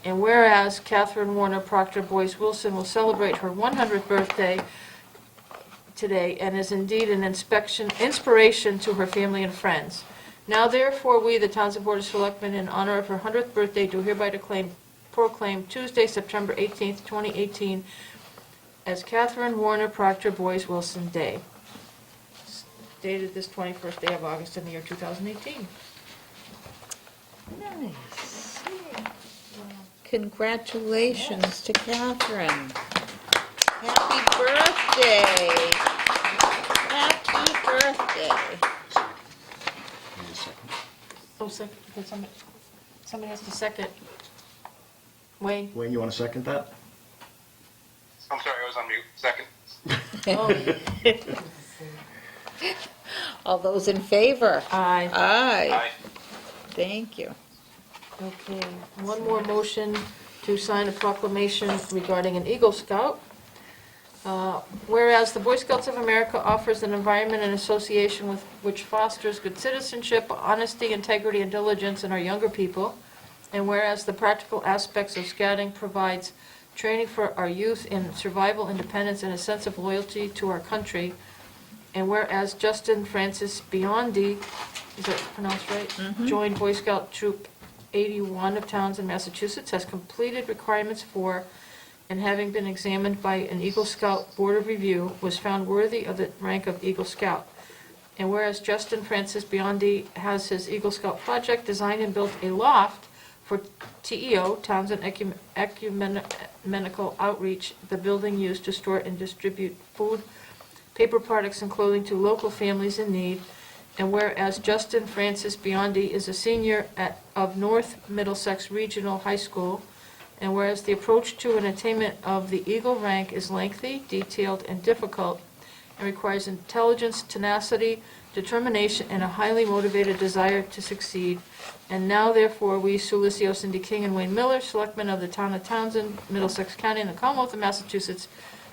Speaker 2: And whereas Catherine Warner Proctor Boys Wilson will celebrate her 100th birthday today and is indeed an inspiration to her family and friends. Now therefore we, the Townsend Board of Selectmen, in honor of her 100th birthday, do hereby proclaim Tuesday, September 18th, 2018, as Catherine Warner Proctor Boys Wilson Day. Dated this 21st day of August in the year 2018.
Speaker 1: Nice. Congratulations to Catherine. Happy birthday. Happy birthday.
Speaker 5: Need a second.
Speaker 2: Oh, second, did somebody has to second. Wayne?
Speaker 5: Wayne, you want to second that?
Speaker 3: I'm sorry, I was on mute. Second.
Speaker 1: All those in favor?
Speaker 2: Aye.
Speaker 1: Aye.
Speaker 3: Aye.
Speaker 1: Thank you.
Speaker 2: Okay, one more motion to sign a proclamation regarding an Eagle Scout. Whereas the Boy Scouts of America offers an environment and association with which fosters good citizenship, honesty, integrity, and diligence in our younger people. And whereas the practical aspects of scouting provides training for our youth in survival, independence, and a sense of loyalty to our country. And whereas Justin Francis Biondi, is that pronounced right? Joined Boy Scout Troop 81 of Townsend, Massachusetts, has completed requirements for, and having been examined by an Eagle Scout Board of Review, was found worthy of the rank of Eagle Scout. And whereas Justin Francis Biondi has his Eagle Scout project designed and built a loft for TEO, Townsend Ecumenical Outreach, the building used to store and distribute food, paper products, and clothing to local families in need. And whereas Justin Francis Biondi is a senior of North Middlesex Regional High School, and whereas the approach to an attainment of the Eagle rank is lengthy, detailed, and difficult, and requires intelligence, tenacity, determination, and a highly motivated desire to succeed. And now, therefore, we, Sulicio, Cindy King, and Wayne Miller, selectmen of the town of Townsend, Middlesex County, and the Commonwealth of Massachusetts,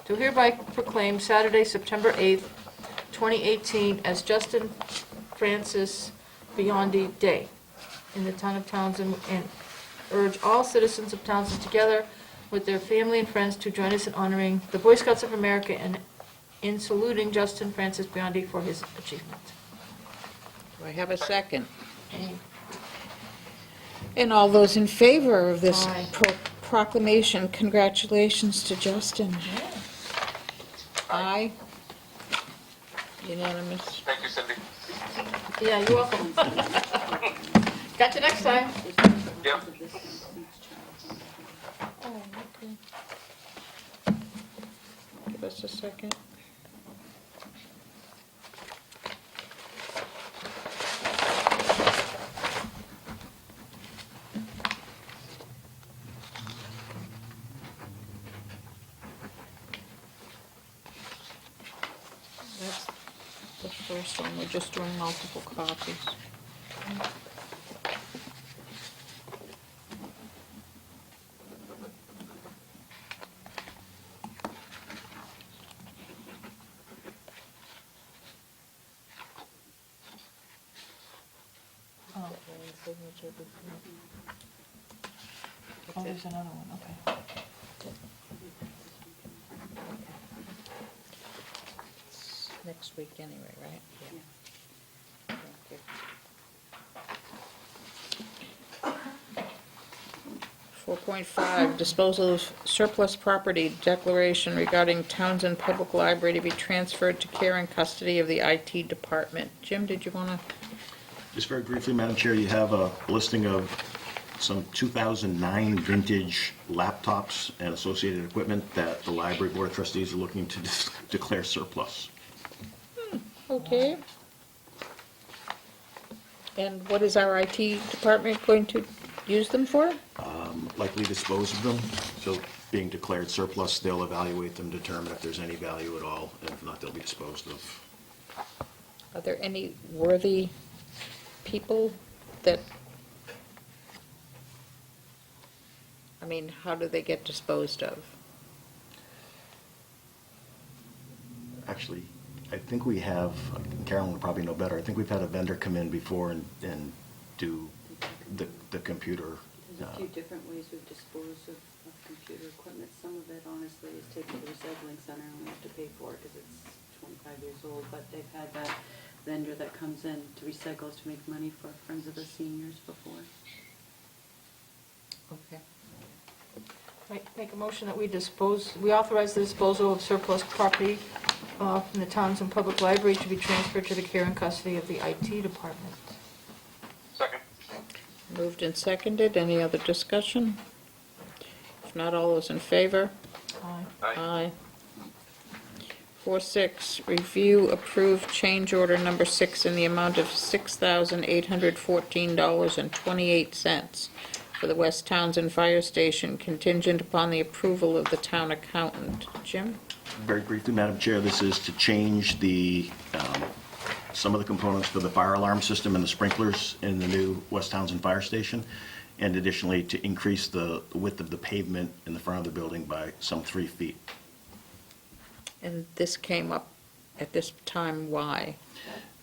Speaker 2: do hereby proclaim Saturday, September 8th, 2018, as Justin Francis Biondi Day in the town of Townsend, and urge all citizens of Townsend, together with their family and friends, to join us in honoring the Boy Scouts of America and in saluting Justin Francis Biondi for his achievement.
Speaker 1: Do I have a second? And all those in favor of this
Speaker 2: Aye.
Speaker 1: proclamation, congratulations to Justin. Aye. Unanimous.
Speaker 3: Thank you, Cindy.
Speaker 2: Yeah, you're welcome. Got you next time.
Speaker 3: Yep.
Speaker 1: Oh, okay. Give us a second. That's the first one, we're just doing multiple copies.
Speaker 2: Oh, there's another one, okay.
Speaker 1: Next week anyway, right? Yeah. Thank you. 4.5, disposal of surplus property declaration regarding Townsend Public Library to be transferred to care and custody of the IT department. Jim, did you want to?
Speaker 5: Just very briefly, Madam Chair, you have a listing of some 2009 vintage laptops and associated equipment that the Library Board of Trustees are looking to declare surplus.
Speaker 1: Okay. And what is our IT department going to use them for?
Speaker 5: Likely dispose of them, so being declared surplus, they'll evaluate them, determine if there's any value at all, and if not, they'll be disposed of.
Speaker 1: Are there any worthy people that, I mean, how do they get disposed of?
Speaker 5: Actually, I think we have, Carolyn would probably know better, I think we've had a vendor come in before and do the computer.
Speaker 8: There's a few different ways we dispose of computer equipment. Some of it honestly is taken to the recycling center and we have to pay for it because it's 25 years old. But they've had that vendor that comes in to recycle to make money for Friends of the Seniors before.
Speaker 1: Okay.
Speaker 2: Make a motion that we authorize the disposal of surplus property from the Townsend Public Library to be transferred to the care and custody of the IT department.
Speaker 3: Second.
Speaker 1: Moved and seconded. Any other discussion? If not, all those in favor?
Speaker 2: Aye.
Speaker 3: Aye.
Speaker 1: Aye. 4.6, review approved change order number 6 in the amount of $6,814.28 for the West Townsend Fire Station, contingent upon the approval of the town accountant. Jim?
Speaker 5: Very briefly, Madam Chair, this is to change some of the components for the fire alarm system and the sprinklers in the new West Townsend Fire Station, and additionally to increase the width of the pavement in the front of the building by some 3 feet.
Speaker 1: And this came up at this time, why?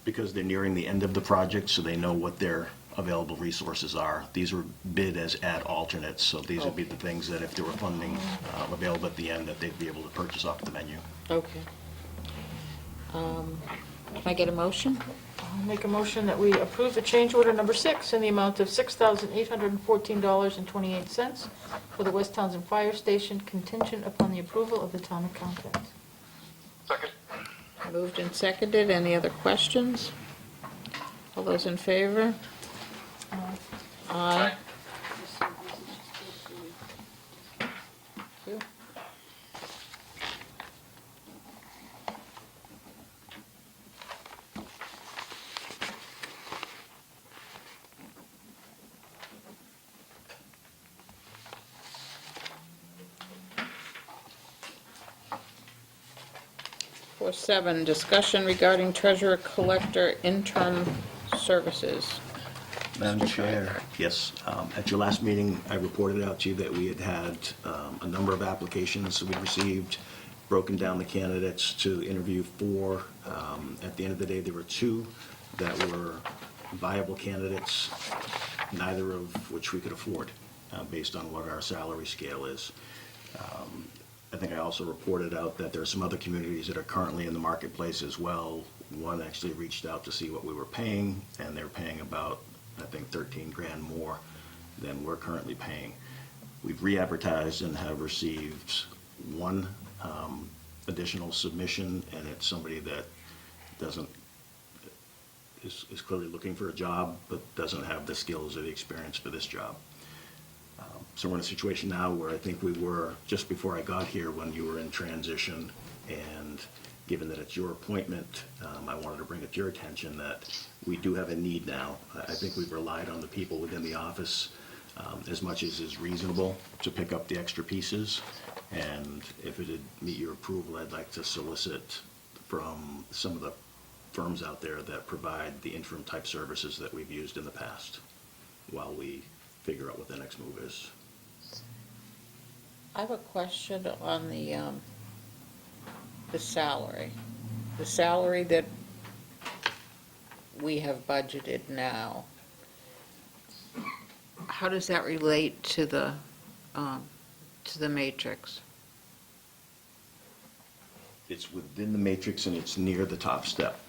Speaker 5: Because they're nearing the end of the project, so they know what their available resources are. These were bid as ad alternates, so these would be the things that if there were funding available at the end, that they'd be able to purchase off the menu.
Speaker 1: Okay. Can I get a motion?
Speaker 2: I'll make a motion that we approve the change order number 6 in the amount of $6,814.28 for the West Townsend Fire Station, contingent upon the approval of the town accountant.
Speaker 3: Second.
Speaker 1: Moved and seconded. Any other questions? All those in favor? Aye. For 7, discussion regarding treasurer collector interim services.
Speaker 5: Madam Chair. Yes. At your last meeting, I reported out to you that we had had a number of applications that we received, broken down the candidates to interview 4. At the end of the day, there were 2 that were viable candidates, neither of which we could afford based on what our salary scale is. I think I also reported out that there are some other communities that are currently in the marketplace as well. One actually reached out to see what we were paying, and they're paying about, I think, 13 grand more than we're currently paying. We've re-advertised and have received 1 additional submission, and it's somebody that is clearly looking for a job, but doesn't have the skills or the experience for this job. So we're in a situation now where I think we were just before I got here when you were in transition, and given that it's your appointment, I wanted to bring it to your attention that we do have a need now. I think we've relied on the people within the office as much as is reasonable to pick up the extra pieces, and if it would meet your approval, I'd like to solicit from some of the firms out there that provide the interim type services that we've used in the past while we figure out what the next move is.
Speaker 1: I have a question on the salary. The salary that we have budgeted now, how does that relate to the matrix?
Speaker 5: It's within the matrix and it's near the top step.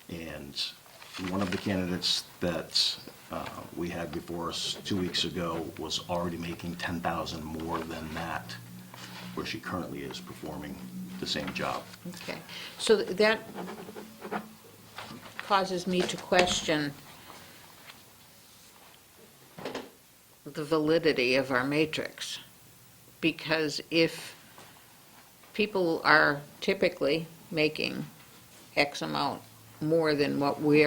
Speaker 5: And one of the candidates that we had before us 2 weeks ago was already making $10,000 more than that, where she currently is performing the same job.
Speaker 1: Okay, so that causes me to question the validity of our matrix, because if people are typically making X amount more than what we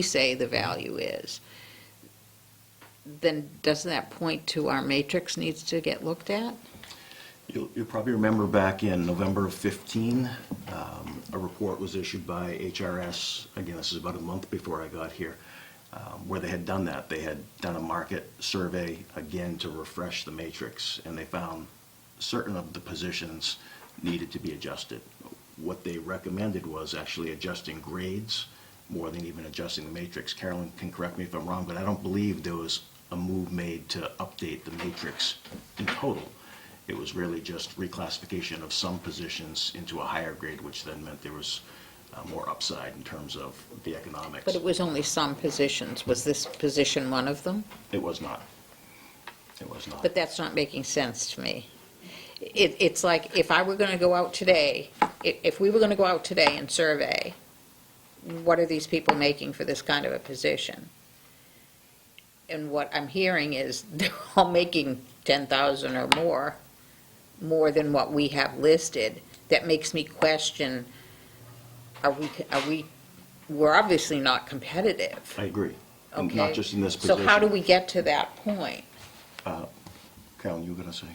Speaker 1: say the value is, then doesn't that point to our matrix needs to get looked at?
Speaker 5: You'll probably remember back in November of 15, a report was issued by HRS, again, this is about a month before I got here, where they had done that. They had done a market survey, again, to refresh the matrix, and they found certain of the positions needed to be adjusted. What they recommended was actually adjusting grades more than even adjusting the matrix. Carolyn can correct me if I'm wrong, but I don't believe there was a move made to update the matrix in total. It was really just reclassification of some positions into a higher grade, which then meant there was more upside in terms of the economics.
Speaker 1: But it was only some positions. Was this position one of them?
Speaker 5: It was not. It was not.
Speaker 1: But that's not making sense to me. It's like if I were going to go out today, if we were going to go out today and survey, what are these people making for this kind of a position? And what I'm hearing is they're all making $10,000 or more, more than what we have listed, that makes me question, we're obviously not competitive.
Speaker 5: I agree. And
Speaker 1: Okay.
Speaker 5: not just in this position.
Speaker 1: So how do we get to that point?
Speaker 5: Carolyn, you were going to say?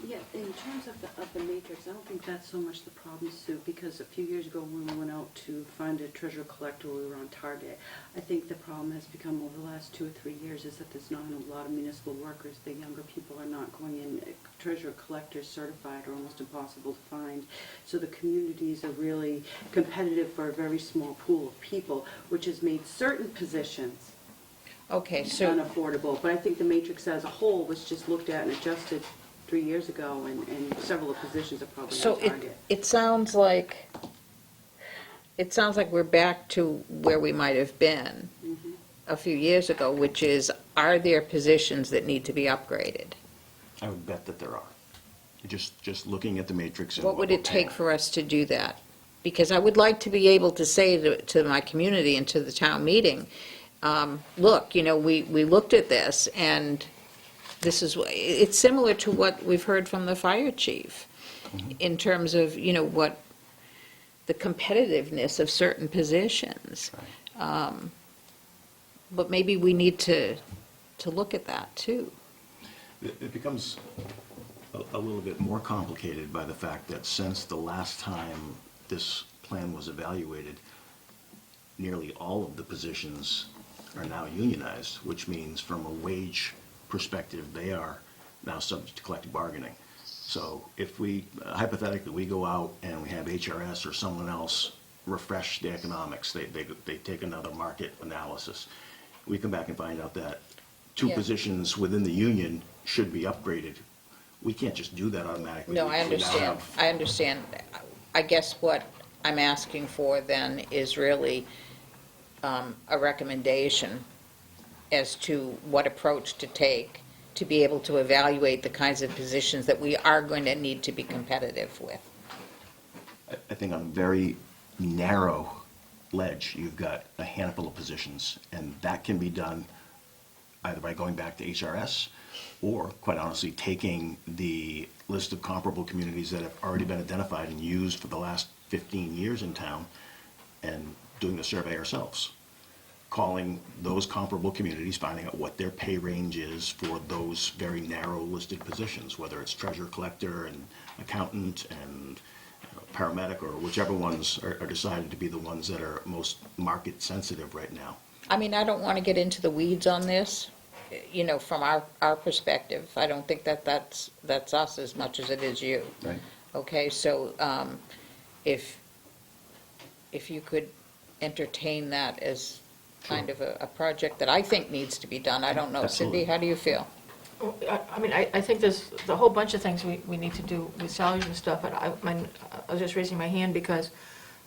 Speaker 8: Yeah, in terms of the matrix, I don't think that's so much the problem, Sue, because a few years ago when we went out to find a treasurer collector, we were on target. I think the problem has become over the last 2 or 3 years is that there's not a lot of municipal workers. The younger people are not going in. Treasurer collectors certified are almost impossible to find. So the communities are really competitive for a very small pool of people, which has made certain positions
Speaker 1: Okay, so,
Speaker 8: unaffordable. But I think the matrix as a whole was just looked at and adjusted 3 years ago, and several of the positions are probably
Speaker 1: so
Speaker 8: on target.
Speaker 1: it sounds like we're back to where we might have been
Speaker 8: Mhm.
Speaker 1: a few years ago, which is, are there positions that need to be upgraded?
Speaker 5: I would bet that there are. Just looking at the matrix. And
Speaker 1: What would
Speaker 5: we're
Speaker 1: it take
Speaker 5: paying.
Speaker 1: for us to do that? Because I would like to be able to say to my community and to the town meeting, look, we looked at this, and this is, it's similar to what we've heard from the fire chief in terms of, what the competitiveness of certain positions. But maybe we need to look at that, too.
Speaker 5: It becomes a little bit more complicated by the fact that since the last time this plan was evaluated, nearly all of the positions are now unionized, which means from a wage perspective, they are now subject to collective bargaining. So if we, hypothetically, we go out and we have HRS or someone else refresh the economics, they take another market analysis, we come back and find out that two
Speaker 1: Yeah.
Speaker 5: positions within the union should be upgraded. We can't just do that automatically.
Speaker 1: No, I
Speaker 5: We now
Speaker 1: understand.
Speaker 5: have-
Speaker 1: I understand. I guess what I'm asking for then is really a recommendation as to what approach to take to be able to evaluate the kinds of positions that we are going to need to be competitive with.
Speaker 5: I think on a very narrow ledge, you've got a handful of positions, and that can be done either by going back to HRS or, quite honestly, taking the list of comparable communities that have already been identified and used for the last 15 years in town and doing the survey ourselves. Calling those comparable communities, finding out what their pay range is for those very narrow listed positions, whether it's treasurer collector and accountant and paramedic or whichever ones are decided to be the ones that are most market sensitive right now.
Speaker 1: I mean, I don't want to get into the weeds on this, from our perspective. I don't think that's us as much as it is you.
Speaker 5: Right.
Speaker 1: Okay, so if you could entertain that as kind of a project that I think needs to be done. I don't know.
Speaker 5: Absolutely.
Speaker 1: Cindy, how do you feel?
Speaker 2: I think there's a whole bunch of things we need to do with salaries and stuff, but I was just raising my hand because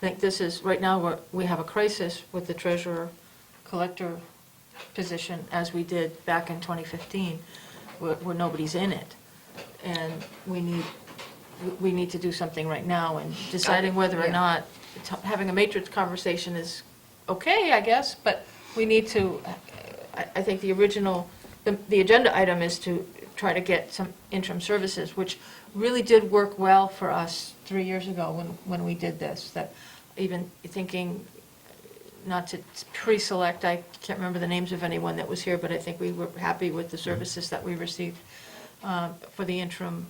Speaker 2: I think this is, right now, we have a crisis with the treasurer collector position, as we did back in 2015, where nobody's in it. And we need to do something right now, and deciding whether or
Speaker 1: Yeah.
Speaker 2: not having a matrix conversation is okay, I guess, but we need to, I think the agenda item is to try to get some interim services, which really did work well for us 3 years ago when we did this, that even thinking, not to pre-select, I can't remember the names of anyone that was here, but I think we were happy with the services that we received for the interim,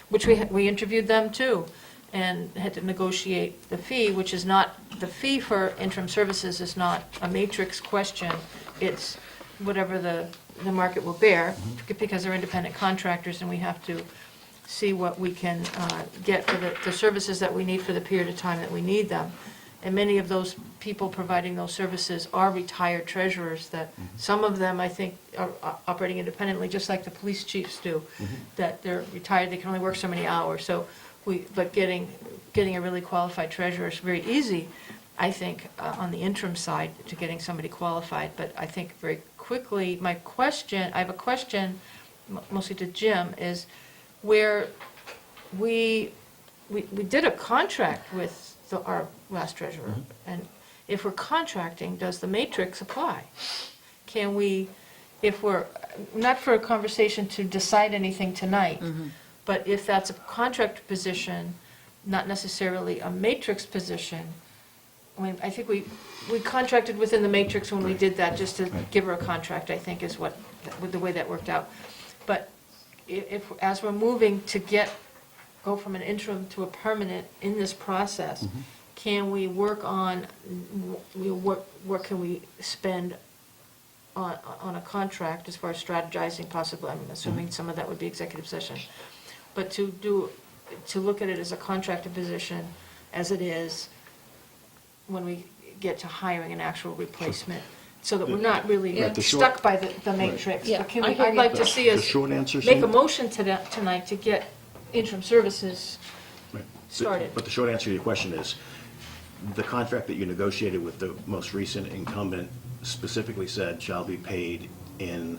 Speaker 2: which we interviewed them too, and had to negotiate the fee, which is not, the fee for interim services is not a matrix question, it's whatever the market will bear, because they're independent contractors, and we have to see what we can get for the services that we need for the period of time that we need them. And many of those people providing those services are retired treasurers, that some of them, I think, are operating independently, just like the police chiefs do, that they're retired, they can only work so many hours. So but getting a really qualified treasurer is very easy, I think, on the interim side, to getting somebody qualified. But I think very quickly, I have a question, mostly to Jim, is where we did a contract with our last treasurer, and if we're contracting, does the matrix apply? Can we, if we're, not for a conversation to decide anything tonight, But if that's a contract position, not necessarily a matrix position, I mean, I think we contracted within the matrix when we did that, just to give her a contract, I think is what, with the way that worked out. But if, as we're moving to go from an interim to a permanent in this process, can we work on, what can we spend on a contract as far as strategizing possibly? I'm assuming some of that would be executive session. But to look at it as a contracted position, as it is, when we get to hiring an actual replacement, so that we're not really
Speaker 5: Right, the short-
Speaker 2: stuck by the matrix.
Speaker 7: Yeah,
Speaker 2: But can
Speaker 7: I
Speaker 2: we,
Speaker 7: hear
Speaker 2: I'd
Speaker 7: you.
Speaker 2: like to see
Speaker 5: The
Speaker 2: us
Speaker 5: short answer,
Speaker 2: make a
Speaker 5: Sue?
Speaker 2: motion tonight to get interim services
Speaker 5: Right.
Speaker 2: started.
Speaker 5: But the short answer to your question is, the contract that you negotiated with the most recent incumbent specifically said shall be paid in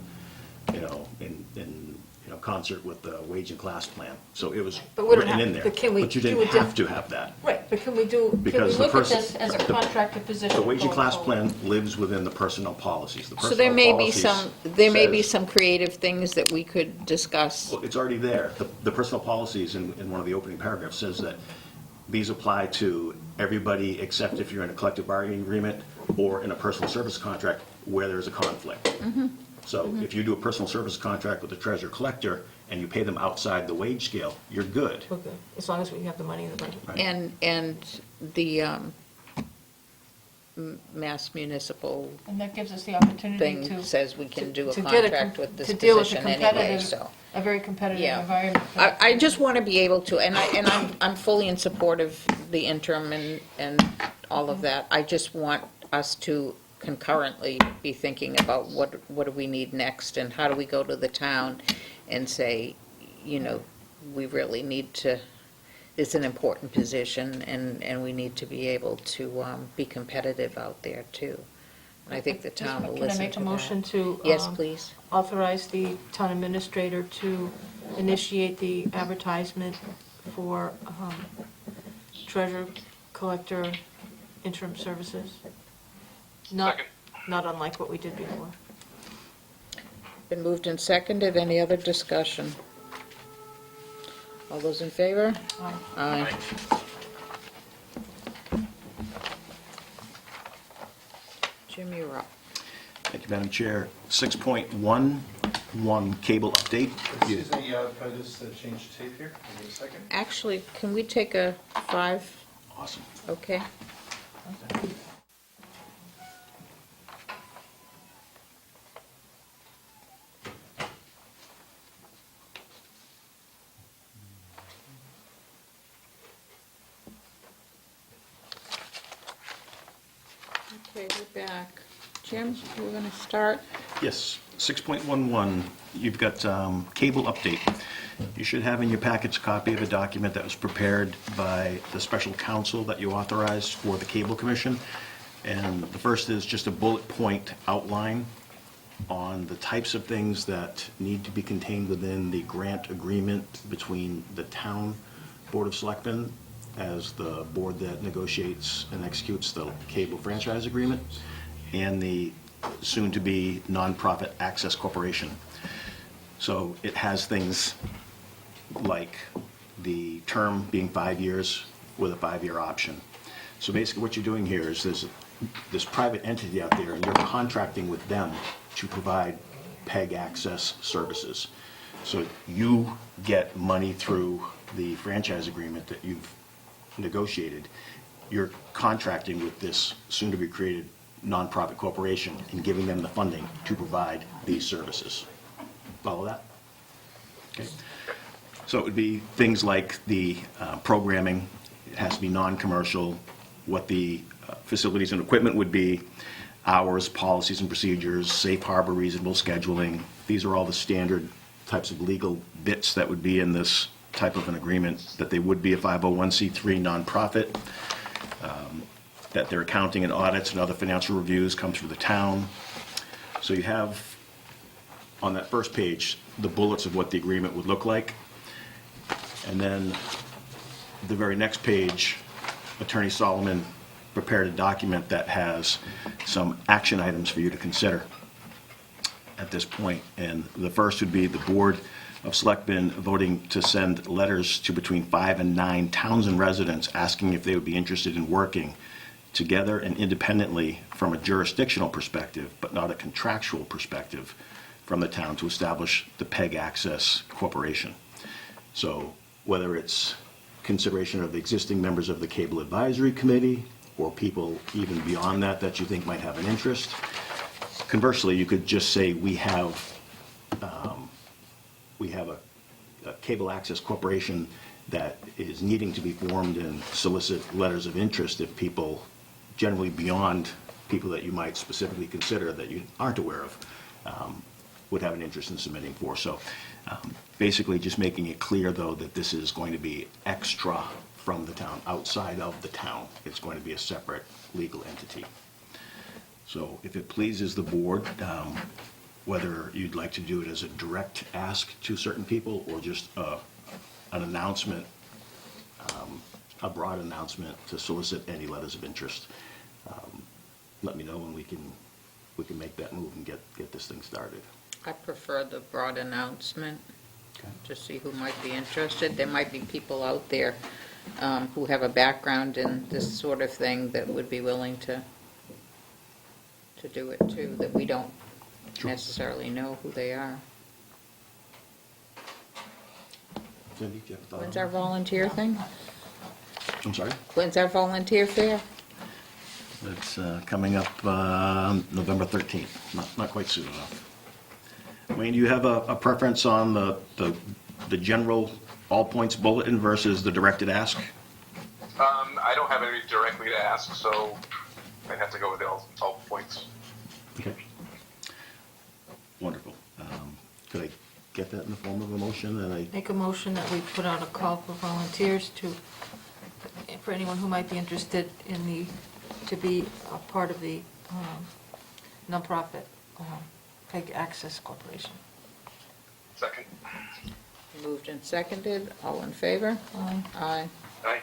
Speaker 5: concert with the wage and class plan. So it was
Speaker 2: But we don't
Speaker 5: written
Speaker 2: have-
Speaker 5: in there.
Speaker 2: but can we
Speaker 5: But you
Speaker 2: do
Speaker 5: didn't
Speaker 2: a diff-
Speaker 5: have to have that.
Speaker 2: Right, but can we
Speaker 5: Because the
Speaker 2: look at
Speaker 5: person-
Speaker 2: this as a contracted position?
Speaker 5: The wage and
Speaker 2: going
Speaker 5: class
Speaker 2: forward?
Speaker 5: plan lives within the personnel policies. The
Speaker 1: So
Speaker 5: personnel
Speaker 1: there may be
Speaker 5: policies says-
Speaker 1: some creative things that we could discuss.
Speaker 5: Well, it's already there. The personal policies in one of the opening paragraphs says that these apply to everybody except if you're in a collective bargaining agreement or in a personal service contract where there's a conflict. So if you do a personal service contract with the treasurer collector and you pay them outside the wage scale, you're good.
Speaker 2: Okay, as long as we have the money in the budget.
Speaker 5: Right.
Speaker 1: And the Mass Municipal
Speaker 2: And that gives us the opportunity
Speaker 1: thing
Speaker 2: to.
Speaker 1: says we can do a
Speaker 2: to get
Speaker 1: contract with this
Speaker 2: to deal with a
Speaker 1: position anyway,
Speaker 2: competitive-
Speaker 1: so.
Speaker 2: A very competitive
Speaker 1: Yeah.
Speaker 2: environment.
Speaker 1: I just want to be able to, and I'm fully in support of the interim and all of that. I just want us to concurrently be thinking about what do we need next, and how do we go to the town and say, we really need to, it's an important position, and we need to be able to be competitive out there, too. And I think the town will listen to that.
Speaker 2: Can I make a motion to?
Speaker 1: Yes, please.
Speaker 2: Authorize the town administrator to initiate the advertisement for treasurer collector interim services? Not,
Speaker 3: Second.
Speaker 2: not unlike what we did before.
Speaker 1: Been moved and seconded. Any other discussion? All those in favor?
Speaker 2: Aye.
Speaker 1: Aye. Jim, you're up.
Speaker 5: Thank you, Madam Chair. 6.11, cable update.
Speaker 14: Excuse me, can I just change the tape here? Give me a second.
Speaker 1: Actually, can we take a 5?
Speaker 5: Awesome.
Speaker 1: Okay. Okay, we're back. Jim, we're going to start.
Speaker 5: Yes, 6.11, you've got cable update. You should have in your packets a copy of a document that was prepared by the special counsel that you authorized for the Cable Commission. And the first is just a bullet point outline on the types of things that need to be contained within the grant agreement between the town Board of Selectmen as the board that negotiates and executes the cable franchise agreement, and the soon-to-be nonprofit access corporation. So it has things like the term being 5 years with a 5-year option. So basically what you're doing here is there's this private entity out there, and you're contracting with them to provide PEG access services. So you get money through the franchise agreement that you've negotiated. You're contracting with this soon-to-be-created nonprofit corporation and giving them the funding to provide these services. Follow that? Okay. So it would be things like the programming. It has to be non-commercial, what the facilities and equipment would be, hours, policies and procedures, safe harbor, reasonable scheduling. These are all the standard types of legal bits that would be in this type of an agreement, that they would be a 501c3 nonprofit, that their accounting and audits and other financial reviews come through the town. So you have on that first page the bullets of what the agreement would look like. And then the very next page, Attorney Solomon prepared a document that has some action items for you to consider. at this point. And the first would be the Board of Selectmen voting to send letters to between 5 and 9 Townsend residents asking if they would be interested in working together and independently from a jurisdictional perspective, but not a contractual perspective, from the town to establish the PEG Access Corporation. So whether it's consideration of the existing members of the Cable Advisory Committee or people even beyond that that you think might have an interest. Conversely, you could just say we have a cable access corporation that is needing to be formed and solicit letters of interest if people, generally beyond people that you might specifically consider that you aren't aware of, would have an interest in submitting for. So basically just making it clear, though, that this is going to be extra from the town, outside of the town. It's going to be a separate legal entity. So if it pleases the board, whether you'd like to do it as a direct ask to certain people or just an announcement, a broad announcement to solicit any letters of interest, let me know and we can make that move and get this thing started.
Speaker 1: I prefer the broad announcement
Speaker 5: Okay.
Speaker 1: to see who might be interested. There might be people out there who have a background in this sort of thing that would be willing to do it too, that we don't
Speaker 5: Sure.
Speaker 1: necessarily know who they are.
Speaker 5: Cindy, do you have a thought
Speaker 1: When's
Speaker 5: on
Speaker 1: our volunteer thing?
Speaker 5: that? I'm sorry?
Speaker 1: When's our volunteer fair?
Speaker 5: It's coming up November 13th, not quite soon enough. Wayne, do you have a preference on the general all points bulletin versus the directed ask?
Speaker 3: I don't have any directly to ask, so I'd have to go with the all points.
Speaker 5: Okay. Wonderful. Could I get that in the form of a motion? And I
Speaker 2: Make a motion that we put out a call for volunteers for anyone who might be interested to be a part of the nonprofit PEG Access Corporation.
Speaker 3: Second.
Speaker 1: Moved and seconded, all in favor?
Speaker 2: Aye.
Speaker 1: Aye.
Speaker 3: Aye.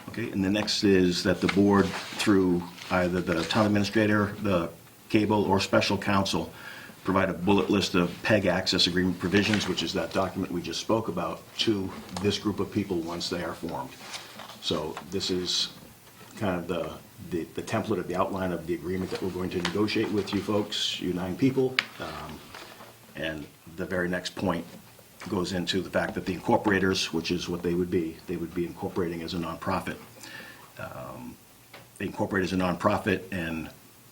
Speaker 5: Okay, and the next is that the board, through either the town administrator, the cable, or special counsel, provide a bullet list of PEG access agreement provisions, which is that document we just spoke about, to this group of people once they are formed. So this is kind of the template of the outline of the agreement that we're going to negotiate with you folks, you 9 people. And the very next point goes into the fact that the incorporators, which is what they would be incorporating as a nonprofit. They incorporate as a nonprofit, and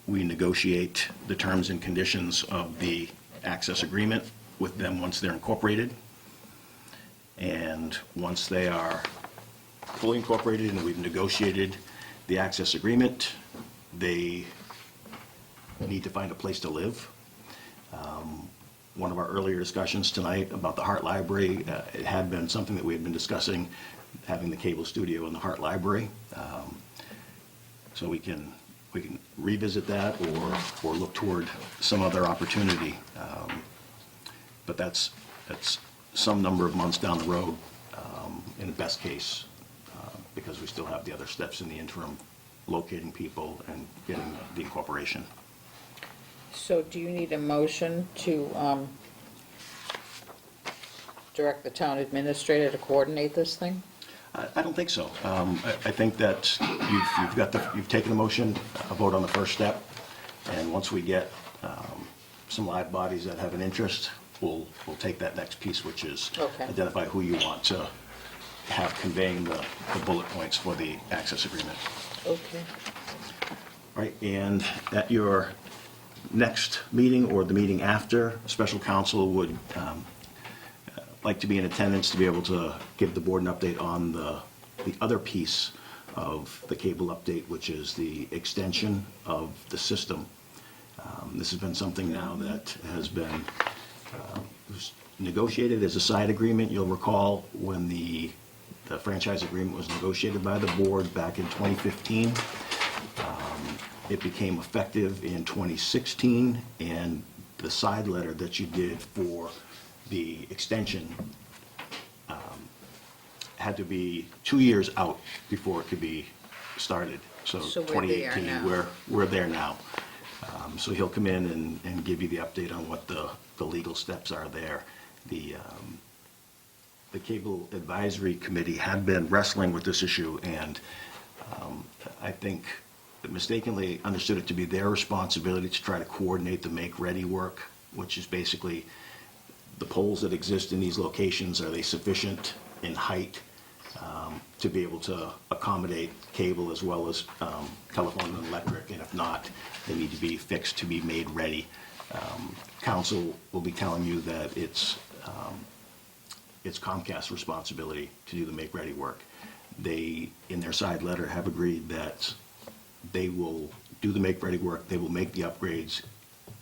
Speaker 5: we negotiate the terms and conditions of the access agreement with them once they're incorporated. And once they are fully incorporated and we've negotiated the access agreement, they need to find a place to live. One of our earlier discussions tonight about the Hart Library, it had been something that we had been discussing, having the cable studio in the Hart Library. So we can revisit that or look toward some other opportunity. But that's some number of months down the road, in the best case, because we still have the other steps in the interim, locating people and getting the incorporation.
Speaker 1: So do you need a motion to direct the town administrator to coordinate this thing?
Speaker 5: I don't think so. I think that you've taken a motion, a vote on the first step, and once we get some live bodies that have an interest, we'll take that next piece, which is
Speaker 1: Okay.
Speaker 5: identify who you want to have conveying the bullet points for the access agreement.
Speaker 1: Okay.
Speaker 5: Right, and at your next meeting or the meeting after, special counsel would like to be in attendance to be able to give the board an update on the other piece of the cable update, which is the extension of the system. This has been something now that has been negotiated as a side agreement. You'll recall when the franchise agreement was negotiated by the board back in 2015. It became effective in 2016, and the side letter that you did for the extension had to be 2 years out before it could be started. So
Speaker 1: So we're there
Speaker 5: 2018,
Speaker 1: now.
Speaker 5: we're there now. So he'll come in and give you the update on what the legal steps are there. The Cable Advisory Committee had been wrestling with this issue, and I think that mistakenly understood it to be their responsibility to try to coordinate the make-ready work, which is basically the poles that exist in these locations, are they sufficient in height to be able to accommodate cable as well as telephone and electric, and if not, they need to be fixed to be made ready. Council will be telling you that it's Comcast's responsibility to do the make-ready work. They, in their side letter, have agreed that they will do the make-ready work, they will make the upgrades,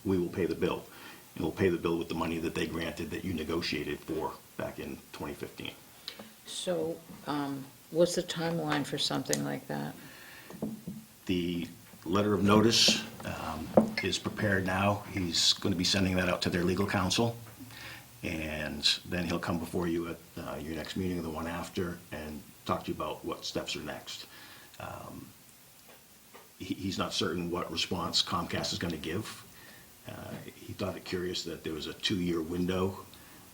Speaker 5: we will pay the bill. And we'll pay the bill with the money that they granted, that you negotiated for back in 2015.
Speaker 1: So, what's the timeline for something like that?
Speaker 5: The letter of notice is prepared now. He's going to be sending that out to their legal counsel. And then he'll come before you at your next meeting or the one after and talk to you about what steps are next. He's not certain what response Comcast is going to give. He thought it curious that there was a 2-year window,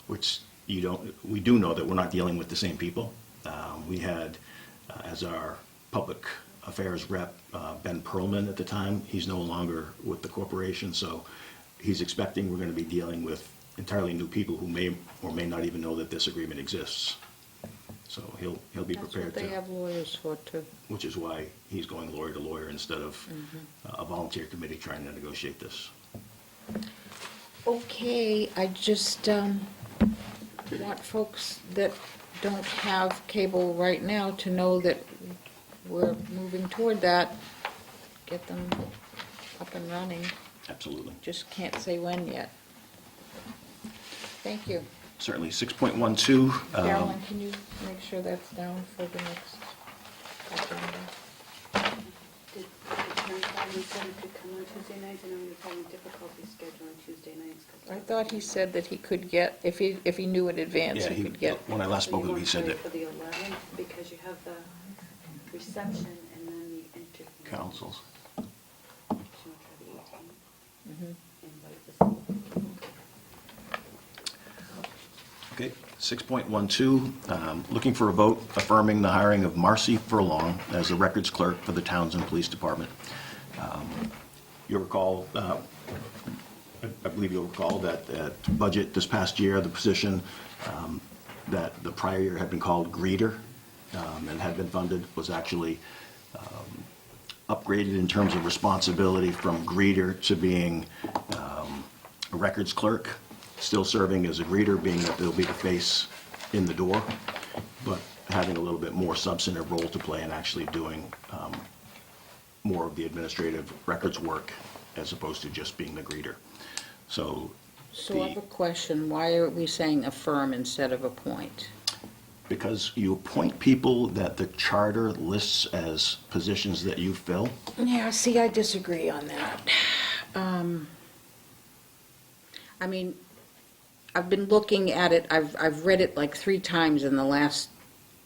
Speaker 5: which we do know that we're not dealing with the same people. We had, as our public affairs rep, Ben Perlman at the time. He's no longer with the corporation, so he's expecting we're going to be dealing with entirely new people who may or may not even know that this agreement exists. So he'll be prepared to.
Speaker 1: That's what they have lawyers for, too.
Speaker 5: Which is why he's going lawyer to lawyer instead of a volunteer committee trying to negotiate this.
Speaker 1: Okay, I just want folks that don't have cable right now to know that we're moving toward that. Get them up and running.
Speaker 5: Absolutely.
Speaker 1: Just can't say when yet. Thank you.
Speaker 5: Certainly. 6.12.
Speaker 1: Carolyn, can you make sure that's down for the next agenda?
Speaker 8: Did Attorney Baldwin said he could come on Tuesday nights, and I'm having difficulty scheduling Tuesday nights.
Speaker 1: I thought he said that he could get, if he knew in advance,
Speaker 5: Yeah,
Speaker 1: he could get.
Speaker 5: when I last spoke with him, he said that
Speaker 8: For the 11th, because you have the reception and then the interview.
Speaker 5: councils.
Speaker 8: So I'll try the 18th.
Speaker 1: Mhm.
Speaker 8: Invite the-
Speaker 5: Okay, 6.12, looking for a vote affirming the hiring of Marcy Furlong as the records clerk for the Townsend Police Department. You'll recall, I believe you'll recall that at budget this past year, the position that the prior year had been called greeter and had been funded was actually upgraded in terms of responsibility from greeter to being a records clerk, still serving as a greeter, being that they'll be the face in the door, but having a little bit more substantive role to play and actually doing more of the administrative records work as opposed to just being the greeter. So
Speaker 1: I have a question. Why are we saying affirm instead of appoint?
Speaker 5: because you appoint people that the charter lists as positions that you fill.
Speaker 1: Yeah, see, I disagree on that. I mean, I've been looking at it, I've read it like 3 times in the last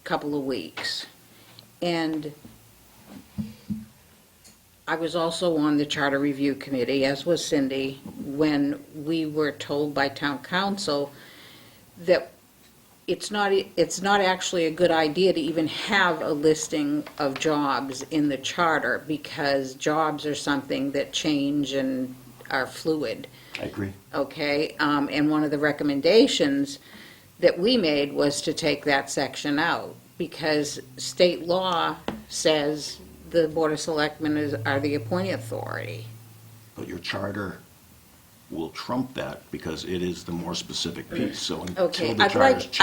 Speaker 1: couple of weeks. And I was also on the Charter Review Committee, as was Cindy, when we were told by town council that it's not actually a good idea to even have a listing of jobs in the charter, because jobs are something that change and are fluid.
Speaker 5: I agree.
Speaker 1: Okay, and one of the recommendations that we made was to take that section out, because state law says the Board of Selectmen are the appointing authority.
Speaker 5: But your charter will trump that because it is the more specific piece, so
Speaker 1: Okay,
Speaker 5: until the charter's changed.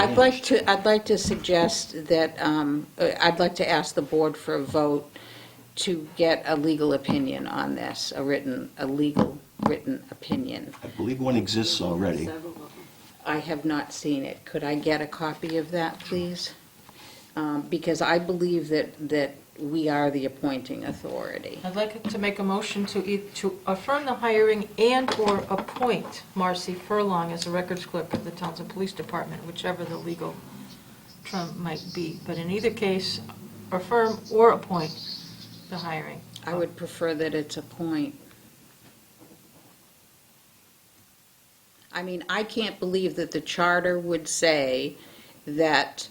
Speaker 1: I'd like to suggest that, I'd like to ask the board for a vote to get a legal opinion on this, a legal written opinion.
Speaker 5: I believe one exists already.
Speaker 8: Several of them.
Speaker 1: I have not seen it. Could I get a copy of that, please? Because I believe that we are the appointing authority.
Speaker 2: I'd like to make a motion to affirm the hiring and/or appoint Marcy Furlong as a records clerk of the Townsend Police Department, whichever the legal term might be. But in either case, affirm or appoint the hiring.
Speaker 1: I would prefer that it's appoint.
Speaker 7: I mean, I can't believe that the charter would say that,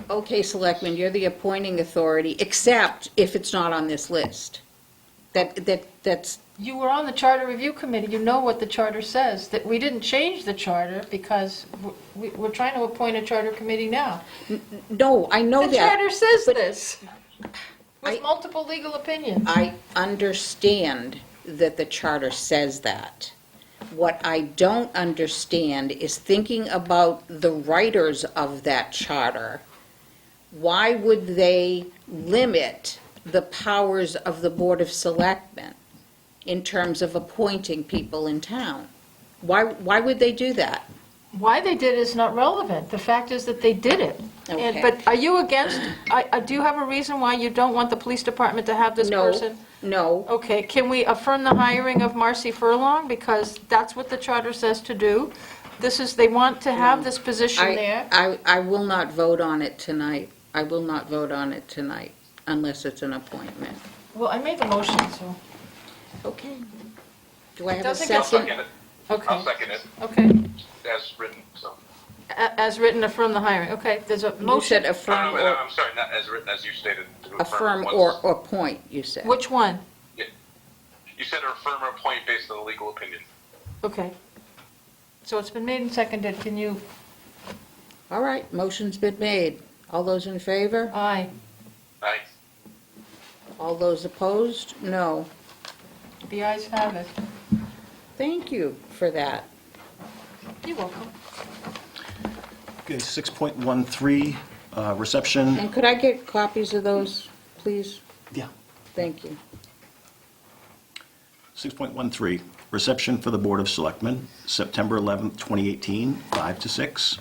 Speaker 7: okay, selectmen, you're the appointing authority, except if it's not on this list. That's,
Speaker 2: You were on the Charter Review Committee, you know what the charter says, that we didn't change the charter because we're trying to appoint a charter committee now.
Speaker 7: no, I know
Speaker 2: The
Speaker 7: that.
Speaker 2: charter says
Speaker 7: but
Speaker 2: this, with multiple legal opinions.
Speaker 7: I understand that the charter says that. What I don't understand is thinking about the writers of that charter. Why would they limit the powers of the Board of Selectmen in terms of appointing people in town? Why would they do that?
Speaker 2: Why they did it is not relevant. The fact is that they did it.
Speaker 7: Okay.
Speaker 2: But are you against, do you have a reason why you don't want the police department to have this person?
Speaker 7: No,
Speaker 2: Okay, can we affirm the hiring of Marcy Furlong? Because that's what the charter says to do. They want to have this position there.
Speaker 7: I will not vote on it tonight. I will not vote on it tonight unless it's an appointment.
Speaker 2: Well, I made the motion, so,
Speaker 7: Okay. Do I have a
Speaker 2: Doesn't
Speaker 3: I'll
Speaker 2: get-
Speaker 7: second?
Speaker 3: second it.
Speaker 2: okay,
Speaker 3: I'll second it
Speaker 2: okay.
Speaker 3: as written, so.
Speaker 2: As written, affirm the hiring. Okay, there's a
Speaker 7: You
Speaker 2: motion.
Speaker 7: said
Speaker 3: No,
Speaker 7: affirm
Speaker 3: no,
Speaker 7: or,
Speaker 3: I'm sorry, not as written, as you stated. To
Speaker 7: affirm
Speaker 3: once-
Speaker 7: or appoint, you said.
Speaker 2: Which one?
Speaker 3: You said affirm or appoint based on the legal opinion.
Speaker 2: Okay. So it's been made and seconded. Can you,
Speaker 7: All right, motion's been made. All those in favor?
Speaker 2: aye.
Speaker 3: Aye.
Speaker 7: All those opposed? No.
Speaker 2: The ayes have it.
Speaker 7: Thank you for that.
Speaker 2: You're welcome.
Speaker 5: Okay, 6.13, reception.
Speaker 7: And could I get copies of those, please?
Speaker 5: Yeah.
Speaker 7: Thank you.
Speaker 5: 6.13, reception for the Board of Selectmen, September 11th, 2018, 5 to 6.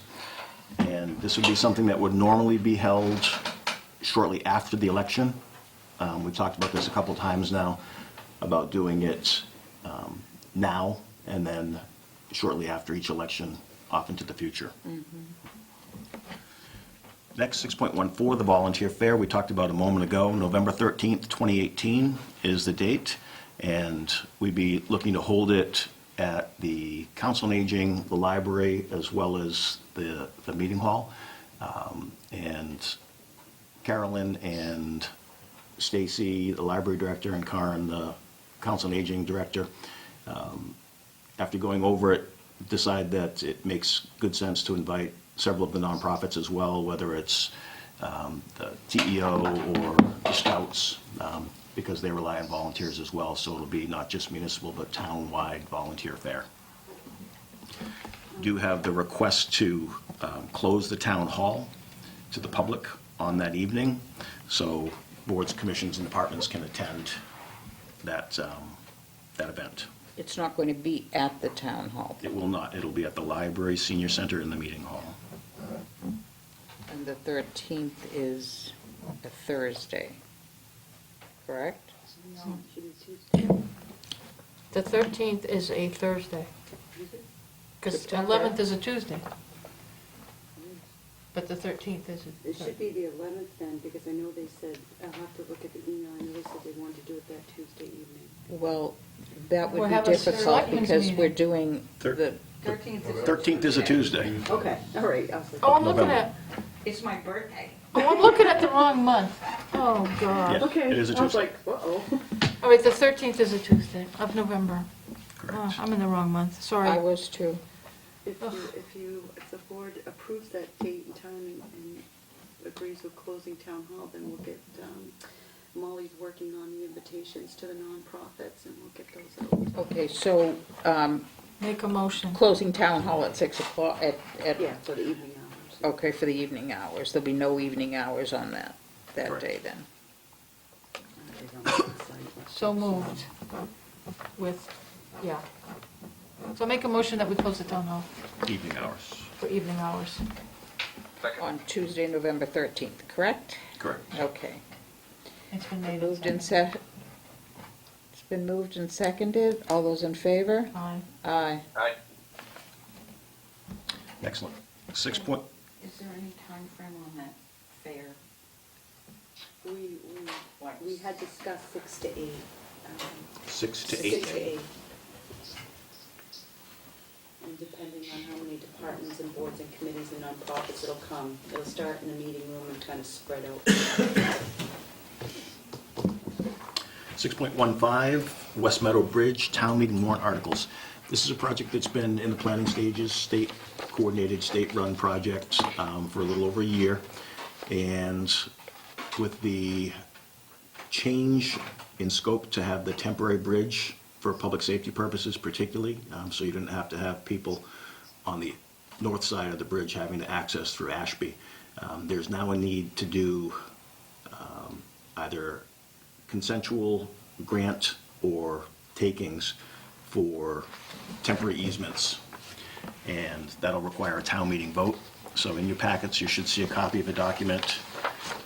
Speaker 5: And this would be something that would normally be held shortly after the election. We've talked about this a couple times now, about doing it now and then shortly after each election, off into the future. Next, 6.14, the volunteer fair. We talked about a moment ago. November 13th, 2018 is the date. And we'd be looking to hold it at the Council on Aging, the library, as well as the meeting hall. And Carolyn and Stacy, the library director, and Karen, the Council on Aging director, after going over it, decide that it makes good sense to invite several of the nonprofits as well, whether it's the TEO or the Scouts, because they rely on volunteers as well, so it'll be not just municipal, but town-wide volunteer fair. Do have the request to close the town hall to the public on that evening, so boards, commissions, and departments can attend that event.
Speaker 7: It's not going to be at the town hall.
Speaker 5: It will not, it'll be at the library, senior center, and the meeting hall.
Speaker 7: And the 13th is a Thursday, correct?
Speaker 2: The 13th is a Thursday. Because the 11th is a Tuesday. But the 13th is a...
Speaker 8: It should be the 11th then, because I know they said, I'll have to look at the email, I know they said they wanted to do it that Tuesday evening.
Speaker 7: Well, that
Speaker 2: We'll
Speaker 7: would be
Speaker 2: have a
Speaker 7: difficult
Speaker 2: selectmen's
Speaker 7: because
Speaker 2: meeting.
Speaker 7: we're doing the,
Speaker 5: 13th is a Tuesday.
Speaker 8: Okay, all right, I'll say.
Speaker 2: Oh, I'm looking
Speaker 5: November.
Speaker 2: at,
Speaker 7: it's my birthday.
Speaker 2: oh, I'm looking at the wrong month. Oh, God.
Speaker 5: Yeah, it is a Tuesday.
Speaker 8: uh-oh.
Speaker 2: All right, the 13th is a Tuesday of November.
Speaker 5: Correct.
Speaker 2: Oh, I'm in the wrong month,
Speaker 7: I
Speaker 2: sorry.
Speaker 7: was too.
Speaker 8: If the board approves that date and time and agrees with closing town hall, then we'll get, Molly's working on the invitations to the nonprofits, and we'll get those out.
Speaker 7: Okay, so,
Speaker 2: Make a motion.
Speaker 7: closing town hall at 6 o'clock,
Speaker 8: Yeah, for the evening hours.
Speaker 7: okay, for the evening hours. There'll be no evening hours on that
Speaker 5: Correct.
Speaker 7: day then.
Speaker 2: So moved with, yeah. So make a motion that we close the town hall
Speaker 5: Evening hours.
Speaker 2: for evening hours.
Speaker 3: Second.
Speaker 7: On Tuesday, November 13th, correct?
Speaker 5: Correct.
Speaker 7: Okay.
Speaker 2: It's been made and
Speaker 7: Moved and
Speaker 2: seconded.
Speaker 7: It's been moved and seconded. All those in favor?
Speaker 2: Aye.
Speaker 7: Aye.
Speaker 3: Aye.
Speaker 5: Excellent. 6.
Speaker 7: Is there any time frame on that fair?
Speaker 8: We had discussed 6 to 8.
Speaker 5: 6 to
Speaker 8: 6
Speaker 5: 8.
Speaker 8: to 8. depending on how many departments and boards and committees and nonprofits it'll come. It'll start in the meeting room and kind of spread out.
Speaker 5: 6.15, West Meadow Bridge, town meeting warrant articles. This is a project that's been in the planning stages, state-coordinated, state-run project for a little over a year. And with the change in scope to have the temporary bridge for public safety purposes particularly, so you didn't have to have people on the north side of the bridge having to access through Ashby. There's now a need to do either consensual grant or takings for temporary easements, and that'll require a town meeting vote. So in your packets, you should see a copy of a document,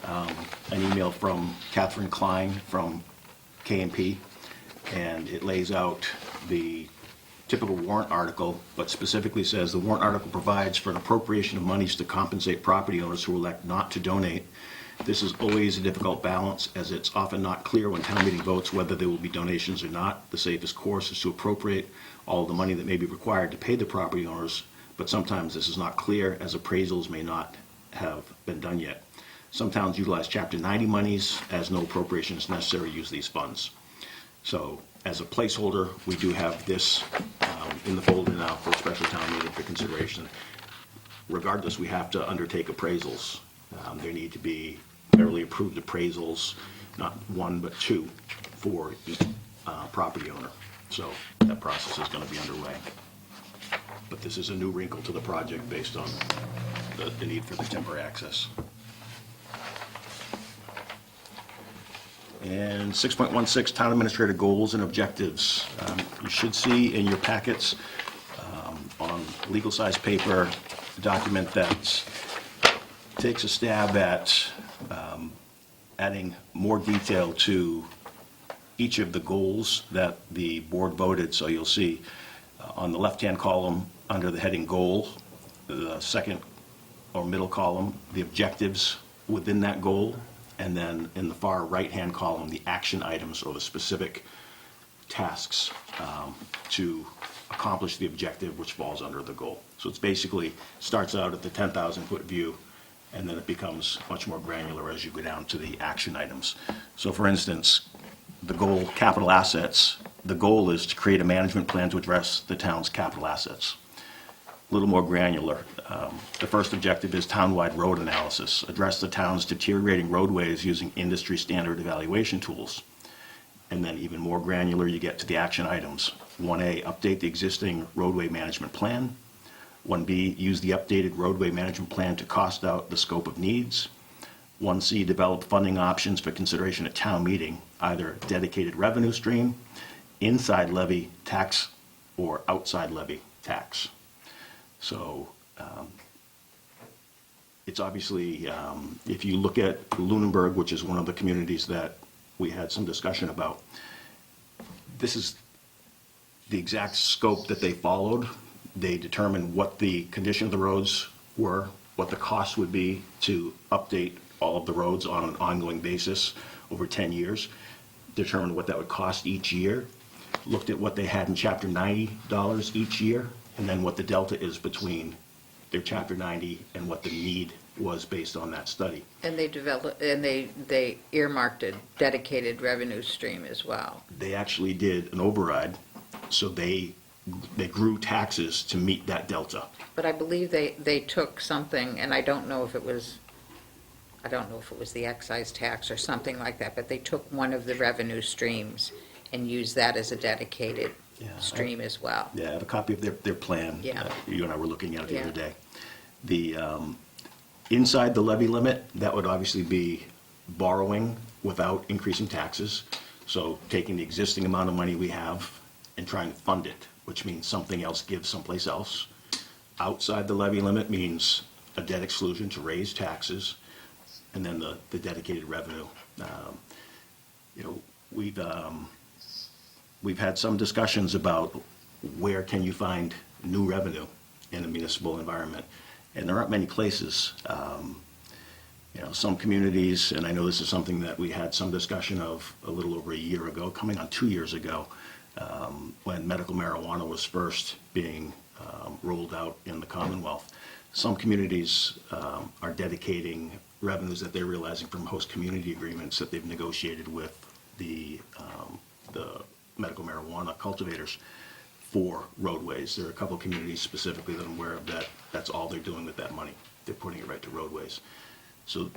Speaker 5: an email from Catherine Klein from K&P, and it lays out the typical warrant article, but specifically says the warrant article provides for an appropriation of monies to compensate property owners who elect not to donate. This is always a difficult balance, as it's often not clear when town meeting votes whether there will be donations or not. The safest course is to appropriate all the money that may be required to pay the property owners, but sometimes this is not clear, as appraisals may not have been done yet. Some towns utilize Chapter 90 monies, as no appropriation is necessary to use these funds. So as a placeholder, we do have this in the folder now for a special town meeting for consideration. Regardless, we have to undertake appraisals. There need to be federally approved appraisals, not one but two, for each property owner. So that process is going to be underway. But this is a new wrinkle to the project based on the need for the temporary access. And 6.16, town administrator goals and objectives. You should see in your packets on legal size paper a document that takes a stab at adding more detail to each of the goals that the board voted. So you'll see on the left-hand column under the heading goal, the second or middle column, the objectives within that goal, and then in the far right-hand column, the action items or the specific tasks to accomplish the objective which falls under the goal. So it's basically starts out at the 10,000-foot view, and then it becomes much more granular as you go down to the action items. So for instance, the goal, capital assets, the goal is to create a management plan to address the town's capital assets. A little more granular. The first objective is townwide road analysis. Address the town's deteriorating roadways using industry standard evaluation tools. And then even more granular, you get to the action items. 1A, update the existing roadway management plan. 1B, use the updated roadway management plan to cost out the scope of needs. 1C, develop funding options for consideration at town meeting, either dedicated revenue stream, inside levy tax, or outside levy tax. So it's obviously, if you look at Lunenburg, which is one of the communities that we had some discussion about, this is the exact scope that they followed. They determined what the condition of the roads were, what the cost would be to update all of the roads on an ongoing basis over 10 years, determined what that would cost each year, looked at what they had in Chapter 90 dollars each year, and then what the delta is between their Chapter 90 and what the need was based on that study.
Speaker 1: And they developed, and they earmarked a dedicated revenue stream as well.
Speaker 5: They actually did an override, so they grew taxes to meet that delta.
Speaker 1: But I believe they took something, and I don't know if it was the excise tax or something like that, but they took one of the revenue streams and used that as a dedicated stream as well.
Speaker 5: Yeah, I have a copy of their plan.
Speaker 1: Yeah.
Speaker 5: You and I were looking at it the
Speaker 1: Yeah.
Speaker 5: other day. The inside the levy limit, that would obviously be borrowing without increasing taxes. So taking the existing amount of money we have and trying to fund it, which means something else gives someplace else. Outside the levy limit means a debt exclusion to raise taxes, and then the dedicated revenue. We've had some discussions about where can you find new revenue in a municipal environment, and there aren't many places. Some communities, and I know this is something that we had some discussion of a little over a year ago, coming on 2 years ago, when medical marijuana was first being rolled out in the Commonwealth. Some communities are dedicating revenues that they're realizing from host community agreements that they've negotiated with the medical marijuana cultivators for roadways. There are a couple of communities specifically that I'm aware of that that's all they're doing with that money. They're putting it right to roadways. So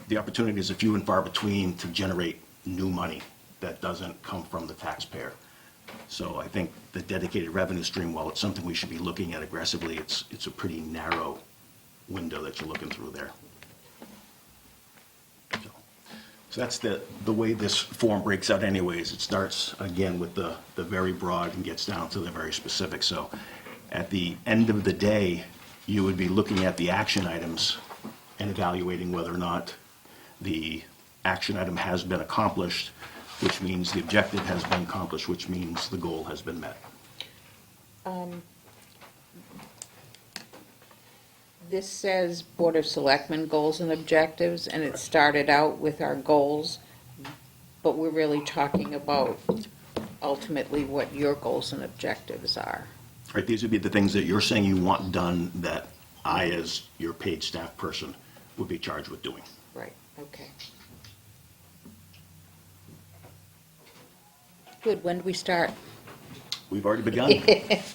Speaker 5: the opportunities are few and far between to generate new money that doesn't come from the taxpayer. So I think the dedicated revenue stream, while it's something we should be looking at aggressively, it's a pretty narrow window that you're looking through there. So that's the way this form breaks out anyways. It starts, again, with the very broad and gets down to the very specific. So at the end of the day, you would be looking at the action items and evaluating whether or not the action item has been accomplished, which means the objective has been accomplished, which means the goal has been met.
Speaker 1: This says Board of Selectmen goals and objectives, and it started out with our goals, but we're really talking about ultimately what your goals and objectives are.
Speaker 5: Right, these would be the things that you're saying you want done that I, as your paid staff person, would be charged with doing.
Speaker 1: Right, okay. Good, when do we start?
Speaker 5: We've already begun.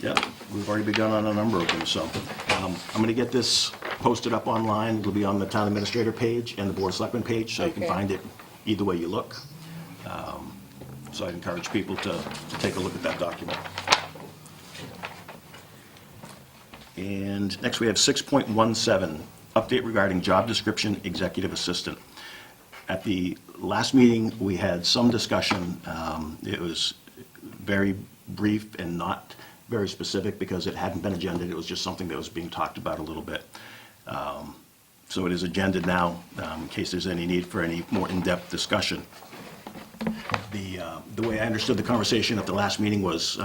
Speaker 5: Yeah, we've already begun on a number of them. So I'm going to get this posted up online. It'll be on the town administrator page and the board of selectmen page, so you can
Speaker 1: Okay.
Speaker 5: find it either way you look. So I encourage people to take a look at that document. And next we have 6.17, update regarding job description, executive assistant. At the last meeting, we had some discussion. It was very brief and not very specific because it hadn't been agended. It was just something that was being talked about a little bit. So it is agended now in case there's any need for any more in-depth discussion. The way I understood the conversation at the last meeting was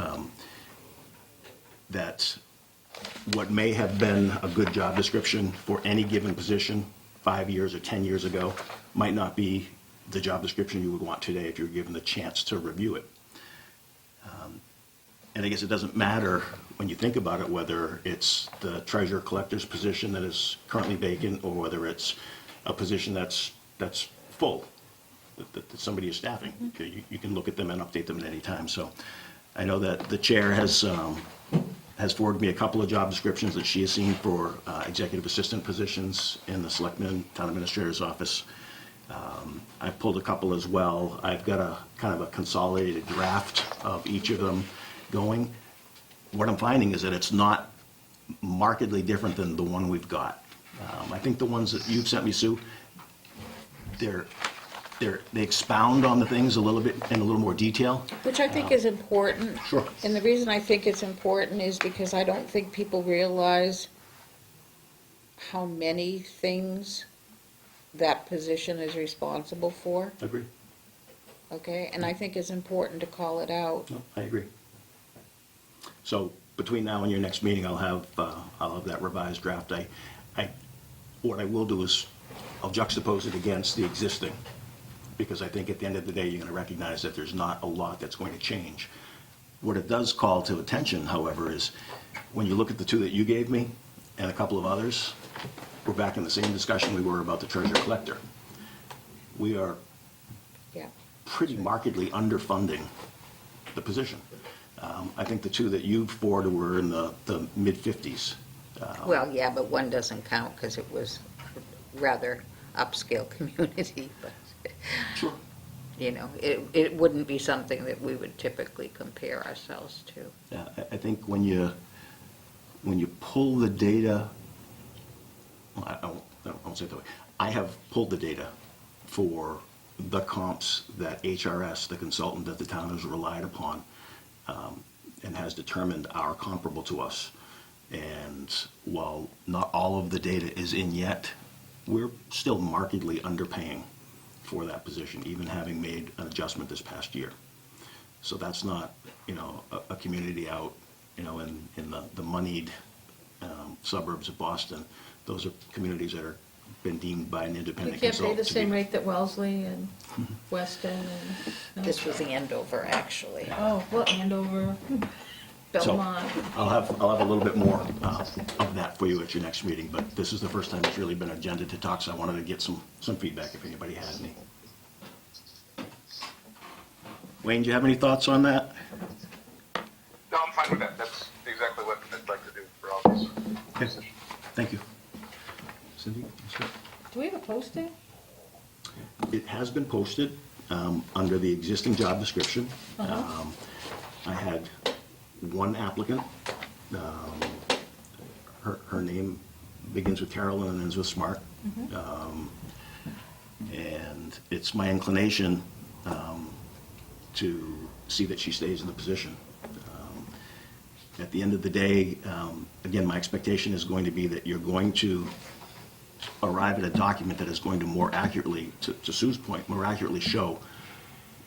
Speaker 5: that what may have been a good job description for any given position 5 years or 10 years ago might not be the job description you would want today if you were given the chance to review it. And I guess it doesn't matter when you think about it whether it's the treasurer collector's position that is currently vacant or whether it's a position that's full, that somebody is staffing. You can look at them and update them at any time. So I know that the chair has forwarded me a couple of job descriptions that she has seen for executive assistant positions in the Selectmen Town Administrator's office. I've pulled a couple as well. I've got a kind of a consolidated draft of each of them going. What I'm finding is that it's not markedly different than the one we've got. I think the ones that you've sent me, Sue, they expound on the things a little bit in a little more detail.
Speaker 1: Which I think is important.
Speaker 5: Sure.
Speaker 1: And the reason I think it's important is because I don't think people realize how many things that position is responsible for,
Speaker 5: Agree.
Speaker 1: okay? And I think it's important to call it out.
Speaker 5: No, I agree. So between now and your next meeting, I'll have that revised draft. What I will do is I'll juxtapose it against the existing, because I think at the end of the day, you're going to recognize that there's not a lot that's going to change. What it does call to attention, however, is when you look at the two that you gave me and a couple of others, we're back in the same discussion we were about the treasurer collector. We are
Speaker 1: Yeah.
Speaker 5: pretty markedly underfunding the position. I think the two that you forwarded were in the mid-50s.
Speaker 1: Well, yeah, but one doesn't count because it was rather upscale community, but,
Speaker 5: Sure.
Speaker 1: you know, it wouldn't be something that we would typically compare ourselves to.
Speaker 5: Yeah, I think when you pull the data, well, I won't say it that way. I have pulled the data for the comps that HRS, the consultant that the town has relied upon, and has determined are comparable to us. And while not all of the data is in yet, we're still markedly underpaying for that position, even having made an adjustment this past year. So that's not, a community out, in the moneyed suburbs of Boston. Those are communities that are been deemed by an
Speaker 2: We
Speaker 5: independent
Speaker 2: can't pay
Speaker 5: consultant
Speaker 2: the
Speaker 5: to
Speaker 2: same
Speaker 5: be.
Speaker 2: rate that Wellesley and Weston and...
Speaker 1: This was Andover, actually.
Speaker 2: Oh, well, Andover. Belmont.
Speaker 5: I'll have a little bit more of that for you at your next meeting, but this is the first time it's really been agendaed to talk, so I wanted to get some feedback if anybody had any. Wayne, do you have any thoughts on that?
Speaker 3: No, I'm fine with that. That's exactly what I'd like to do for all these.
Speaker 5: Okay, thank you. Cindy?
Speaker 2: Do we have a posting?
Speaker 5: It has been posted under the existing job description.
Speaker 2: Uh-huh.
Speaker 5: I had one applicant. Her name begins with Carolyn and ends with Smart. And it's my inclination to see that she stays in the position. At the end of the day, again, my expectation is going to be that you're going to arrive at a document that is going to more accurately, to Sue's point, more accurately show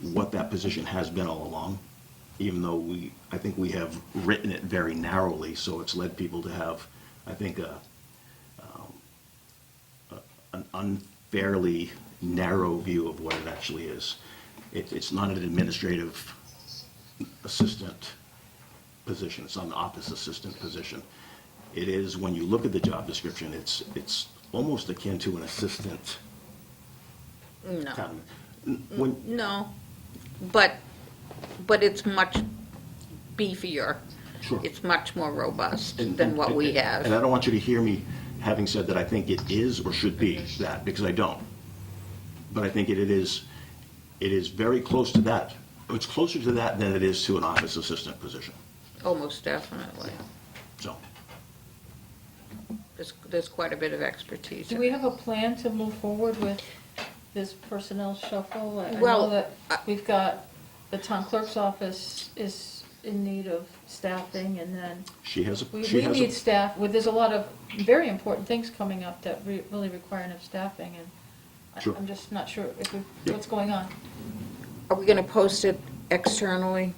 Speaker 5: what that position has been all along, even though I think we have written it very narrowly, so it's led people to have, I think, an unfairly narrow view of what it actually is. It's not an administrative assistant position, it's not an office assistant position. It is, when you look at the job description, it's almost akin to an assistant.
Speaker 7: No.
Speaker 5: town- When,
Speaker 7: No, but it's much beefier.
Speaker 5: Sure.
Speaker 7: It's much more robust
Speaker 5: And-
Speaker 7: than what we
Speaker 5: And I
Speaker 7: have.
Speaker 5: don't want you to hear me having said that I think it is or should be that, because I don't. But I think it is very close to that. It's closer to that than it is to an office assistant position.
Speaker 7: Almost definitely.
Speaker 5: So,
Speaker 7: There's quite a bit of expertise.
Speaker 2: Do we have a plan to move forward with this personnel shuffle? I
Speaker 7: Well,
Speaker 2: know that we've got, the town clerk's office is in need of staffing, and then
Speaker 5: she has
Speaker 2: we
Speaker 5: a.
Speaker 2: need staff. Well, there's a lot of very important things coming up that really require enough staffing, and
Speaker 5: Sure.
Speaker 2: I'm just not sure
Speaker 5: Yep.
Speaker 2: what's going on.
Speaker 7: Are we going to post it externally?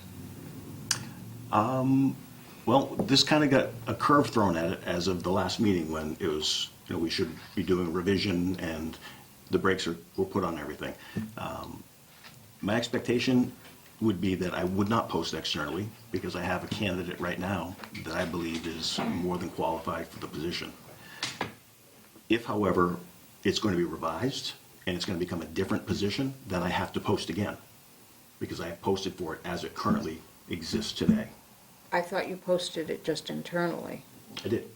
Speaker 5: Well, this kind of got a curve thrown at it as of the last meeting when it was, we should be doing revision and the brakes were put on everything. My expectation would be that I would not post externally because I have a candidate right now that I believe is more than qualified for the position. If, however, it's going to be revised and it's going to become a different position, then I have to post again because I have posted for it as it currently exists today.
Speaker 7: I thought you posted it just internally.
Speaker 5: I did.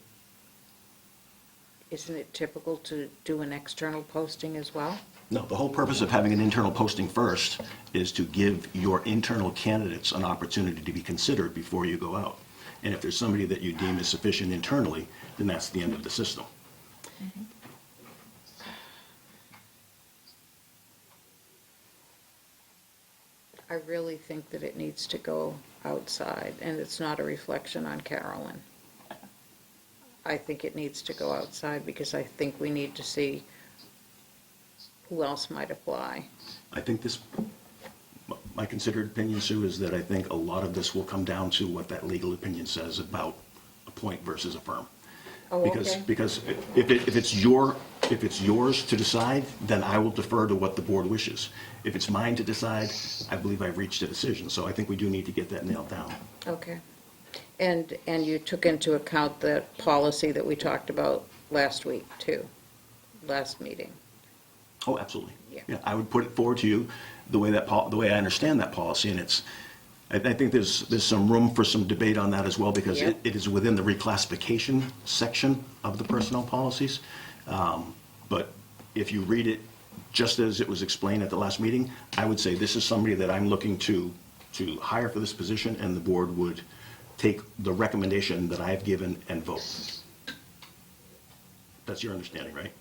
Speaker 7: Isn't it typical to do an external posting as well?
Speaker 5: No, the whole purpose of having an internal posting first is to give your internal candidates an opportunity to be considered before you go out. And if there's somebody that you deem is sufficient internally, then that's the end of the system.
Speaker 7: I really think that it needs to go outside, and it's not a reflection on Carolyn. I think it needs to go outside because I think we need to see who else might apply.
Speaker 5: I think my considered opinion, Sue, is that I think a lot of this will come down to what that legal opinion says about appoint versus affirm.
Speaker 7: Oh,
Speaker 5: Because,
Speaker 7: okay.
Speaker 5: because if it's yours to decide, then I will defer to what the board wishes. If it's mine to decide, I believe I've reached a decision, so I think we do need to get that nailed down.
Speaker 7: Okay. And you took into account the policy that we talked about last week, too, last meeting?
Speaker 5: Oh, absolutely.
Speaker 7: Yeah.
Speaker 5: I would put it forward to you the way I understand that policy, and I think there's some room for some debate on that as well, because
Speaker 7: Yep.
Speaker 5: it is within the reclassification section of the personnel policies. But if you read it just as it was explained at the last meeting, I would say this is somebody that I'm looking to hire for this position, and the board would take the recommendation that I have given and vote. That's your understanding, right?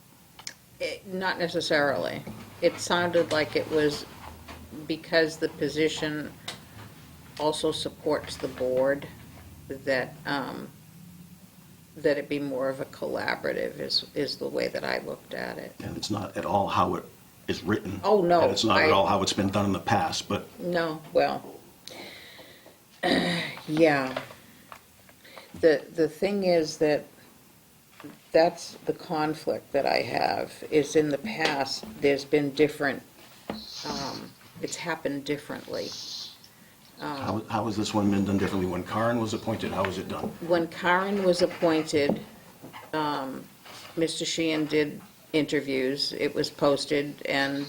Speaker 7: Not necessarily. It sounded like it was because the position also supports the board, that it be more of a collaborative is the way that I looked at it.
Speaker 5: And it's not at all how it is written.
Speaker 7: Oh, no,
Speaker 5: And it's not at
Speaker 7: I-
Speaker 5: all how it's been done in the past, but
Speaker 7: No, well, yeah. The thing is that's the conflict that I have, is in the past, there's been different, it's happened differently.
Speaker 5: How was this one been done differently? When Karen was appointed, how was it done?
Speaker 7: When Karen was appointed, Mr. Sheehan did interviews, it was posted, and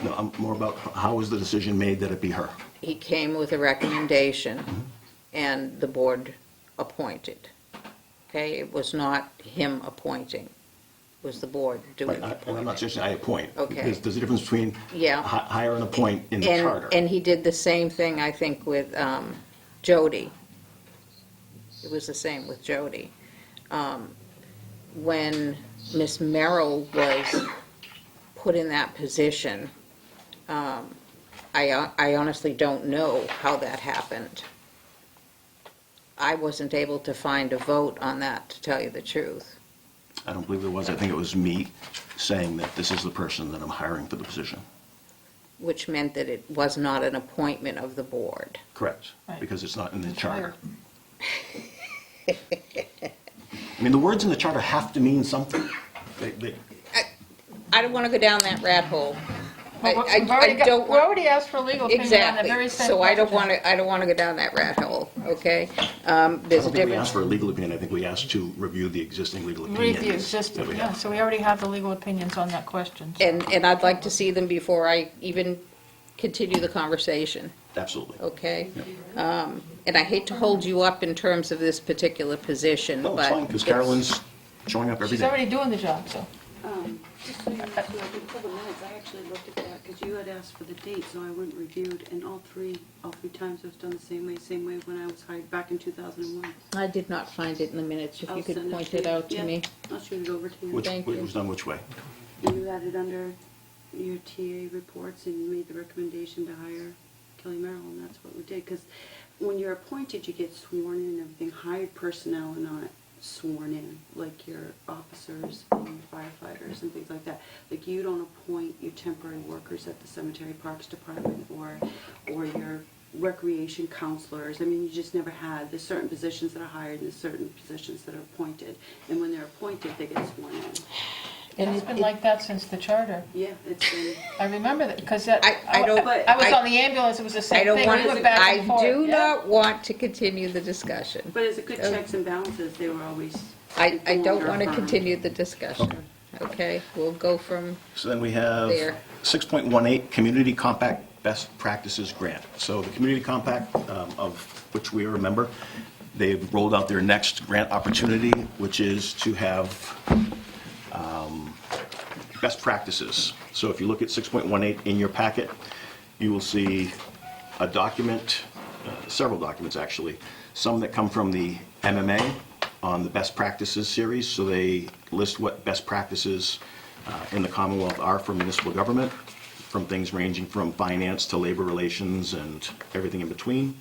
Speaker 5: No, I'm more about how was the decision made that it be her?
Speaker 7: he came with a recommendation, and the board appointed. Okay, it was not him appointing, it was the board doing the
Speaker 5: And I'm
Speaker 7: appointing.
Speaker 5: not suggesting I appoint.
Speaker 7: Okay.
Speaker 5: Because there's a difference between
Speaker 7: Yeah.
Speaker 5: hire and appoint in the
Speaker 7: And-
Speaker 5: charter.
Speaker 7: And he did the same thing, I think, with Jody. It was the same with Jody. When Miss Merrill was put in that position, I honestly don't know how that happened. I wasn't able to find a vote on that, to tell you the truth.
Speaker 5: I don't believe there was. I think it was me saying that this is the person that I'm hiring for the position.
Speaker 7: Which meant that it was not an appointment of the board.
Speaker 5: Correct.
Speaker 2: Right.
Speaker 5: Because it's not in the
Speaker 2: It's
Speaker 5: charter. I mean, the words in the charter have to mean something. They-
Speaker 7: I don't want to go down that rat hole.
Speaker 2: Well,
Speaker 7: I
Speaker 2: we've already
Speaker 7: don't
Speaker 2: we
Speaker 7: want-
Speaker 2: already asked for a legal opinion on the
Speaker 7: Exactly,
Speaker 2: very same
Speaker 7: so I don't
Speaker 2: question.
Speaker 7: want to go down that rat hole, okay?
Speaker 5: I
Speaker 7: There's a
Speaker 5: don't think we asked
Speaker 7: difference.
Speaker 5: for a legal opinion. I think we asked to review the existing legal opinions.
Speaker 2: Review existing,
Speaker 5: that we
Speaker 2: yeah,
Speaker 5: have.
Speaker 2: so we already have the legal opinions on that question. so-
Speaker 7: And I'd like to see them before I even continue the conversation,
Speaker 5: Absolutely.
Speaker 7: okay? And I hate to hold you up in terms of this particular position, but.
Speaker 5: No, it's fine, because Carolyn's showing up every
Speaker 2: She's
Speaker 5: day.
Speaker 2: already doing the job, so.
Speaker 8: Just so you know, too, I did pull the minutes, I actually looked at that, because you had asked for the date, so I went and reviewed, and all three times it was done the same way when I was hired back in 2001.
Speaker 7: I did not find it in the minutes, if
Speaker 8: I'll
Speaker 7: you could
Speaker 8: send
Speaker 7: point
Speaker 8: to
Speaker 7: it
Speaker 8: you.
Speaker 7: out to
Speaker 8: Yeah,
Speaker 7: me.
Speaker 8: I'll shoot it over to you.
Speaker 5: Which,
Speaker 7: Thank
Speaker 5: it
Speaker 7: you.
Speaker 5: was done which way?
Speaker 8: You had it under your TA reports, and you made the recommendation to hire Kelly Merrill, and that's what we did, because when you're appointed, you get sworn in and everything. Hired personnel are not sworn in, like your officers and firefighters and things like that. Like, you don't appoint your temporary workers at the Cemetery Parks Department or your recreation counselors. I mean, you just never had. There's certain positions that are hired and there's certain positions that are appointed. And when they're appointed, they get sworn in.
Speaker 2: And it's been like that since the charter.
Speaker 8: Yeah, it's been...
Speaker 2: I remember that, because that,
Speaker 7: I don't-
Speaker 2: I was on the ambulance, it was the
Speaker 7: I
Speaker 2: same
Speaker 7: don't
Speaker 2: thing,
Speaker 7: want
Speaker 2: we
Speaker 7: to,
Speaker 2: went back
Speaker 7: I
Speaker 2: and forth.
Speaker 7: do
Speaker 2: yeah.
Speaker 7: not want to continue the discussion.
Speaker 8: But as a good checks and balances, they were always...
Speaker 7: I don't want to
Speaker 8: affirmed.
Speaker 7: continue the discussion, okay? We'll go from,
Speaker 5: So then we have
Speaker 7: There.
Speaker 5: 6.18, Community Compact Best Practices Grant. So the Community Compact, of which we are a member, they've rolled out their next grant opportunity, which is to have best practices. So if you look at 6.18 in your packet, you will see a document, several documents actually, some that come from the MMA on the best practices series. So they list what best practices in the Commonwealth are for municipal government, from things ranging from finance to labor relations and everything in between.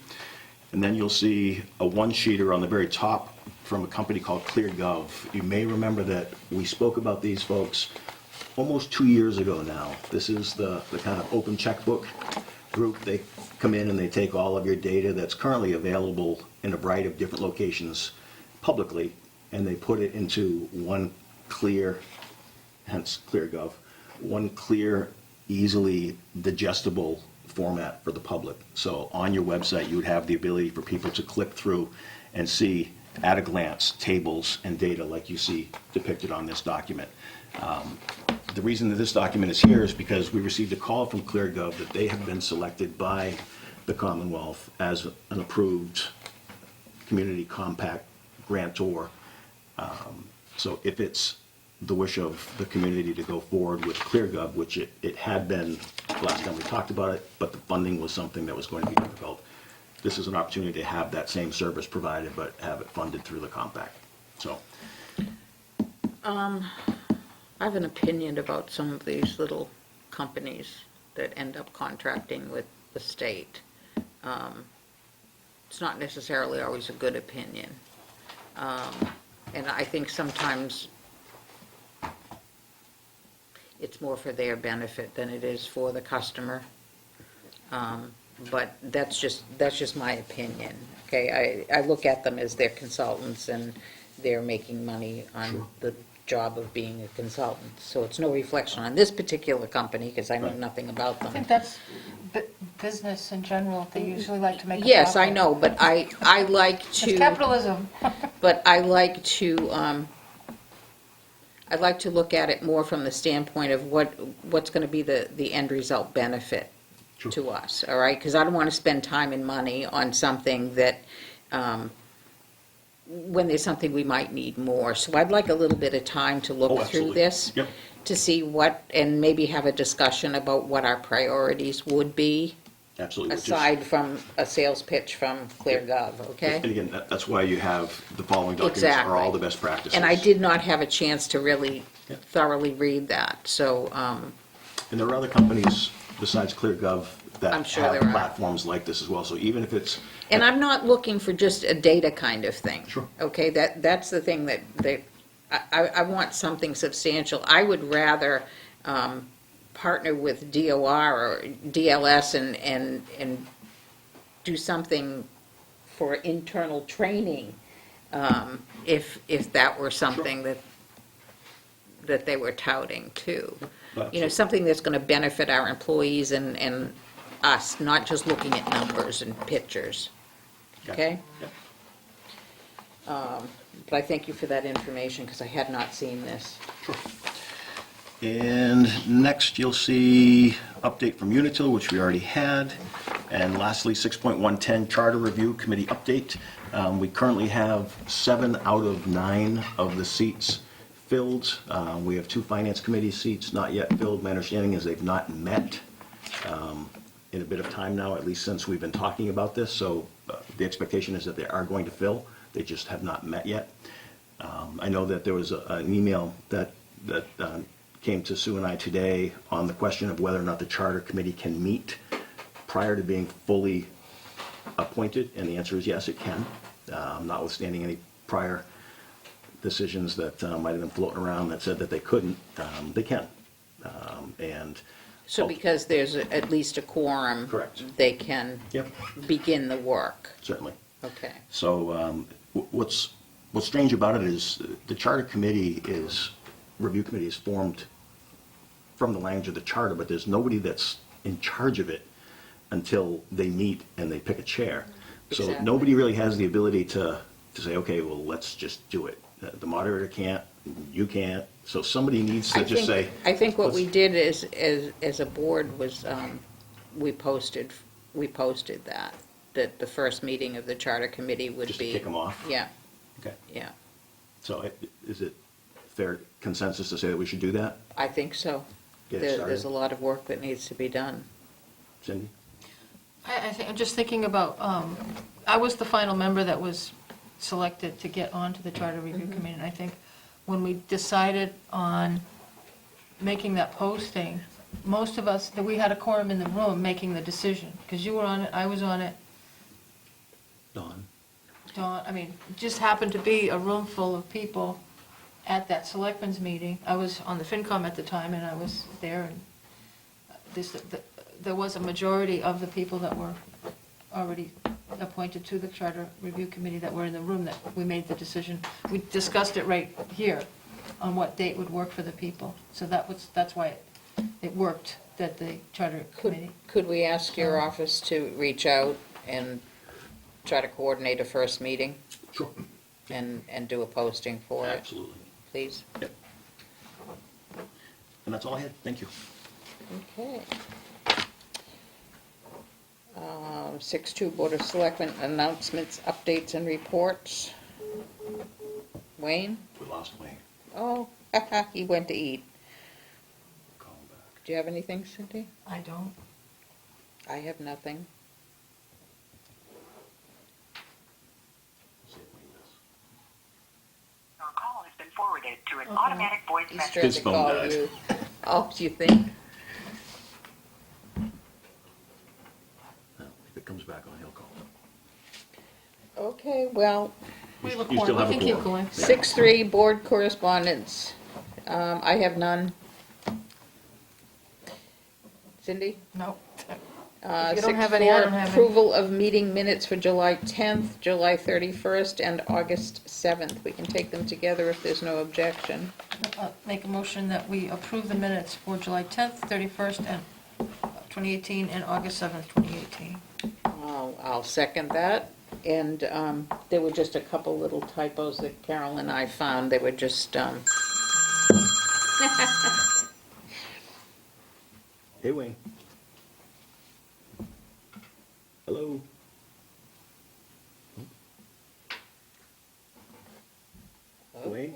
Speaker 5: And then you'll see a one-sheeter on the very top from a company called ClearGov. You may remember that we spoke about these folks almost 2 years ago now. This is the kind of open checkbook group. They come in and they take all of your data that's currently available in a variety of different locations publicly, and they put it into one clear, hence ClearGov, one clear, easily digestible format for the public. So on your website, you would have the ability for people to click through and see at a glance tables and data like you see depicted on this document. The reason that this document is here is because we received a call from ClearGov that they have been selected by the Commonwealth as an approved community compact grantor. So if it's the wish of the community to go forward with ClearGov, which it had been last time we talked about it, but the funding was something that was going to be difficult, this is an opportunity to have that same service provided, but have it funded through the compact. So,
Speaker 7: I have an opinion about some of these little companies that end up contracting with the state. It's not necessarily always a good opinion. And I think sometimes it's more for their benefit than it is for the customer. But that's just my opinion, okay? I look at them as their consultants, and they're making money on the job of being a consultant. So it's no reflection on this particular company, because I know nothing about
Speaker 2: I think
Speaker 7: them.
Speaker 2: that's business in general, they usually like to make a profit.
Speaker 1: Yes, I know, but I like
Speaker 2: It's
Speaker 1: to,
Speaker 2: capitalism.
Speaker 1: but I like to, I'd like to look at it more from the standpoint of what's going to be the end result benefit
Speaker 5: Sure.
Speaker 1: to us, all right? Because I don't want to spend time and money on something that, when there's something we might need more. So I'd like a little bit of time to
Speaker 5: Oh,
Speaker 1: look through
Speaker 5: absolutely.
Speaker 1: this.
Speaker 5: Yep.
Speaker 1: To see what, and maybe have a discussion about what our priorities would be,
Speaker 5: Absolutely. which is-
Speaker 1: aside from a sales pitch from ClearGov,
Speaker 5: And
Speaker 1: okay?
Speaker 5: again, that's why you have the following documents are all
Speaker 1: Exactly.
Speaker 5: the best practices.
Speaker 1: And I did not have a chance to really
Speaker 5: Yeah.
Speaker 1: thoroughly read that, so,
Speaker 5: And there are other companies besides ClearGov that
Speaker 1: I'm sure
Speaker 5: have
Speaker 1: there are.
Speaker 5: platforms like this as well. So even if it's,
Speaker 1: and I'm not looking for just a data kind of thing.
Speaker 5: Sure.
Speaker 1: Okay, that's the thing that I want something substantial. I would rather partner with DOR or DLS and do something for internal training, if that were something that they were touting too. You know, something that's gonna benefit our employees and us, not just looking at numbers and pictures, okay? But I thank you for that information, because I had not seen this.
Speaker 5: and next you'll see update from Unitil, which we already had. And lastly, 6.110 Charter Review Committee update. We currently have 7 out of 9 of the seats filled. We have 2 Finance Committee seats not yet filled. My understanding is they've not met in a bit of time now, at least since we've been talking about this. So the expectation is that they are going to fill. They just have not met yet. I know that there was an email that came to Sue and I today on the question of whether or not the Charter Committee can meet prior to being fully appointed, and the answer is yes, it can, notwithstanding any prior decisions that might have been floating around that said that they couldn't. They can. And
Speaker 1: So because there's at least a quorum.
Speaker 5: Correct.
Speaker 1: They can
Speaker 5: Yep.
Speaker 1: begin the work.
Speaker 5: certainly.
Speaker 1: Okay.
Speaker 5: So what's strange about it is the Charter Committee Review Committee is formed from the language of the charter, but there's nobody that's in charge of it until they meet and they pick a chair. So
Speaker 1: Exactly.
Speaker 5: nobody really has the ability to say, okay, well, let's just do it. The moderator can't, you can't, so somebody needs to just say.
Speaker 1: I think what we
Speaker 5: let's-
Speaker 1: did is, as a board was, we posted that the first meeting of the charter committee would be.
Speaker 5: Just to kick 'em off?
Speaker 1: Yeah,
Speaker 5: Okay,
Speaker 1: yeah,
Speaker 5: so is it fair consensus to say that we should do that?
Speaker 1: I think so.
Speaker 5: Get it
Speaker 1: There's
Speaker 5: started?
Speaker 1: a lot of work that needs to be done.
Speaker 5: Cindy?
Speaker 2: I'm just thinking about, I was the final member that was selected to get onto the Charter Review Committee, and I think when we decided on making that posting, most of us, that we had a quorum in the room making the decision, because you were on it, I was on it,
Speaker 5: Dawn?
Speaker 2: Dawn, I mean, it just happened to be a room full of people at that selectmen's meeting. I was on the FinCom at the time, and I was there, and there was a majority of the people that were already appointed to the Charter Review Committee that were in the room that we made the decision. We discussed it right here on what date would work for the people. So that's why it worked, that the Charter Committee.
Speaker 1: Could we ask your office to reach out and try to coordinate a first meeting
Speaker 5: Sure.
Speaker 1: and do a posting for it,
Speaker 5: Absolutely.
Speaker 1: please?
Speaker 5: Yep. And that's all I had. Thank you.
Speaker 1: Okay. 6.2 Board of Selectmen announcements, updates, and reports. Wayne?
Speaker 5: We lost Wayne.
Speaker 1: Oh, he went to eat.
Speaker 5: Call him back.
Speaker 1: Do you have anything, Cindy?
Speaker 2: I don't.
Speaker 1: I have nothing.
Speaker 5: See if Wayne does.
Speaker 15: Your call has been forwarded to an
Speaker 2: Okay.
Speaker 15: automatic voice
Speaker 1: He's
Speaker 15: message.
Speaker 1: trying
Speaker 5: His
Speaker 1: to
Speaker 5: phone
Speaker 1: call
Speaker 5: died.
Speaker 1: you. Oh, do you think?
Speaker 5: No, if it comes back on, he'll call.
Speaker 1: Okay, well,
Speaker 2: We have a
Speaker 5: You still
Speaker 2: quorum, we
Speaker 5: have a
Speaker 2: can keep
Speaker 5: quorum.
Speaker 2: going.
Speaker 1: 6.3 Board Correspondence. I have none. Cindy?
Speaker 2: No. If you don't have any,
Speaker 1: 6.4
Speaker 2: I don't have any.
Speaker 1: Approval of meeting minutes for July 10th, July 31st, and August 7th. We can take them together if there's no objection.
Speaker 2: Make a motion that we approve the minutes for July 10th, 31st, and 2018, and August 7th, 2018.
Speaker 1: I'll second that. And there were just a couple little typos that Carol and I found. They were just,
Speaker 5: Hey, Wayne. Hello? Wayne?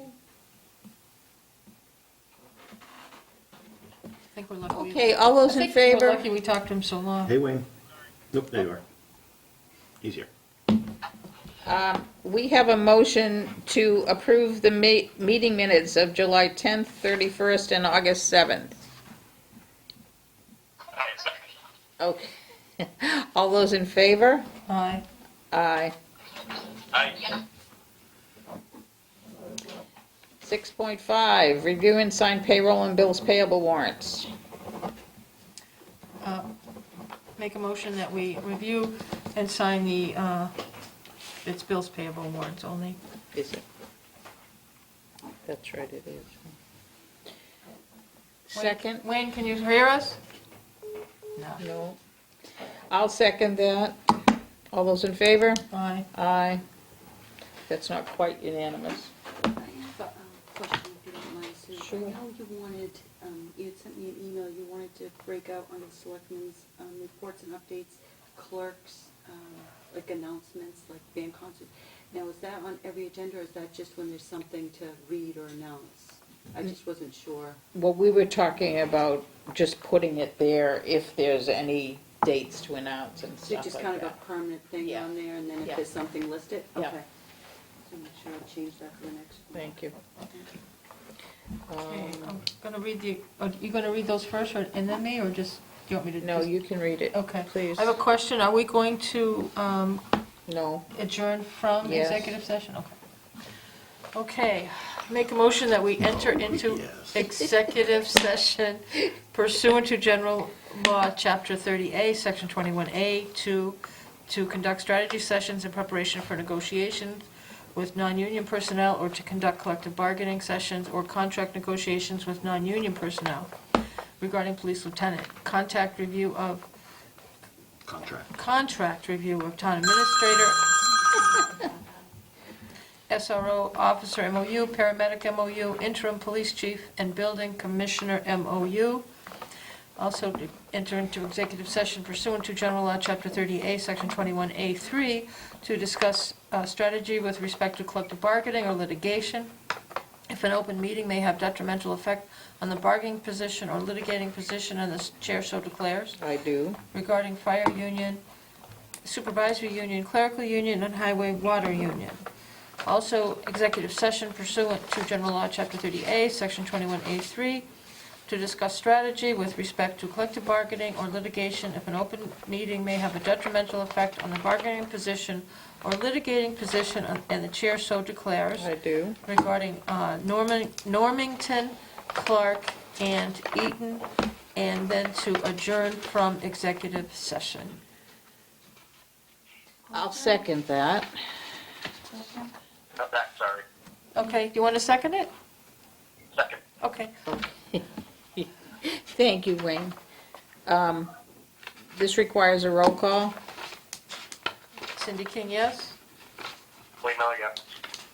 Speaker 2: I think we're lucky.
Speaker 1: okay, all those in
Speaker 2: We're
Speaker 1: favor?
Speaker 2: lucky we talked to him so long.
Speaker 5: Hey, Wayne. Nope, there you are. He's here.
Speaker 1: We have a motion to approve the meeting minutes of July 10th, 31st, and August 7th. Okay. All those in favor?
Speaker 2: Aye.
Speaker 1: Aye. 6.5, review and sign payroll and bills payable warrants.
Speaker 2: Make a motion that we review and sign the, it's bills payable warrants only.
Speaker 1: Is it? That's right, it is. Second?
Speaker 2: Wayne, can you hear us? No.
Speaker 1: No. I'll second that. All those in favor?
Speaker 2: Aye.
Speaker 1: Aye. That's not quite unanimous.
Speaker 8: I have a question, if you don't mind, Sue.
Speaker 1: Sure.
Speaker 8: I know you wanted, you had sent me an email, you wanted to break out under the selectmen's reports and updates, clerks, like announcements, like band concert. Now, is that on every agenda, or is that just when there's something to read or announce? I just wasn't sure.
Speaker 1: Well, we were talking about just putting it there if there's any dates to announce and
Speaker 8: So
Speaker 1: stuff
Speaker 8: just
Speaker 1: like
Speaker 8: kind of a
Speaker 1: that.
Speaker 8: permanent thing
Speaker 1: Yeah.
Speaker 8: on there, and then if
Speaker 1: Yeah.
Speaker 8: there's something listed?
Speaker 1: Yeah.
Speaker 8: Okay. So make sure I'll change that for the next one.
Speaker 1: Thank you.
Speaker 2: Okay, I'm gonna read the, are you gonna read those first, and then me, or just, do you want me to?
Speaker 1: No,
Speaker 2: just-
Speaker 1: you can read it.
Speaker 2: Okay.
Speaker 1: Please.
Speaker 2: I have a question. Are we going to
Speaker 1: No.
Speaker 2: adjourn from
Speaker 1: Yes.
Speaker 2: executive session? Okay. Okay, make a motion that we enter into
Speaker 5: Yes.
Speaker 2: executive session pursuant to General Law, Chapter 30A, Section 21A, to conduct strategy sessions in preparation for negotiations with non-union personnel, or to conduct collective bargaining sessions or contract negotiations with non-union personnel regarding police lieutenant, contract review of town administrator, SRO officer MOU, paramedic MOU, interim police chief, and building commissioner MOU. Also to enter into executive session pursuant to General Law, Chapter 30A, Section 21A3, to discuss strategy with respect to collective bargaining or litigation. If an open meeting may have detrimental effect on the bargaining position or litigating position, and the chair so declares,
Speaker 1: I do.
Speaker 2: regarding fire union, supervisory union, clerical union, and highway water union. Also, executive session pursuant to General Law, Chapter 30A, Section 21A3, to discuss strategy with respect to collective bargaining or litigation if an open meeting may have a detrimental effect on the bargaining position or litigating position, and the chair so declares,
Speaker 1: I do.
Speaker 2: regarding Normington, Clark, and Eaton, and then to adjourn from executive session.
Speaker 1: I'll second that.
Speaker 3: Not that, sorry.
Speaker 2: Okay, do you want to second it?
Speaker 3: Second.
Speaker 2: Okay.
Speaker 1: Thank you, Wayne. This requires a roll call.
Speaker 2: Cindy King, yes?
Speaker 3: Wayne Miller, yeah.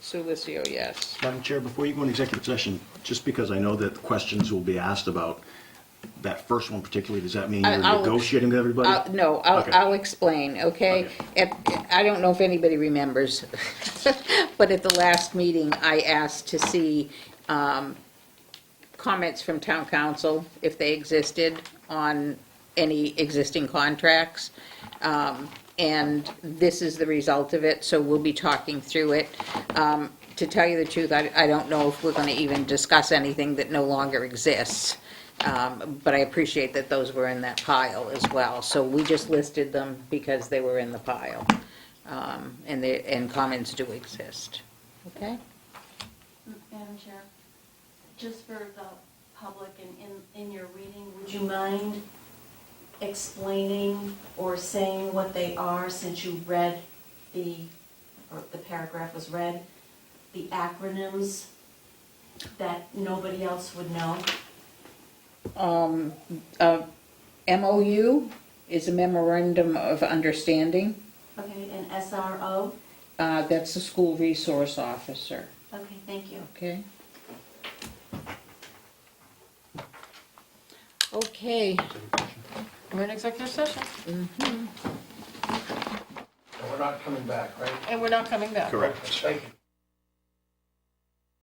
Speaker 1: Sue Lucio, yes.
Speaker 5: Madam Chair, before you go into executive session, just because I know that questions will be asked about that first one particularly, does that mean you're
Speaker 1: I'll-
Speaker 5: negotiating with everybody?
Speaker 1: No,
Speaker 5: Okay.
Speaker 1: I'll explain, okay? I don't know if anybody remembers, but at the last meeting, I asked to see comments from town council, if they existed, on any existing contracts. And this is the result of it, so we'll be talking through it. To tell you the truth, I don't know if we're going to even discuss anything that no longer exists. But I appreciate that those were in that pile as well. So we just listed them because they were in the pile. And comments do exist. Okay?
Speaker 8: Madam Chair, just for the public and in your reading, would you mind explaining or saying what they are, since you read or the paragraph was read, the acronyms that nobody else would know?
Speaker 1: MOU is a memorandum of understanding.
Speaker 8: Okay, and SRO?
Speaker 1: That's the school resource officer,
Speaker 8: Okay, thank you.
Speaker 1: okay? Okay.
Speaker 2: We're in executive session,
Speaker 14: And we're not coming back, right?
Speaker 2: and we're not coming back.
Speaker 5: Correct.
Speaker 14: Thank you.